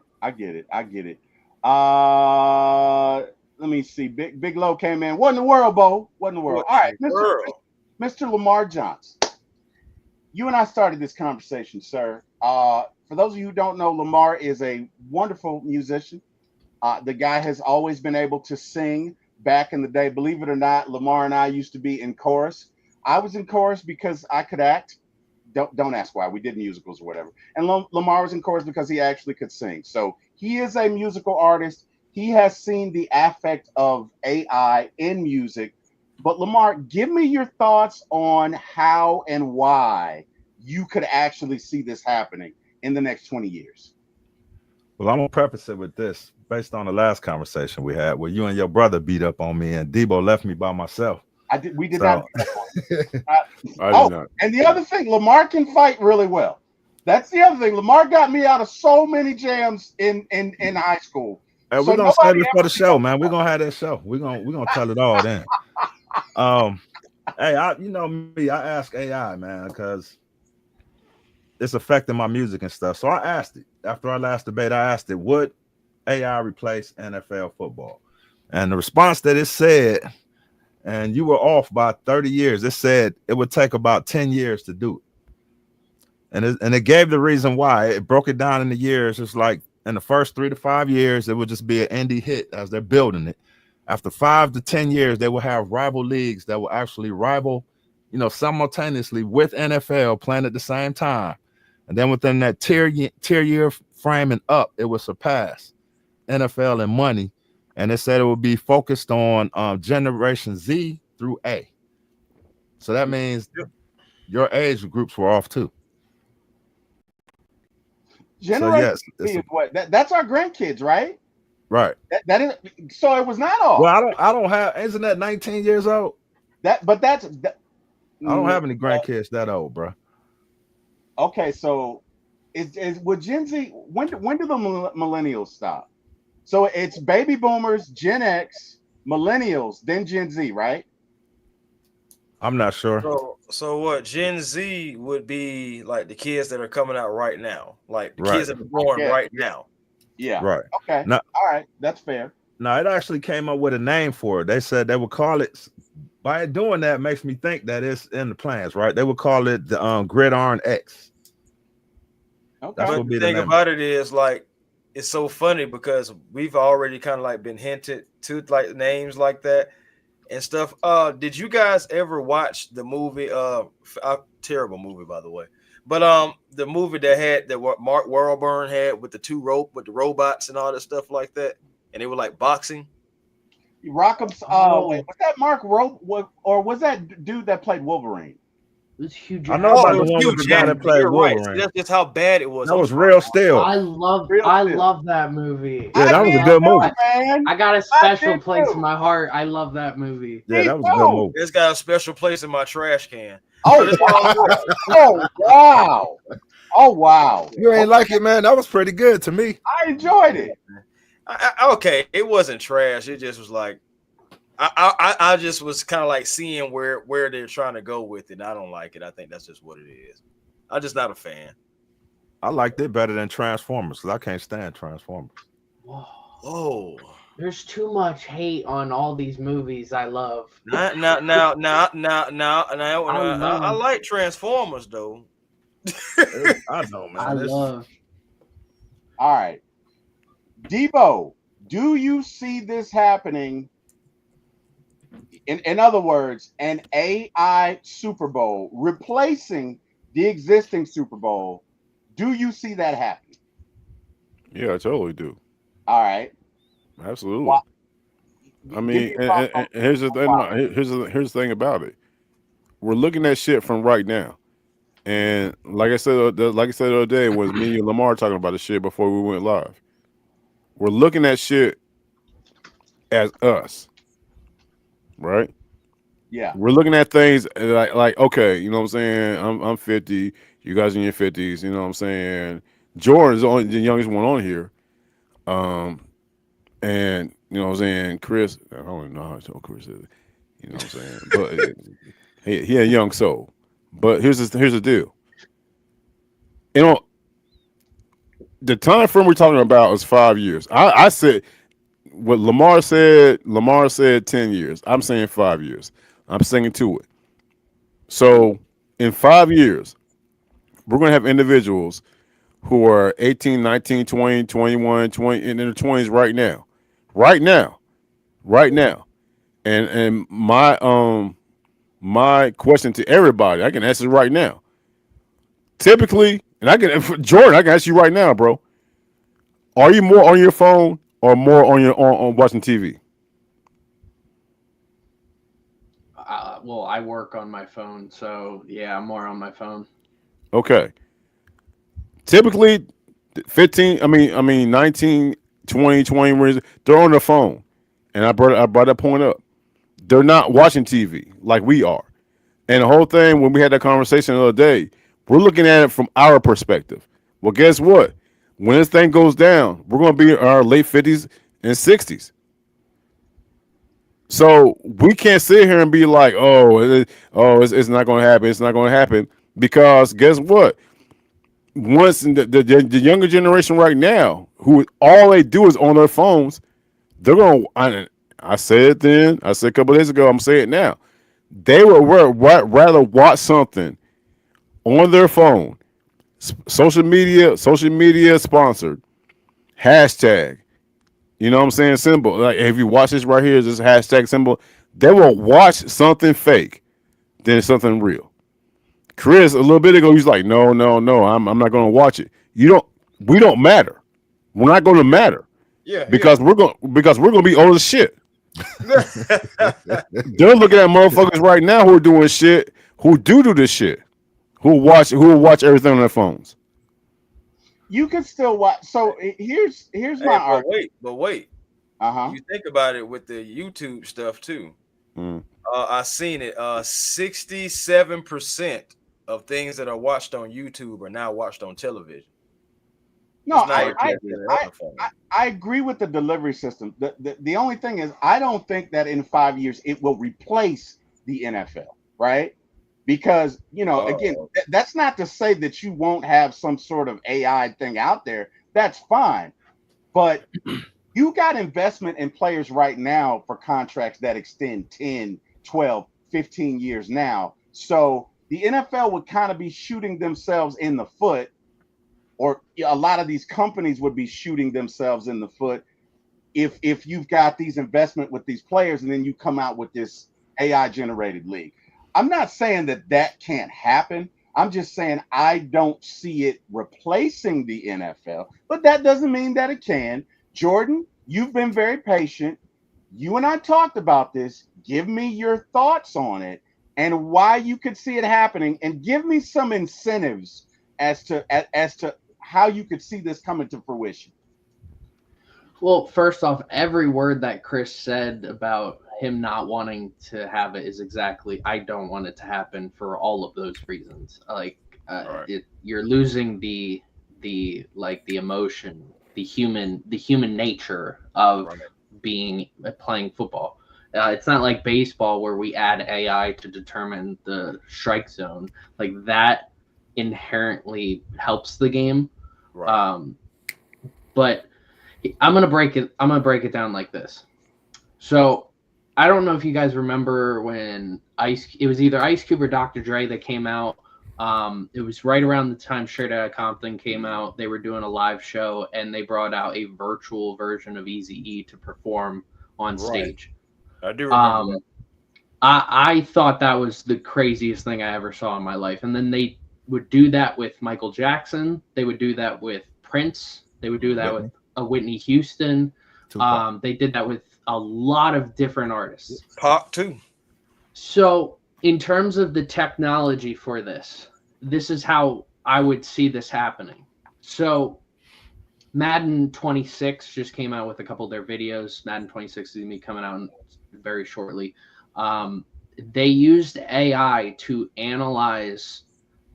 Let me see. Big Low came in. What in the world, Bo? What in the world? All right, Mr. Lamar Johnson. You and I started this conversation, sir. For those of you who don't know, Lamar is a wonderful musician. The guy has always been able to sing. Back in the day, believe it or not, Lamar and I used to be in chorus. I was in chorus because I could act. Don't ask why. We did musicals or whatever. And Lamar was in chorus because he actually could sing. So he is a musical artist. He has seen the effect of AI in music. But Lamar, give me your thoughts on how and why you could actually see this happening in the next 20 years. Well, I'm going to preface it with this. Based on the last conversation we had where you and your brother beat up on me and Debo left me by myself. We did not. And the other thing, Lamar can fight really well. That's the other thing. Lamar got me out of so many jams in high school. And we're gonna save it for the show, man. We're gonna have that show. We're gonna tell it all then. Hey, I ask AI, man, because it's affecting my music and stuff. So I asked it after our last debate. I asked it, would AI replace NFL football? And the response that it said, and you were off by 30 years. It said it would take about 10 years to do it. And it gave the reason why. It broke it down in the years. It's like in the first 3 to 5 years, it would just be an indie hit as they're building it. After 5 to 10 years, they will have rival leagues that will actually rival, simultaneously with NFL playing at the same time. And then within that tier year frame and up, it will surpass NFL in money. And it said it would be focused on Generation Z through A. So that means your age groups were off too. Generation Z is what? That's our grandkids, right? Right. That is. So it was not off. Well, I don't have. Isn't that 19 years old? I don't have any grandkids that old, bro. Okay, so with Gen Z, when do the millennials stop? So it's baby boomers, Gen X, millennials, then Gen Z, right? I'm not sure. So what? Gen Z would be like the kids that are coming out right now, like the Right. kids that are born Yeah. right now. Yeah. Right. Okay. Now, All right. That's fair. now it actually came up with a name for it. They said they would call it. By doing that, makes me think that it's in the plans, right? They would call it the Gridiron X. Okay. That's But what be the the thing name. about it is like it's so funny because we've already kind of like been hinted to like names like that and stuff. Did you guys ever watch the movie? Terrible movie by the way, but the movie that what Mark Wahlberg had with the robots and all that stuff like that, and they were like boxing. Rockham's. Oh. Wait, was that Mark Rope, or was that dude that played Wolverine? It was Hugh I know Jackman. about it the was one Hugh with the guy that Jackman. played You're right. Wolverine. See, that's just how bad it was. That I'm was sorry. Real Steel. I love that movie. Yeah, that was a did good too, movie. man. I got a special did place too. in my heart. I love that movie. Yeah, that was a Me good too. movie. It's got a special place in my trash can. Oh, But it's all good. oh wow! Oh wow! You ain't like it, man. That was pretty good to me. I enjoyed it. Okay, it wasn't trash. It just was like I just was kind of like seeing where they're trying to go with it. I don't like it. I think that's just what it is. I'm just not a fan. I liked it better than Transformers because I can't stand Transformers. Whoa. Oh, There's too much hate on all these movies I love. now, I like Transformers though. I know, man. I love. All right, Debo, do you see this happening? In other words, an AI Super Bowl replacing the existing Super Bowl. Do you see that happening? Yeah, I totally do. All right. Absolutely. Why- I mean, Give me your thoughts on- and here's the thing. Here's the thing about it. We're looking at shit from right now, and like I said the other day, was me and Lamar talking about the shit before we went live. We're looking at shit as us, right? Yeah. We're looking at things like okay, you know what I'm saying? I'm 50, you guys in your 50s, you know what I'm saying? Jordan's only the youngest one on here. And you know what I'm saying, Chris, I don't even know how old Chris is, you know what I'm saying? But he a young soul. But here's the deal. You know, the time frame we're talking about is 5 years. I said what Lamar said 10 years. I'm saying 5 years. I'm singing to it. So in 5 years, we're going to have individuals who are 18, 19, 20, 21, 20, in their 20s right now. And my question to everybody, I can answer right now. Typically, and Jordan, I can ask you right now, bro. Are you more on your phone or more on watching TV? Well, I work on my phone, so yeah, I'm more on my phone. Okay. Typically 19, 20, 20, they're on their phone. And I brought that point up. They're not watching TV like we are. And the whole thing, when we had that conversation the other day, we're looking at it from our perspective. Well, guess what? When this thing goes down, we're going to be in our late 50s and 60s. So we can't sit here and be like, it's not going to happen. It's not going to happen. Because guess what? Once the younger generation right now, who all they do is on their phones, they're going to, I said it then, I said a couple of days ago, I'm saying it now. They would rather watch something on their phone, social media sponsored, hashtag, you know what I'm saying, symbol. Like if you watch this right here, this hashtag symbol, they will watch something fake than something real. Chris, a little bit ago, he's like, no, I'm not going to watch it. We don't matter. We're not going to matter. Yeah, because we're going to be old as shit. They're looking at motherfuckers right now who are doing shit, who do this shit, who will watch everything on their phones. You can still watch. So here's my argument. But wait. You think about it with the YouTube stuff too. I seen it. 67% of things that are watched on YouTube are now watched on television. No, I agree with the delivery system. The only thing is, I don't think that in 5 years it will replace the NFL. right? Because, again, that's not to say that you won't have some sort of AI thing out there. That's fine. But you got investment in players right now for contracts that extend 10, 12, 15 years now. So the NFL would kind of be shooting themselves in the foot, or a lot of these companies would be shooting themselves in the foot if you've got these investment with these players and then you come out with this AI generated league. I'm not saying that can't happen. I'm just saying I don't see it replacing the NFL, but that doesn't mean that it can. Jordan, you've been very patient. You and I talked about this. Give me your thoughts on it and why you could see it happening, and give me some incentives as to how you could see this coming to fruition. Well, first off, every word that Chris said about him not wanting to have it is exactly, I don't want it to happen for all of those reasons. Like, you're losing the emotion, the human nature of playing football. It's not like baseball where we add AI to determine the strike zone. Like, that inherently helps the game. Right. But I'm gonna break it down like this. So I don't know if you guys remember when it was either Ice Cube or Dr. Dre that came out. It was right around the time Straight Outta Compton came out. They were doing a live show and they brought out a virtual version of Eazy-E to perform on stage. I do remember that. I thought that was the craziest thing I ever saw in my life. And then they would do that with Michael Jackson. They would do that with Prince. They would do that with Whitney Houston. They did that with a lot of different artists. Pop too. So in terms of the technology for this is how I would see this happening. So Madden 26 just came out with a couple of their videos. Madden 26 is going to be coming out very shortly. They used AI to analyze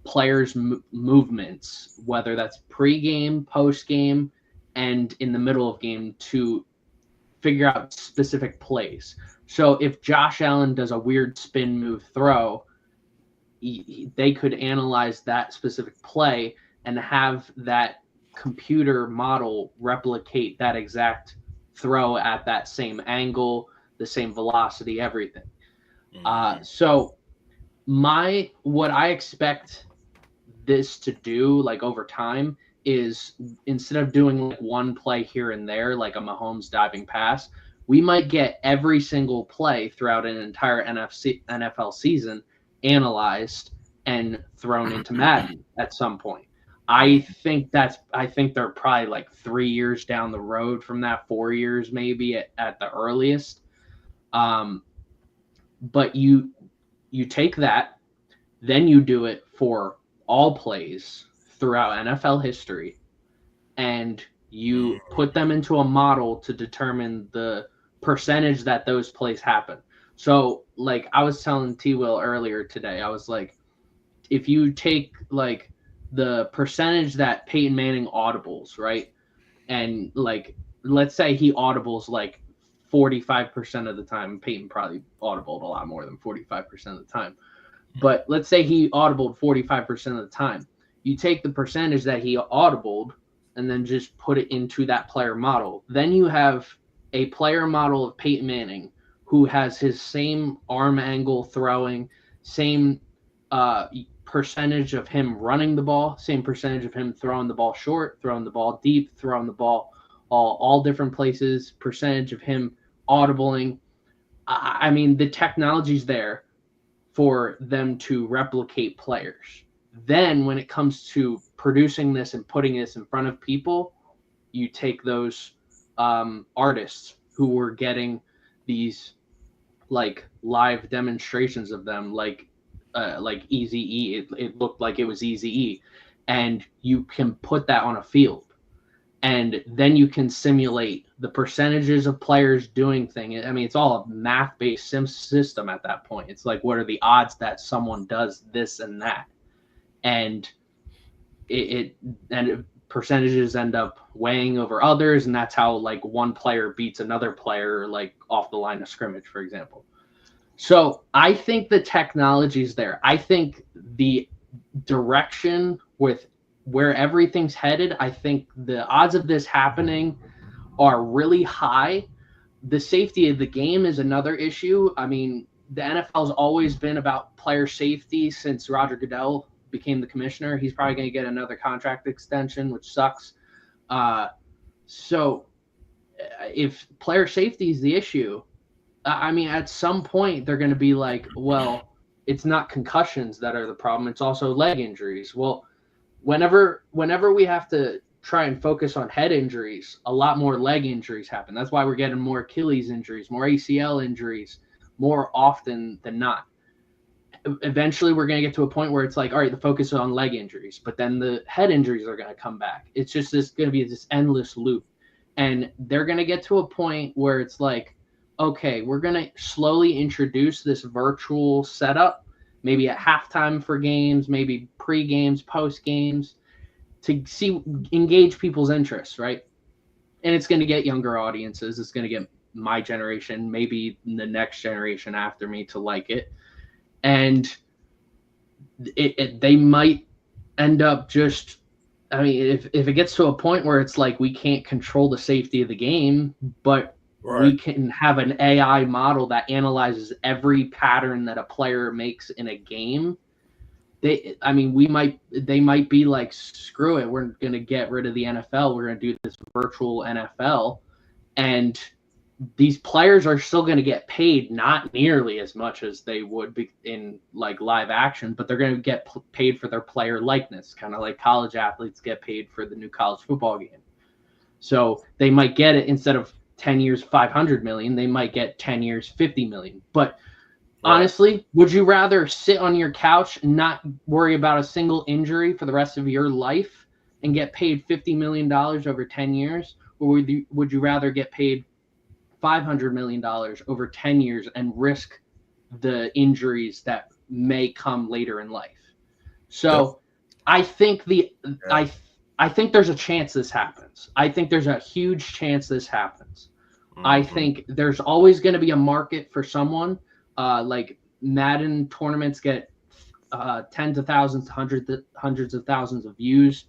players' movements, whether that's pre-game, post-game, and in the middle of game, to figure out specific plays. So if Josh Allen does a weird spin move throw, they could analyze that specific play and have that computer model replicate that exact throw at that same angle, the same velocity, everything. So what I expect this to do, like, over time, is instead of doing like one play here and there, like a Mahomes diving pass, we might get every single play throughout an entire NFL season analyzed and thrown into Madden at some point. I think they're probably like 3 years down the road from that, 4 years maybe at the earliest. But you take that, then you do it for all plays throughout NFL history, and you put them into a model to determine the percentage that those plays happen. So, like, I was telling T-Will earlier today, I was like, if you take like the percentage that Peyton Manning audibles, right? And like, let's say he audibles like 45% of the time. Peyton probably audibled a lot more than 45% of the time. But let's say he audibled 45% of the time. You take the percentage that he audibled and then just put it into that player model. Then you have a player model of Peyton Manning who has his same arm angle throwing, same percentage of him running the ball, same percentage of him throwing the ball short, throwing the ball deep, throwing the ball all different places, percentage of him audibling. I mean, the technology's there for them to replicate players. Then when it comes to producing this and putting this in front of people, you take those artists who were getting these like live demonstrations of them, like Eazy-E. It looked like it was Eazy-E, and you can put that on a field, and then you can simulate the percentages of players doing things. I mean, it's all a math-based system at that point. It's like, what are the odds that someone does this and that? And percentages end up weighing over others, and that's how like one player beats another player like off the line of scrimmage, for example. So I think the technology is there. I think the direction with where everything's headed, I think the odds of this happening are really high. The safety of the game is another issue. I mean, the NFL's always been about player safety since Roger Goodell became the commissioner. He's probably going to get another contract extension, which sucks. So if player safety is the issue, I mean, at some point they're going to be like, well, it's not concussions that are the problem. It's also leg injuries. Well, whenever we have to try and focus on head injuries, a lot more leg injuries happen. That's why we're getting more Achilles injuries, more ACL injuries more often than not. Eventually we're going to get to a point where it's like, all right, the focus is on leg injuries, but then the head injuries are going to come back. It's just going to be this endless loop. And they're going to get to a point where it's like, okay, we're going to slowly introduce this virtual setup, maybe at halftime for games, maybe pre-games, post-games, to engage people's interests, right? And it's going to get younger audiences. It's going to get my generation, maybe the next generation after me to like it. And they might end up just, I mean, if it gets to a point where it's like we can't control the safety of the game, but we can have an AI model that analyzes every pattern that a player makes in a game, they might be like, screw it, we're going to get rid of the NFL. We're going to do this virtual NFL. And these players are still going to get paid not nearly as much as they would be in like live action, but they're going to get paid for their player likeness, kind of like college athletes get paid for the new college football game. So they might get it, instead of 10 years, 500 million, they might get 10 years, 50 million. But honestly, would you rather sit on your couch and not worry about a single injury for the rest of your life and get paid $50 million over 10 years? Or would you rather get paid $500 million over 10 years and risk the injuries that may come later in life? So I think I think there's a chance this happens. I think there's a huge chance this happens. Mm-hmm. I think there's always going to be a market for someone. Like Madden tournaments get tens of thousands, hundreds of thousands of views.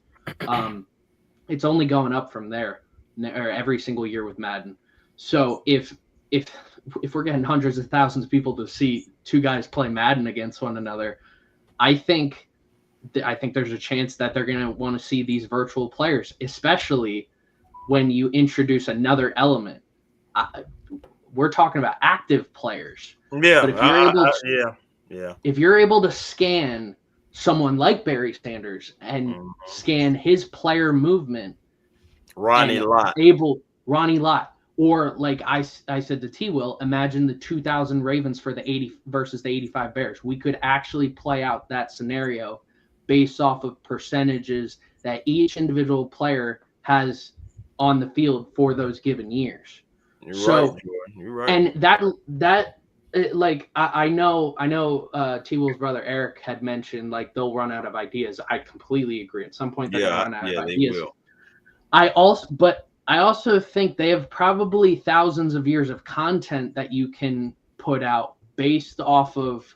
It's only going up from there every single year with Madden. So if we're getting hundreds of thousands of people to see two guys play Madden against one another, I think there's a chance that they're going to want to see these virtual players, especially when you introduce another element. We're talking about active players. Yeah, but if you're able to scan someone like Barry Sanders and scan his player movement, Ronnie Lott, or like I said to T-Will, imagine the 2000 Ravens for the 80 versus the 85 Bears. We could actually play out that scenario based off of percentages that each individual player has on the field for those given years. You're right. And that like I know T-Will's brother Eric had mentioned like they'll run out of ideas. I completely agree. At some point they're gonna run out of ideas. They will. I also think they have probably thousands of years of content that you can put out based off of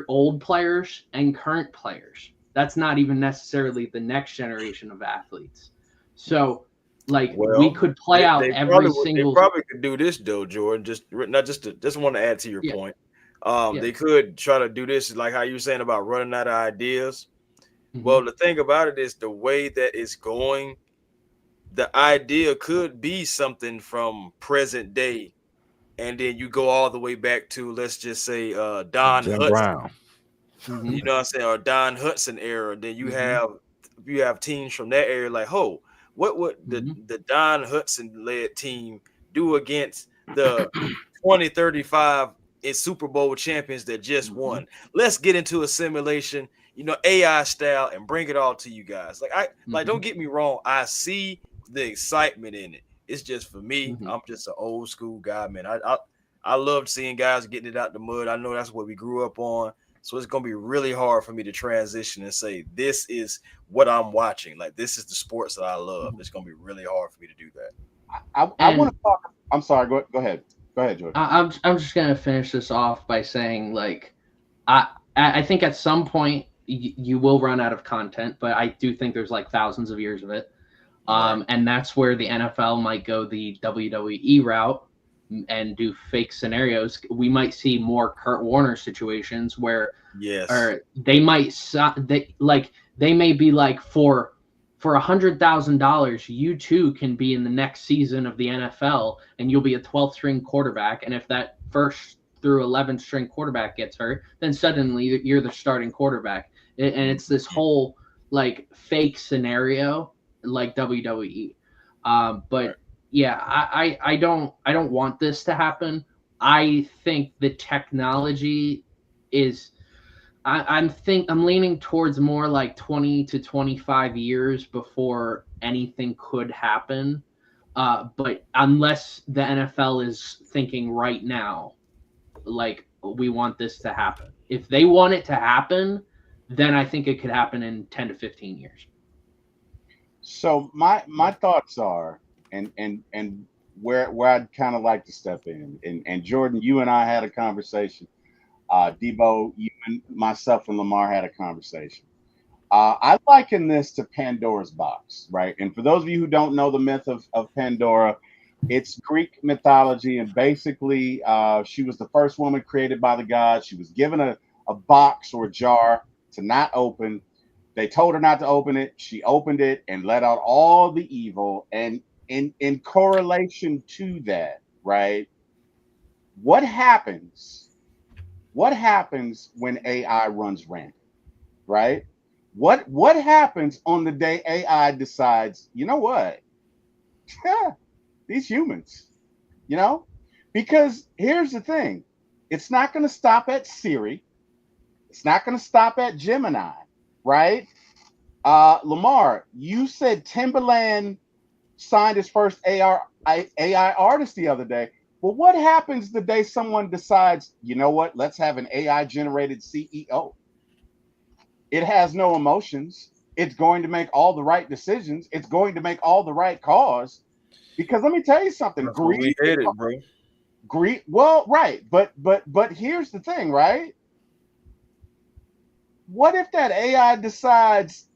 old players and current players. That's not even necessarily the next generation of athletes. So, like, we could play out every single. They probably could do this though, Jordan. Just want to add to your point. They could try to do this, like how you were saying about running out of ideas. Mm-hmm. Well, the thing about it is the way that it's going. The idea could be something from present day, and then you go all the way back to, let's just say, Don Hudson. Brown. Mm-hmm. You know what I'm saying, or Don Hudson era. Then you have teams from that area. Like, what would the Don Hudson led team do against the 2035 Super Bowl champions that just won? Let's get into a simulation, AI style, and bring it all to you guys. Like, don't get me wrong. I see the excitement in it. It's just for me. I'm just an old school guy, man. I loved seeing guys getting it out the mud. I know that's what we grew up on. So it's gonna be really hard for me to transition and say this is what I'm watching. Like, this is the sports that I love. It's gonna be really hard for me to do that. I want to talk. I'm sorry. Go ahead. Go ahead, Jordan. I'm just gonna finish this off by saying, like, I think at some point you will run out of content, but I do think there's like thousands of years of it. And that's where the NFL might go the WWE route and do fake scenarios. We might see more Kurt Warner situations where, or they might they may be like, for $100,000, you too can be in the next season of the NFL, and you'll be a 12th string quarterback. And if that first through 11th string quarterback gets hurt, then suddenly you're the starting quarterback. And it's this whole like fake scenario, like WWE. But yeah, I don't want this to happen. I think the technology is, I'm leaning towards more like 20 to 25 years before anything could happen. But unless the NFL is thinking right now, like, we want this to happen. If they want it to happen, then I think it could happen in 10 to 15 years. So my thoughts are, and where I'd kind of like to step in, and Jordan, you and I had a conversation. Debo, you and myself and Lamar had a conversation. I liken this to Pandora's box, right? And for those of you who don't know the myth of Pandora, it's Greek mythology, and basically she was the first woman created by the gods. She was given a box or a jar to not open. They told her not to open it. She opened it and let out all the evil. And in correlation to that, right? What happens when AI runs rampant, right? What happens on the day AI decides, you know what? These humans, you know? Because here's the thing. It's not going to stop at Siri. It's not going to stop at Gemini, right? Lamar, you said Timbaland signed his first AI artist the other day. Well, what happens the day someone decides, you know what, let's have an AI generated CEO? It has no emotions. It's going to make all the right decisions. It's going to make all the right calls. Because let me tell you something. We hate it, bro. Well, right. But here's the thing, right? What if that AI decides,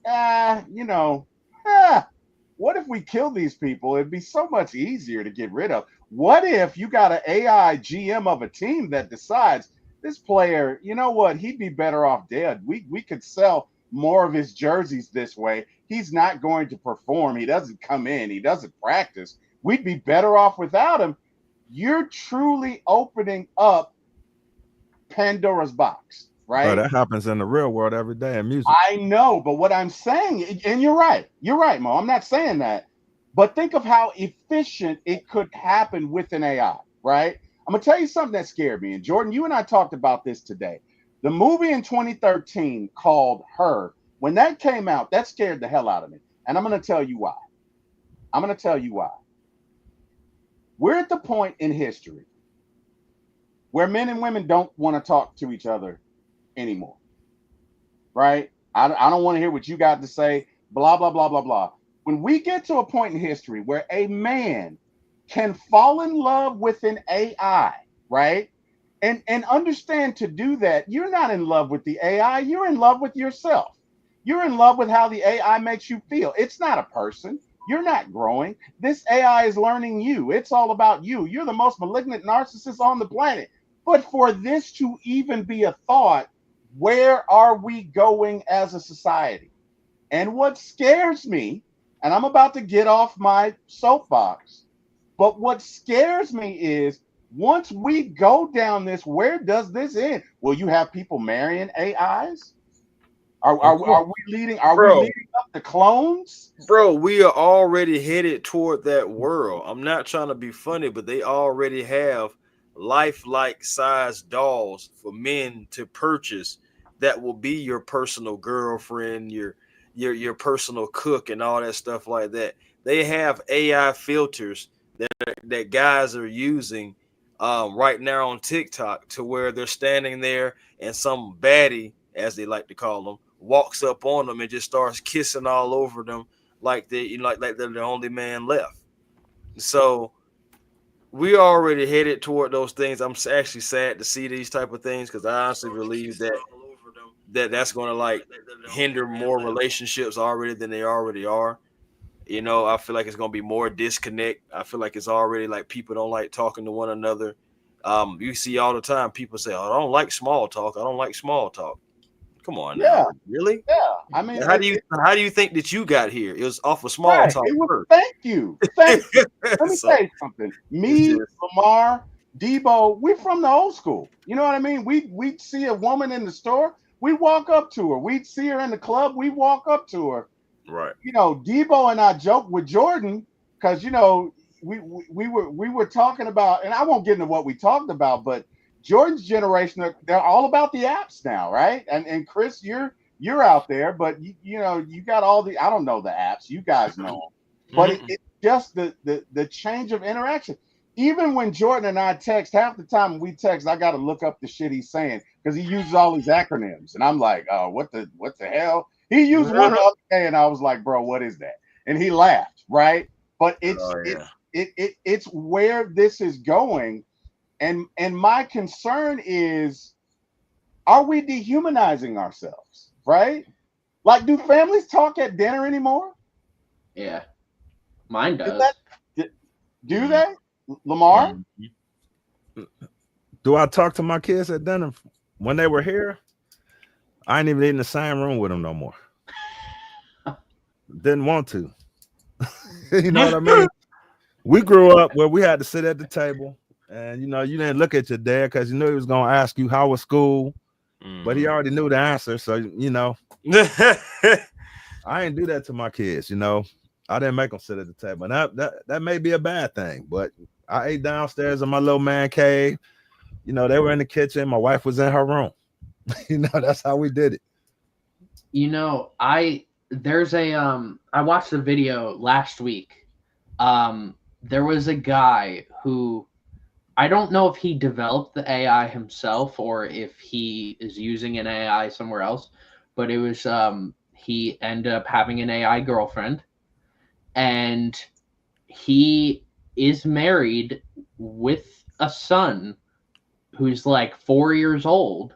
what if we kill these people? It'd be so much easier to get rid of. What if you got an AI GM of a team that decides this player, you know what, he'd be better off dead. We could sell more of his jerseys this way. He's not going to perform. He doesn't come in. He doesn't practice. We'd be better off without him. You're truly opening up Pandora's box, right? Bro, that happens in the real world every day in music. I know, but what I'm saying, and you're right, Mo. I'm not saying that, but think of how efficient it could happen with an AI, right? I'm gonna tell you something that scared me. And Jordan, you and I talked about this today. The movie in 2013 called Her, when that came out, that scared the hell out of me. And I'm gonna tell you why. We're at the point in history where men and women don't want to talk to each other anymore, right? I don't want to hear what you got to say, blah, blah, blah, blah, blah. When we get to a point in history where a man can fall in love with an AI, right? And understand, to do that, you're not in love with the AI, you're in love with yourself. You're in love with how the AI makes you feel. It's not a person. You're not growing. This AI is learning you. It's all about you. You're the most malignant narcissist on the planet. But for this to even be a thought, where are we going as a society? And what scares me, and I'm about to get off my soapbox, but what scares me is, once we go down this, where does this end? Will you have people marrying AIs? Are we leading up to clones? Bro, we are already headed toward that world. I'm not trying to be funny, but they already have lifelike size dolls for men to purchase that will be your personal girlfriend, your personal cook, and all that stuff like that. They have AI filters that guys are using right now on TikTok, to where they're standing there and some baddie, as they like to call them, walks up on them and just starts kissing all over them like they're the only man left. So we already headed toward those things. I'm actually sad to see these type of things because I honestly believe that's going to like hinder more relationships already than they already are. You know, I feel like it's going to be more disconnect. I feel like it's already like people don't like talking to one another. You see all the time people say, "Oh, I don't like small talk. I don't like small talk." Come on Yeah. now, really? Yeah, I mean, How do you think that you got here? It was off of small right. talk It was, first. thank you. Let me So, tell you something. Me, just- Lamar, Debo, we're from the old school. You know what I mean? We'd see a woman in the store, we walk up to her. We'd see her in the club, we walk up to her. right. You know, Debo and I joke with Jordan because you know we were talking about, and I won't get into what we talked about, but Jordan's generation, they're all about the apps now, right? And Chris, you're out there, but you know you got all the, I don't know the apps, you guys know them, but it's just the change of interaction. Even when Jordan and I text, half the time when we text, I got to look up the shit he's saying because he uses all these acronyms, and I'm like, oh, what the hell? He used one the other day, and I was like, bro, what is that? And he laughed, right? But it's where this is going, and my concern is, are we dehumanizing ourselves, right? Like, do families talk at dinner anymore? Yeah, mine does. Do they, Lamar? Do I talk to my kids at dinner when they were here? I ain't even in the same room with them no more. Didn't want to. You know what I mean? We grew up where we had to sit at the table, and you know, you didn't look at your dad because you knew he was gonna ask you how was school, but he already knew the answer. So you know, I didn't do that to my kids. You know, I didn't make them sit at the table. And that may be a bad thing, but I ate downstairs in my little man cave. You know, they were in the kitchen. My wife was in her room. You know, that's how we did it. You know, I watched a video last week. There was a guy who, I don't know if he developed the AI himself or if he is using an AI somewhere else, but it was he ended up having an AI girlfriend, and he is married with a son who's like 4 years old,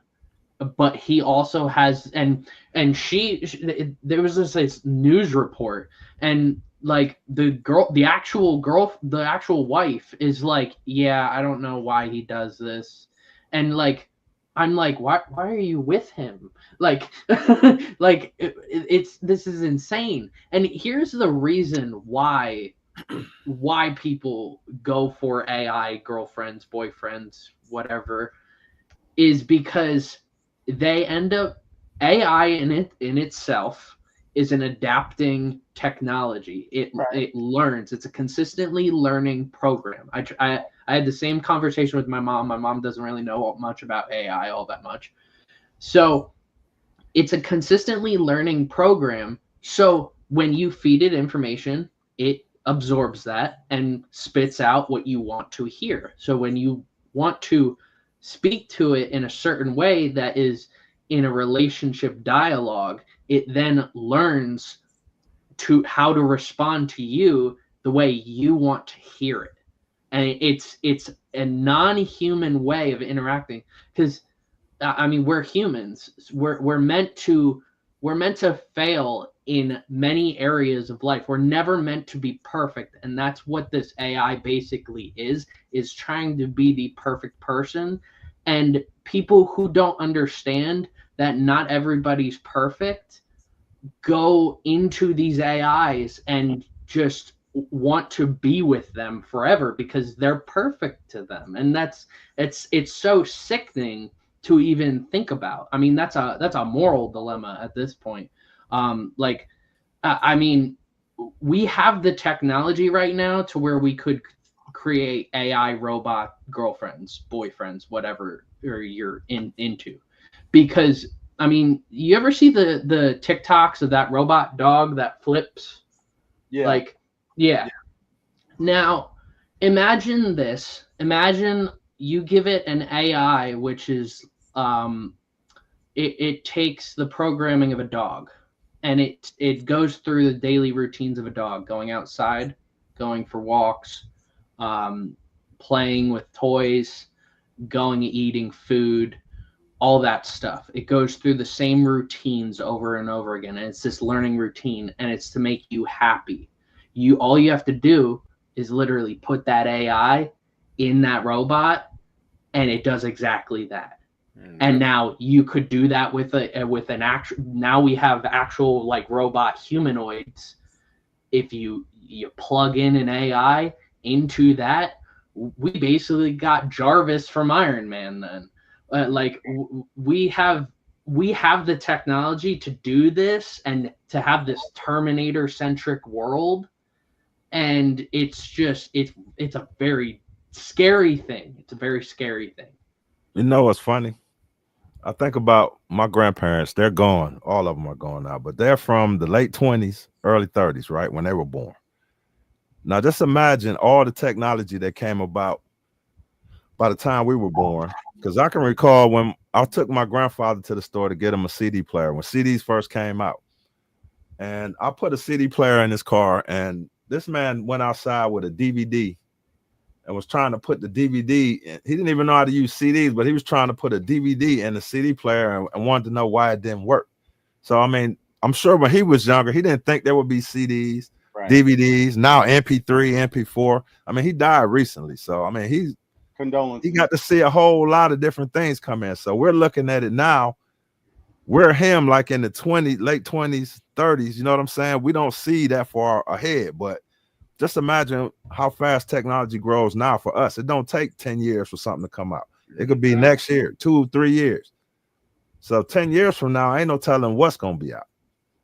but he also has, and there was this news report, and like the actual wife is like, yeah, I don't know why he does this, and like I'm like, why are you with him? Like like this is insane. And here's the reason why people go for AI girlfriends, boyfriends, whatever, is because they end up, AI in itself is an adapting technology. It learns. It's a consistently learning program. I had the same conversation with my mom. My mom doesn't really know much about AI all that much. So it's a consistently learning program. So when you feed it information, it absorbs that and spits out what you want to hear. So when you want to speak to it in a certain way that is in a relationship dialogue, it then learns to how to respond to you the way you want to hear it. And it's a non-human way of interacting, because I mean, we're humans. We're meant to fail in many areas of life. We're never meant to be perfect, and that's what this AI basically is trying to be the perfect person. And people who don't understand that not everybody's perfect go into these AIs and just want to be with them forever because they're perfect to them. And it's so sickening to even think about. I mean, that's a moral dilemma at this point. I mean, we have the technology right now to where we could create AI robot girlfriends, boyfriends, whatever you're into. Because I mean, you ever see the TikToks of that robot dog that flips? Yeah. Like, yeah. Now, imagine this. Imagine you give it an AI, which is it takes the programming of a dog, and it goes through the daily routines of a dog, going outside, going for walks, playing with toys, going, eating food, all that stuff. It goes through the same routines over and over again. And it's this learning routine, and it's to make you happy. All you have to do is literally put that AI in that robot, and it does exactly that. And now you could do that with an actual. Now we have actual like robot humanoids. If you plug in an AI into that, we basically got Jarvis from Iron Man. Then, we have the technology to do this and to have this Terminator centric world, and it's a very scary thing. It's a very scary thing. You know what's funny? I think about my grandparents. They're gone. All of them are gone now, but they're from the late 20s, early 30s, right? When they were born. Now, just imagine all the technology that came about by the time we were born. Because I can recall when I took my grandfather to the store to get him a CD player when CDs first came out. And I put a CD player in his car, and this man went outside with a DVD and was trying to put the DVD in. He didn't even know how to use CDs, but he was trying to put a DVD in the CD player and wanted to know why it didn't work. So, I mean, I'm sure when he was younger, he didn't think there would be CDs, right, DVDs, now MP3, MP4. I mean, he died recently. So, I mean, he got to see a whole lot of different things come in. So we're looking at it now. We're him like in the late 20s, 30s. You know what I'm saying? We don't see that far ahead, but just imagine how fast technology grows now for us. It don't take 10 years for something to come out. It could be next year, 2, 3 years. So 10 years from now, ain't no telling what's going to be out.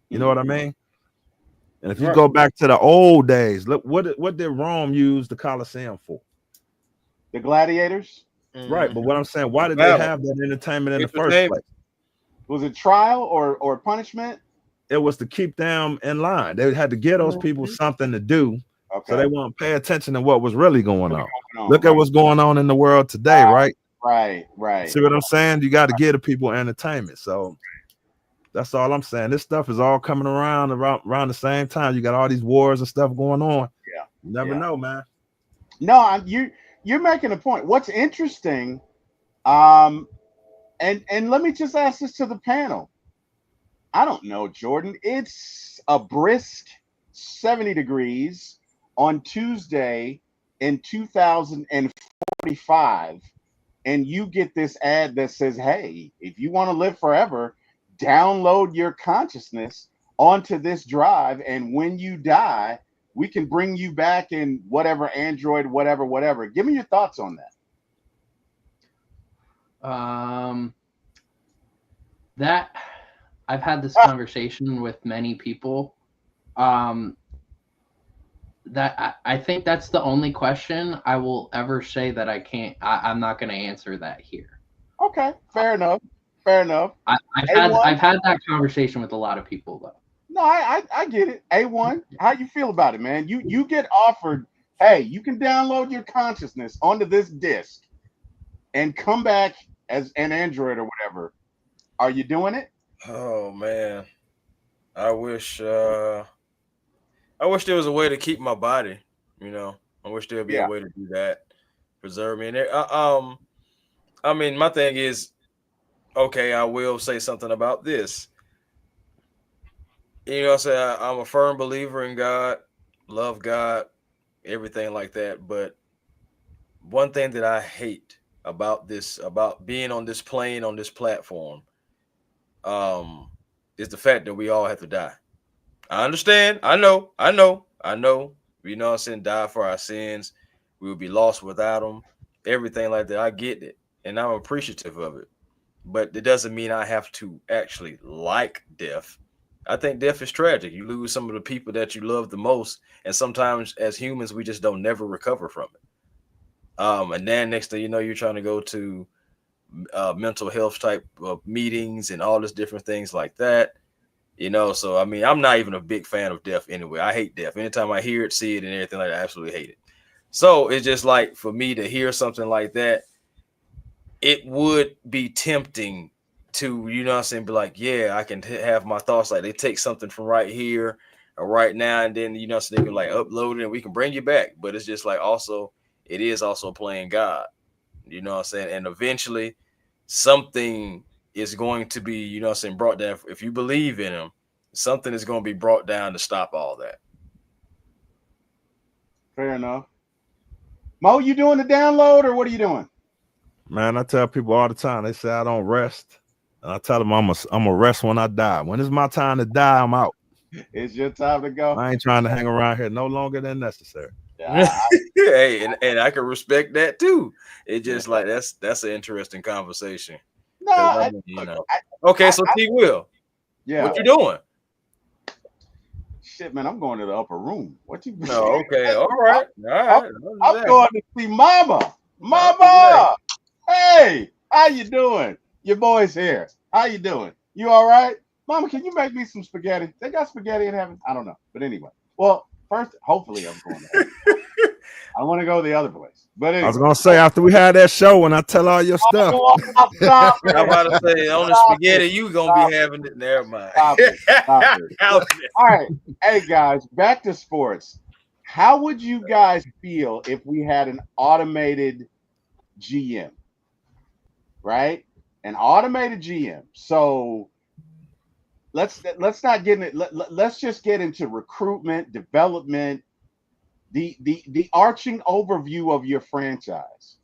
You know what I mean? And if you go back to the old days, look, what did Rome use the Colosseum for? The gladiators? Right, but what I'm saying, why did they have that entertainment in the first place? Was it trial or punishment? It was to keep them in line. They had to give those people something to do. Okay. So they won't pay attention to what was really going on. Look at what's going on in the world today, right? Right. See what I'm saying? You got to give the people entertainment. So that's all I'm saying. This stuff is all coming around the same time. You got all these wars and stuff going on. Yeah. You never know, man. No, you're making a point. What's interesting, and let me just ask this to the panel. I don't know, Jordan. It's a brisk 70 degrees on Tuesday in 2045, and you get this ad that says, hey, if you want to live forever, download your consciousness onto this drive, and when you die, we can bring you back in whatever Android, whatever. Give me your thoughts on that. That I've had this conversation with many people. That I think that's the only question I will ever say that I'm not going to answer that here. Okay, fair enough. I've had that conversation with a lot of people though. No, I get it. A1, how you feel about it, man? You get offered, hey, you can download your consciousness onto this disc and come back as an Android or whatever. Are you doing it? Oh man, I wish there was a way to keep my body. You know, I wish there'd be a way to do that, preserve me. And I mean, my thing is, okay, I will say something about this. You know, I'm a firm believer in God, love God, everything like that. But one thing that I hate about being on this plane, on this platform, is the fact that we all have to die. I understand. I know. You know what I'm saying? Die for our sins. We would be lost without them. Everything like that. I get it. And I'm appreciative of it. But it doesn't mean I have to actually like death. I think death is tragic. You lose some of the people that you love the most. And sometimes as humans, we just don't never recover from it. And then next thing you know, you're trying to go to mental health type of meetings and all this different things like that. You know, so I mean, I'm not even a big fan of death anyway. I hate death. Anytime I hear it, see it, and everything like that, I absolutely hate it. So it's just like for me to hear something like that, it would be tempting to, you know what I'm saying, be like, yeah, I can have my thoughts like they take something from right here or right now, and then, you know, so they can like upload it and we can bring you back. But it's just like also it is also playing God. You know what I'm saying? And eventually something is going to be, you know what I'm saying, brought down. If you believe in him, something is going to be brought down to stop all that. Fair enough. Mo, you doing the download or what are you doing? Man, I tell people all the time, they say I don't rest. And I tell them I'm a rest when I die. When it's my time to die, I'm out. It's your time to go. I ain't trying to hang around here no longer than necessary. Hey, and I can respect that too. It just like that's an interesting conversation. No, you know. Okay, so T Will, yeah. what you doing? Shit, man, I'm going to the upper room. What you? No, okay, all right. I'm going to see Mama. Mama, hey, how you doing? Your boy's here. How you doing? You all right? Mama, can you make me some spaghetti? They got spaghetti in heaven? I don't know, but anyway. Well, first, hopefully, I'm going there. I want to go the other place. But anyway. I was gonna say after we had that show when I tell all your stuff. I'm about to say on the spaghetti you gonna be having it. Never mind. Stop it. All right. Hey guys, back to sports. How would you guys feel if we had an automated GM? Right? An automated GM. So let's not get in it. Let's just get into recruitment, development, the arching overview of your franchise.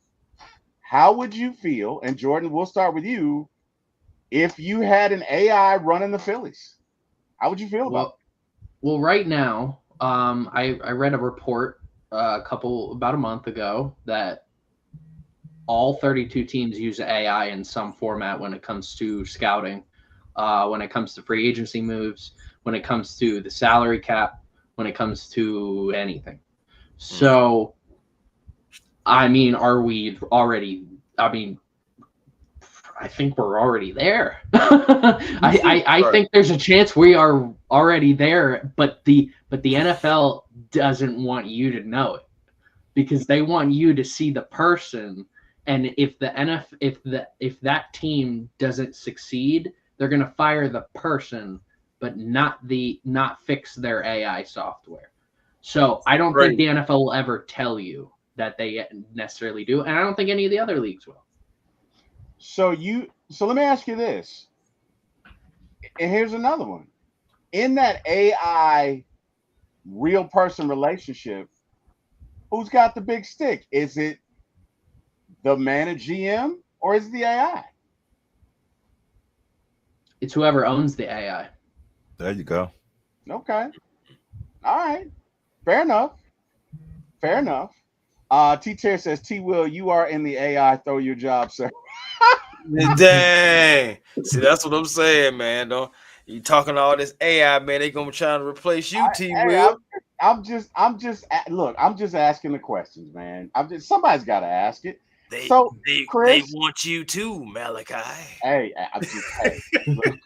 How would you feel? And Jordan, we'll start with you. If you had an AI running the Phillies, how would you feel about it? Well, right now, I read a report about a month ago that all 32 teams use AI in some format when it comes to scouting, when it comes to free agency moves, when it comes to the salary cap, when it comes to anything. So, I mean, are we already? I mean, I think we're already there. I think there's a chance we are already there, but the NFL doesn't want you to know it because they want you to see the person. And if that team doesn't succeed, they're going to fire the person, but not fix their AI software. So I don't think the NFL will ever tell you that they necessarily do, and I don't think any of the other leagues will. So let me ask you this, and here's another one. In that AI real person relationship, who's got the big stick? Is it the managed GM or is it the AI? It's whoever owns the AI. There you go. Okay. All right. Fair enough. T-Tear says, T-Will, you are in the AI. Throw your job, sir. Dang. See, that's what I'm saying, man. Don't you talking all this AI, man? They gonna try to replace you, T-Will. I'm just asking the questions, man. Somebody's got to ask it. They want you too, Malachi. Hey, look.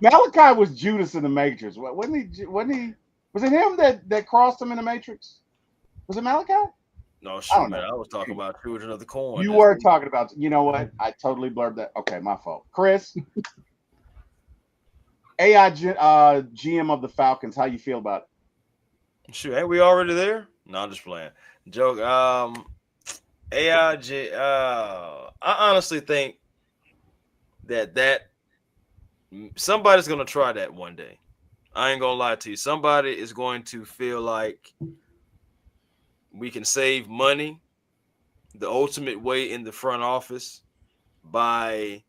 Malachi was Judas in the Matrix. Wasn't he? Was it him that crossed him in the Matrix? Was it Malachi? No, sure, man. I was talking about Children of the Corn. You were talking about. You know what? I totally blurred that. Okay, my fault. Chris, AI GM of the Falcons. How you feel about it? Sure, ain't we already there? No, I'm just playing. Joke. AI. I honestly think that somebody's gonna try that one day. I ain't gonna lie to you. Somebody is going to feel like we can save money the ultimate way in the front office by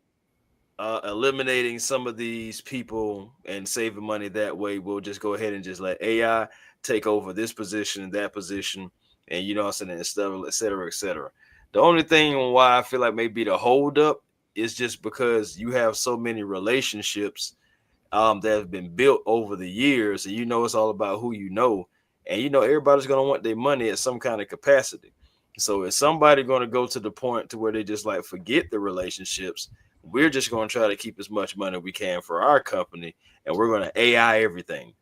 eliminating some of these people and saving money that way. We'll just go ahead and just let AI take over this position and that position, and you know what I'm saying, and stuff, et cetera, et cetera. The only thing why I feel like maybe the holdup is just because you have so many relationships that have been built over the years, and you know it's all about who you know, and you know everybody's going to want their money at some kind of capacity. So is somebody going to go to the point to where they just like forget the relationships? We're just going to try to keep as much money we can for our company, and we're going to AI everything.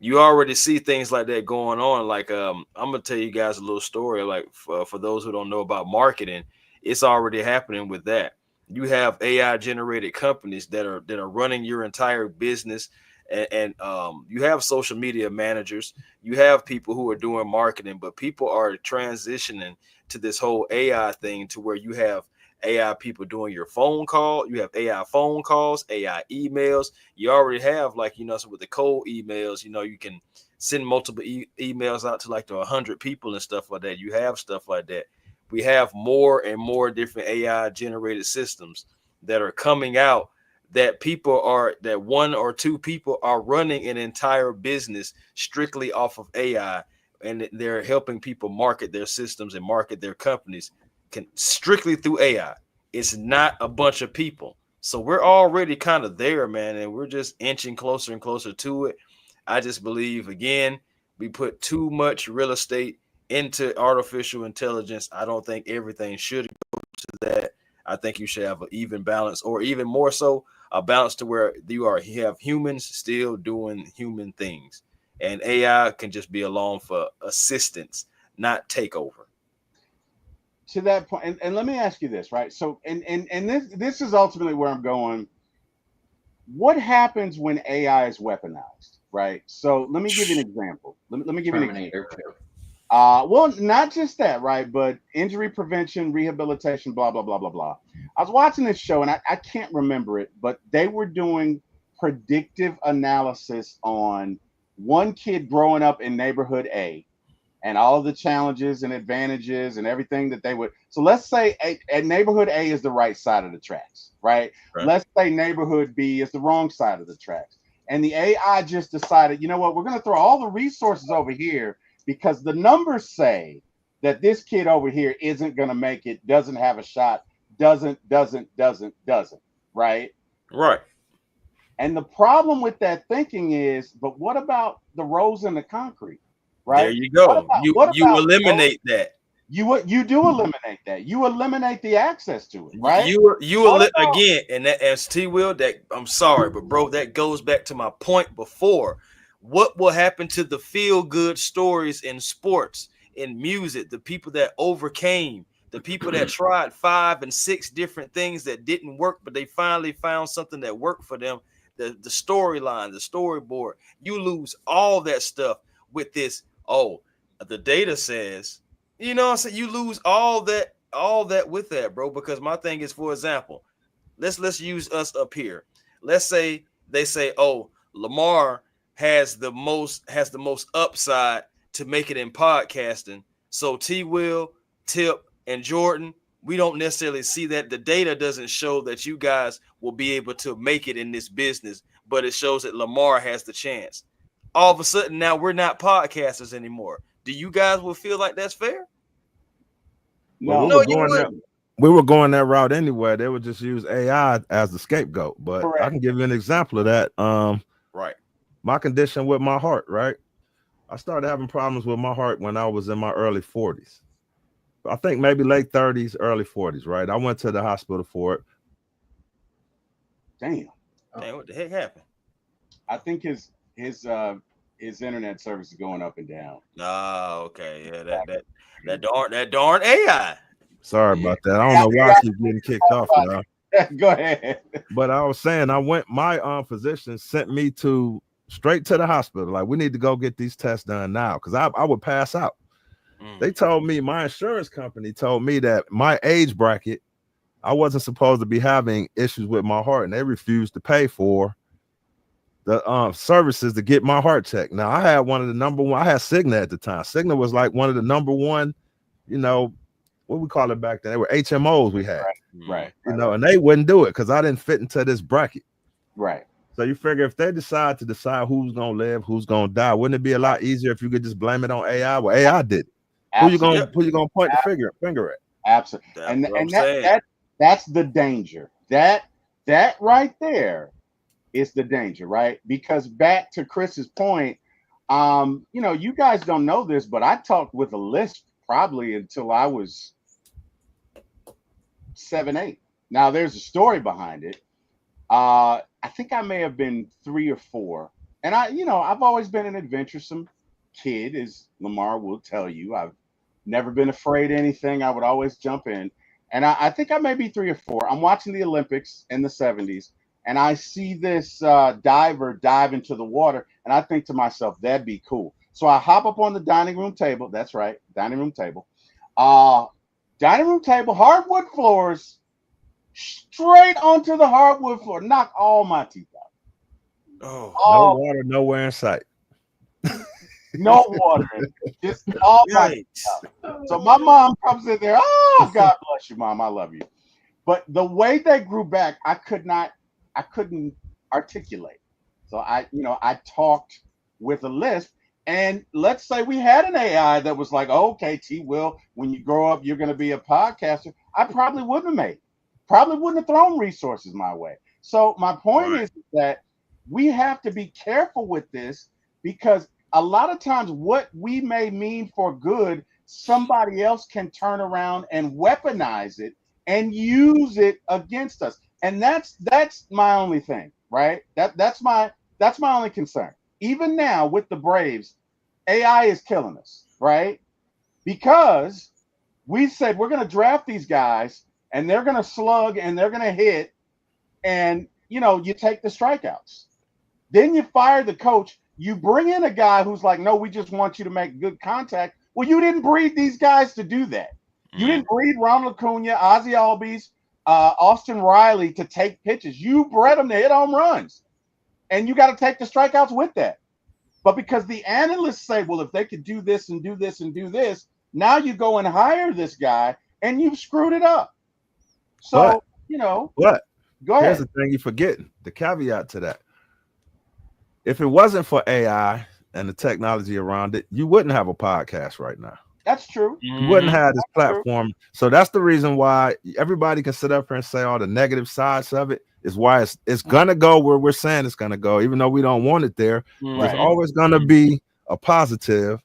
You already see things like that going on. Like I'm gonna tell you guys a little story. Like for those who don't know about marketing, it's already happening with that. You have AI generated companies that are running your entire business. and you have social media managers, you have people who are doing marketing, but people are transitioning to this whole AI thing to where you have AI people doing your phone call, you have AI phone calls, AI emails. You already have, like, so with the cold emails, you can send multiple emails out to like to 100 people and stuff like that. You have stuff like that. We have more and more different AI generated systems that are coming out that that one or two people are running an entire business strictly off of AI, and they're helping people market their systems and market their companies strictly through AI. It's not a bunch of people. So we're already kind of there, man, and we're just inching closer and closer to it. I just believe, again, we put too much real estate into artificial intelligence. I don't think everything should go to that. I think you should have an even balance, or even more so, a balance to where you have humans still doing human things, and AI can just be along for assistance, not takeover. To that point, and let me ask you this, right? So, and this is ultimately where I'm going. What happens when AI is weaponized, right? So let me give you an example. Let me give you an example. Well, not just that, right? But injury prevention, rehabilitation, blah, blah, blah, blah, blah. I was watching this show and I can't remember it, but they were doing predictive analysis on one kid growing up in neighborhood A and all of the challenges and advantages and everything that they would. So let's say a neighborhood A is the right side of the tracks, right? Let's say neighborhood B is the wrong side of the tracks. And the AI just decided, you know what, we're going to throw all the resources over here because the numbers say that this kid over here isn't going to make it, doesn't have a shot, doesn't, right? Right. And the problem with that thinking is, but what about the rows in the concrete, right? There you go. You eliminate that. You do eliminate that. You eliminate the access to it, right? Again, and that, as T Will, that I'm sorry, but bro, that goes back to my point before. What will happen to the feel good stories in sports, in music, the people that overcame, the people that tried 5 and 6 different things that didn't work, but they finally found something that worked for them? The storyline, the storyboard, you lose all that stuff with this. Oh, the data says, what I'm saying? You lose all that with that, bro. Because my thing is, for example, let's use us up here. Let's say they say, oh, Lamar has the most upside to make it in podcasting. So T Will, Tip, and Jordan, we don't necessarily see that. The data doesn't show that you guys will be able to make it in this business, but it shows that Lamar has the chance. All of a sudden, now we're not podcasters anymore. Do you guys will feel like that's fair? No, we were going that route anyway. They would just use AI as the scapegoat. But correct. I can give you an example of that. Right. My condition with my heart, right? I started having problems with my heart when I was in my early 40s. I think maybe late 30s, early 40s, right? I went to the hospital for it. Damn, what the heck happened? I think his internet service is going up and down. Oh, okay. Yeah, that darn AI. Sorry about that. I don't know why I keep getting kicked off now. Go ahead. But I was saying, my physician sent me straight to the hospital. Like, we need to go get these tests done now, because I would pass out. They told me, my insurance company told me that my age bracket, I wasn't supposed to be having issues with my heart, and they refused to pay for the services to get my heart checked. Now, I had one of the number one, I had Cigna at the time. Cigna was like one of the number one, what we call it back then. They were HMOs we had. Right. And they wouldn't do it because I didn't fit into this bracket. Right. So you figure if they decide who's going to live, who's going to die, wouldn't it be a lot easier if you could just blame it on AI? Well, AI did it. Who you gonna point the finger at? Absolutely. And that's the danger. That right there is the danger, right? Because back to Chris's point, you guys don't know this, but I talked with a lisp probably until I was 7, 8. Now there's a story behind it. I think I may have been 3 or 4. And I've always been an adventuresome kid, as Lamar will tell you. I've never been afraid of anything. I would always jump in. And I think I may be 3 or 4. I'm watching the Olympics in the 70s. and I see this diver dive into the water, and I think to myself, that'd be cool. So I hop up on the dining room table. That's right, dining room table. Dining room table, hardwood floors, straight onto the hardwood floor. Knock all my teeth out. Oh, No All, water, nowhere in sight. no water, just all my teeth yikes. out. So my mom comes in there. Oh, God bless you, Mom. I love you. But the way they grew back, I couldn't articulate. So I talked with a lisp. And let's say we had an AI that was like, oh, okay, T Will, when you grow up, you're going to be a podcaster. I probably wouldn't have made it. Probably wouldn't have thrown resources my way. So my point Right. is that we have to be careful with this because a lot of times what we may mean for good, somebody else can turn around and weaponize it and use it against us. And that's my only thing, right? That's my only concern. Even now with the Braves, AI is killing us, right? Because we said we're going to draft these guys and they're going to slug and they're going to hit, and you take the strikeouts. Then you fire the coach. You bring in a guy who's like, no, we just want you to make good contact. Well, you didn't breed these guys to do that. You didn't breed Ronald Acuna, Ozzie Albies, Austin Riley to take pitches. You bred them to hit home runs. And you got to take the strikeouts with that. But because the analysts say, well, if they could do this and do this and do this, now you go and hire this guy and you've screwed it up. So, But go here's ahead. the thing you're forgetting, the caveat to that. If it wasn't for AI and the technology around it, you wouldn't have a podcast right now. That's true. You wouldn't have this That's true. platform. So that's the reason why everybody can sit up here and say all the negative sides of it is why it's gonna go where we're saying it's gonna go, even though we don't want it there. There's always gonna be a positive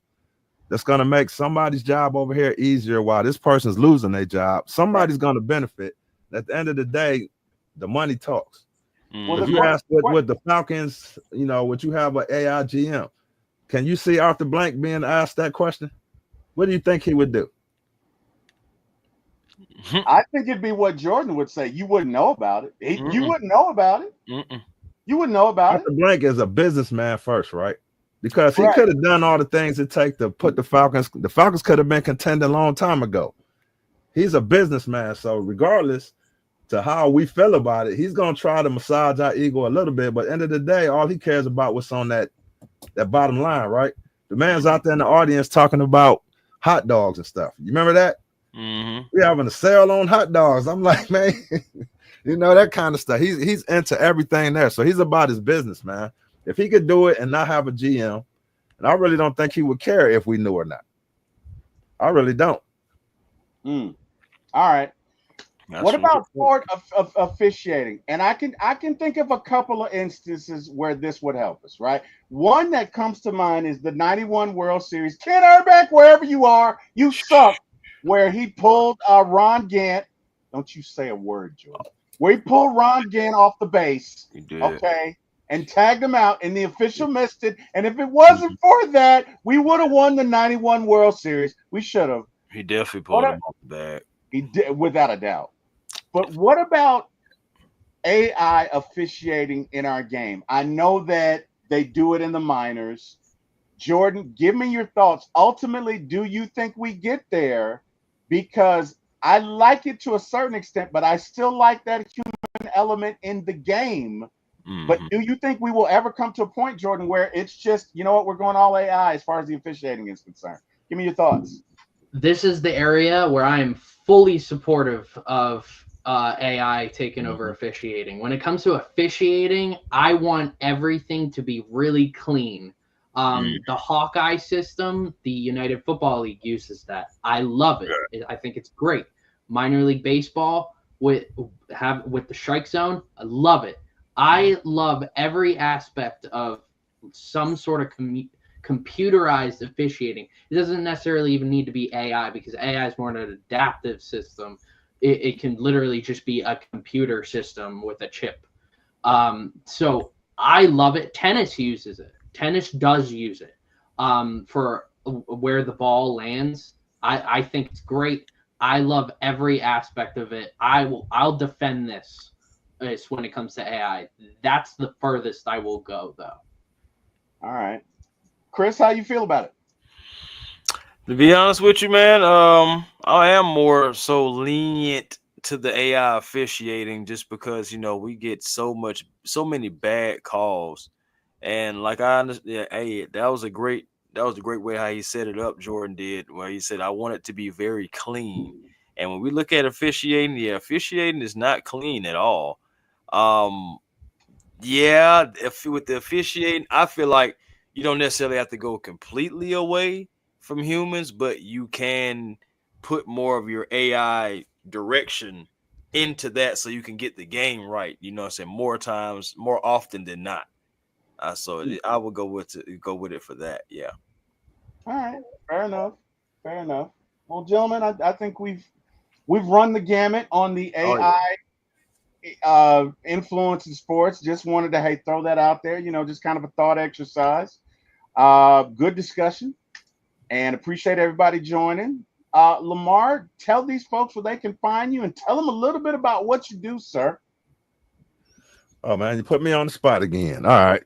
that's gonna make somebody's job over here easier while this person's losing their job. Somebody's gonna benefit. At the end of the day, the money talks. Well, If you ask what the Falcons, what you have an AI GM, can you see Arthur Blank being asked that question? What do you think he would do? I think it'd be what Jordan would say. You wouldn't know about it. You wouldn't know about it. You wouldn't know about Arthur Blank is a businessman first, right? Because he could have done all the things it takes to put the Falcons. The Falcons could have been contending a long time ago. He's a businessman, so regardless to how we feel about it, he's gonna try to massage our ego a little bit. But at the end of the day, all he cares about what's on that bottom line, right? The man's out there in the audience talking about hot dogs and stuff. You remember that? We're having a sale on hot dogs. I'm like, man, that kind of stuff. He's into everything there. So he's about his business, man. If he could do it and not have a GM, and I really don't think he would care if we knew or not. I really don't. All right. What about sport officiating? And I can think of a couple of instances where this would help us, right? One that comes to mind is the 91 World Series. Ken Urbeck, wherever you are, you suck. Where he pulled Ron Gant. Don't you say a word, George. Where he pulled Ron Gant off the base. He did. Okay. And tagged him out, and the official missed it. And if it wasn't for that, we would have won the 91 World Series. We should have. He definitely pulled him off the bag. He did, without a doubt. But what about AI officiating in our game? I know that they do it in the minors. Jordan, give me your thoughts. Ultimately, do you think we get there? Because I like it to a certain extent, but I still like that human element in the game. But do you think we will ever come to a point, Jordan, where it's just, you know what, we're going all AI as far as the officiating is concerned? Give me your thoughts. This is the area where I am fully supportive of AI taking over officiating. When it comes to officiating, I want everything to be really clean. The Hawkeye system, the United Football League uses that. I love it. I think it's great. Minor League Baseball with the strike zone, I love it. I love every aspect of some sort of computerized officiating. It doesn't necessarily even need to be AI because AI is more an adaptive system. It can literally just be a computer system with a chip. So I love it. Tennis uses it. Tennis does use it for where the ball lands. I think it's great. I love every aspect of it. I'll defend this is when it comes to AI. That's the furthest I will go, though. All right, Chris, how you feel about it? To be honest with you, man, I am more so lenient to the AI officiating just because we get so many bad calls, and like I understand, yeah, hey, that was a great way how he set it up. Jordan did where he said, "I want it to be very clean." And when we look at officiating, yeah, officiating is not clean at all. Um, yeah, if with the officiating, I feel like you don't necessarily have to go completely away from humans, but you can put more of your AI direction into that so you can get the game right. You know what I'm saying? More times, more often than not. So I would go with it for that. Yeah. All right, fair enough. Fair enough. Well, gentlemen, I think we've run the gamut on the Oh yeah. AI influence in sports. Just wanted to throw that out there. Just kind of a thought exercise. Good discussion, and appreciate everybody joining. Lamar, tell these folks where they can find you, and tell them a little bit about what you do, sir. Oh man, you put me on the spot again. All right.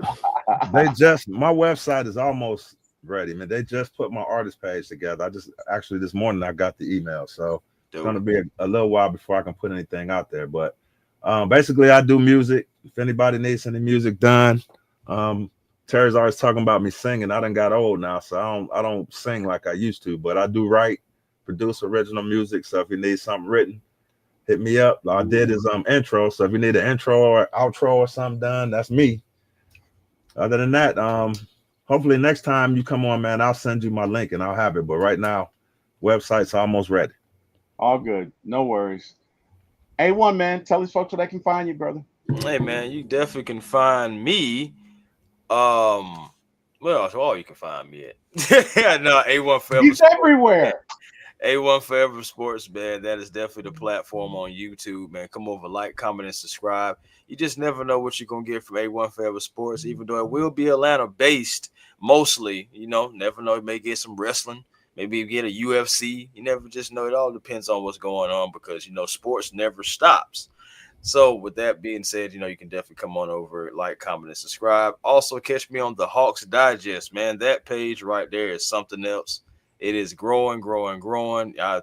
My website is almost ready, man. They just put my artist page together. Actually this morning I got the email, so it's gonna be a little while before I can put anything out there. But basically I do music. If anybody needs any music done, Terry's always talking about me singing. I done got old now, so I don't sing like I used to, but I do write, produce original music. So if you need something written, hit me up. All I did is intro. So if you need an intro or outro or something done, that's me. Other than that, hopefully next time you come on, man, I'll send you my link and I'll have it. But right now, website's almost ready. All good. No worries. A1, man, tell these folks where they can find you, brother. Hey man, you definitely can find me. Well, that's all you can find me at. No, A1 Forever. He's everywhere. A1 Forever Sports, man. That is definitely the platform on YouTube, man. Come over, like, comment, and subscribe. You just never know what you're gonna get from A1 Forever Sports, even though it will be Atlanta based mostly. Never know. You may get some wrestling, maybe you get a UFC. You never just know. It all depends on what's going on because sports never stops. So with that being said, you can definitely come on over, like, comment, and subscribe. Also catch me on the Hawks Digest, man. That page right there is something else. It is growing. I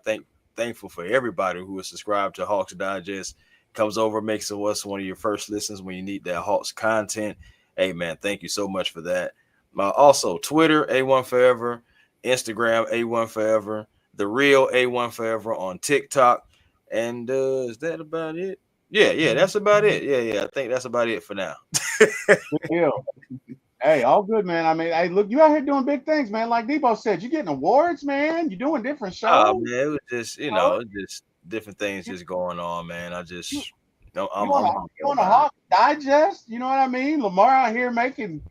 thankful for everybody who is subscribed to Hawks Digest. Comes over, makes us one of your first listens when you need that Hawks content. Hey man, thank you so much for that. Also Twitter, A1 Forever, Instagram, A1 Forever, the real A1 Forever on TikTok. And is that about it? Yeah, that's about it. Yeah, I think that's about it for now. Good deal. Hey, all good, man. I mean, hey, look, you out here doing big things, man. Like Debo said, you're getting awards, man. You're doing different shows. Oh man, it was just just different things just going on, man. I'm on a Hawk Digest. You know what I mean? Lamar out here making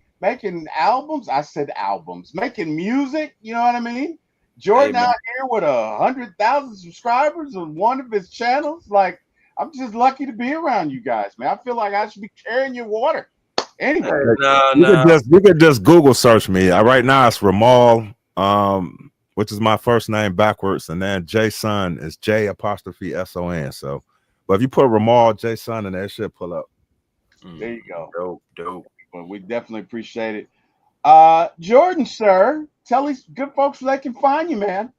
albums. I said albums, making music. You know what I mean? Jordan out here with 100,000 subscribers on one of his channels. Like, I'm just lucky to be around you guys, man. I feel like I should be carrying your water. Anyway, you could just Google search me. Right now it's Ramal, which is my first name backwards, and then Jason is J''SON. So, but if you put Ramal Jason in there, it should pull up. There you go. Dope. Well, we definitely appreciate it. Jordan, sir, tell these good folks where they can find you, man.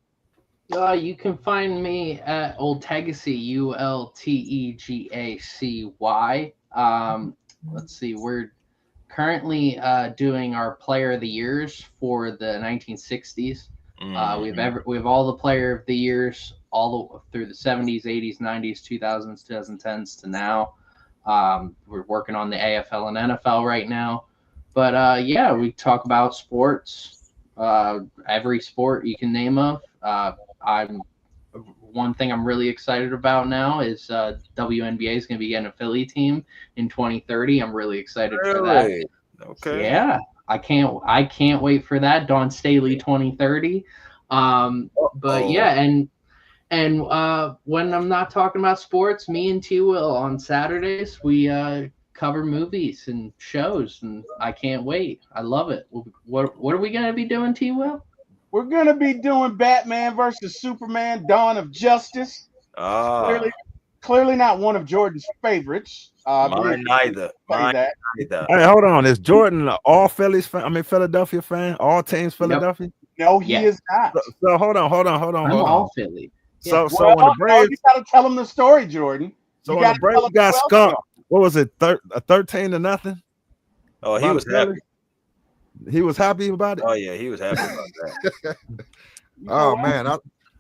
You can find me at Ultegacy, ULTEGACY. Let's see, we're currently doing our Player of the Years for the 1960s. We have all the Player of the Years all through the 70s, 80s, 90s, 2000s, 2010s to now. We're working on the AFL and NFL right now. But yeah, we talk about sports, every sport you can name of. One thing I'm really excited about now is WNBA is going to be getting a Philly team in 2030. I'm really excited for that. Okay. Yeah, I can't wait for that. Dawn Staley 2030. But yeah, and when I'm not talking about sports, me and T Will on Saturdays we cover movies and shows, and I can't wait. I love it. What are we gonna be doing, T Will? We're going to be doing Batman versus Superman, Dawn of Justice. Clearly not one of Jordan's favorites. Mine neither. Say Mine that. neither. Hey, hold on. Is Jordan an all Phillies fan? I mean, Philadelphia fan? All teams Philadelphia? No, he Yeah. is not. So hold on. I'm all Philly. So Well, when the Braves, you got to tell him the story, Jordan. so you when the gotta tell Braves him got who else skunked, what was it? 13-0. Oh, he By the was happy. Phillies? He was happy about it. Oh yeah, he was happy about that. Oh man,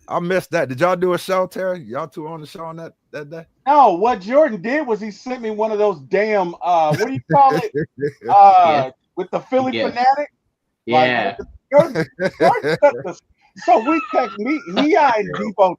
I missed that. Did y'all do a show, Terry? Y'all two on the show on that day? No, what Jordan did was he sent me one of those damn what do you call it? With the Philly Yeah. fanatic. Yeah. Jordan sent us- so we text me, and Debo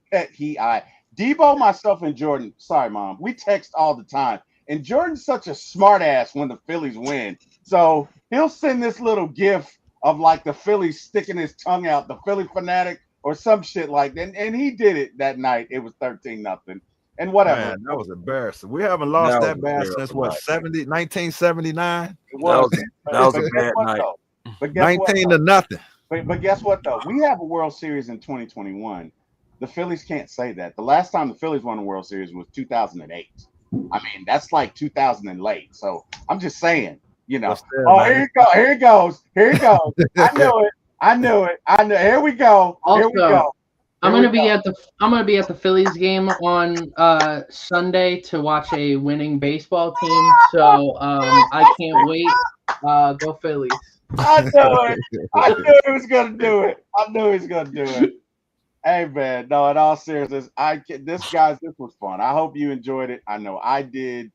Debo, myself, and Jordan. Sorry, Mom. We text all the time. And Jordan's such a smart ass when the Phillies win. So he'll send this little gif of like the Phillies sticking his tongue out, the Philly fanatic, or some shit like that. And he did it that night. It was 13-0. And whatever. Man, that was embarrassing. We haven't lost that bad since what, 1979? It was. That was a But guess bad what, night. though? But guess what, 19-0. But guess what, though? We have a World Series in 2021. The Phillies can't say that. The last time the Phillies won a World Series was 2008. I mean, that's like 2000 and late. So I'm just saying, you know. Here it goes. Here it goes. I knew it. Here we go. Here we go. I'm gonna be at the Phillies game on Sunday to watch a winning baseball team. So I can't wait. Go Phillies. I knew it. I knew he was gonna do it. Hey man, no, in all seriousness, this was fun. I hope you enjoyed it. I know I did.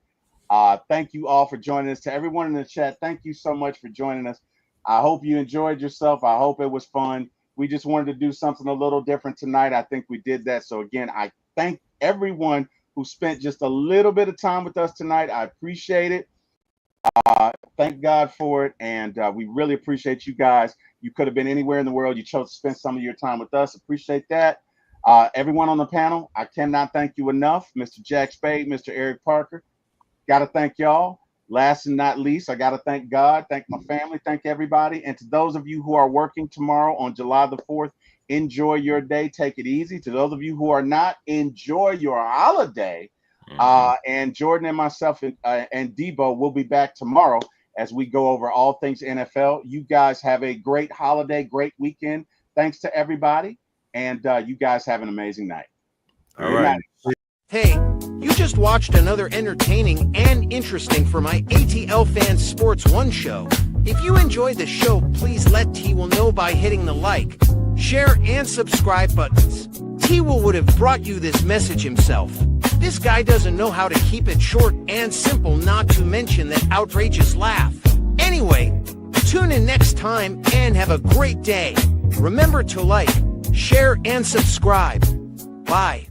Thank you all for joining us. To everyone in the chat, thank you so much for joining us. I hope you enjoyed yourself. I hope it was fun. We just wanted to do something a little different tonight. I think we did that. So again, I thank everyone who spent just a little bit of time with us tonight. I appreciate it. Thank God for it. And we really appreciate you guys. You could have been anywhere in the world. You chose to spend some of your time with us. Appreciate that. Everyone on the panel, I cannot thank you enough. Mr. Jack Spade, Mr. Eric Parker, got to thank y'all. Last and not least, I got to thank God, thank my family, thank everybody. And to those of you who are working tomorrow on July the 4th, enjoy your day. Take it easy. To those of you who are not, enjoy your holiday. And Jordan and myself and Debo will be back tomorrow as we go over all things NFL. You guys have a great holiday, great weekend. Thanks to everybody. And you guys have an amazing night. All right. Hey, you just watched another entertaining and interesting for my ATL Fans Sports 1 show. If you enjoyed the show, please let T-Will know by hitting the like, share, and subscribe buttons. T-Will would have brought you this message himself. This guy doesn't know how to keep it short and simple, not to mention that outrageous laugh. Anyway, tune in next time and have a great day. Remember to like, share, and subscribe. Bye.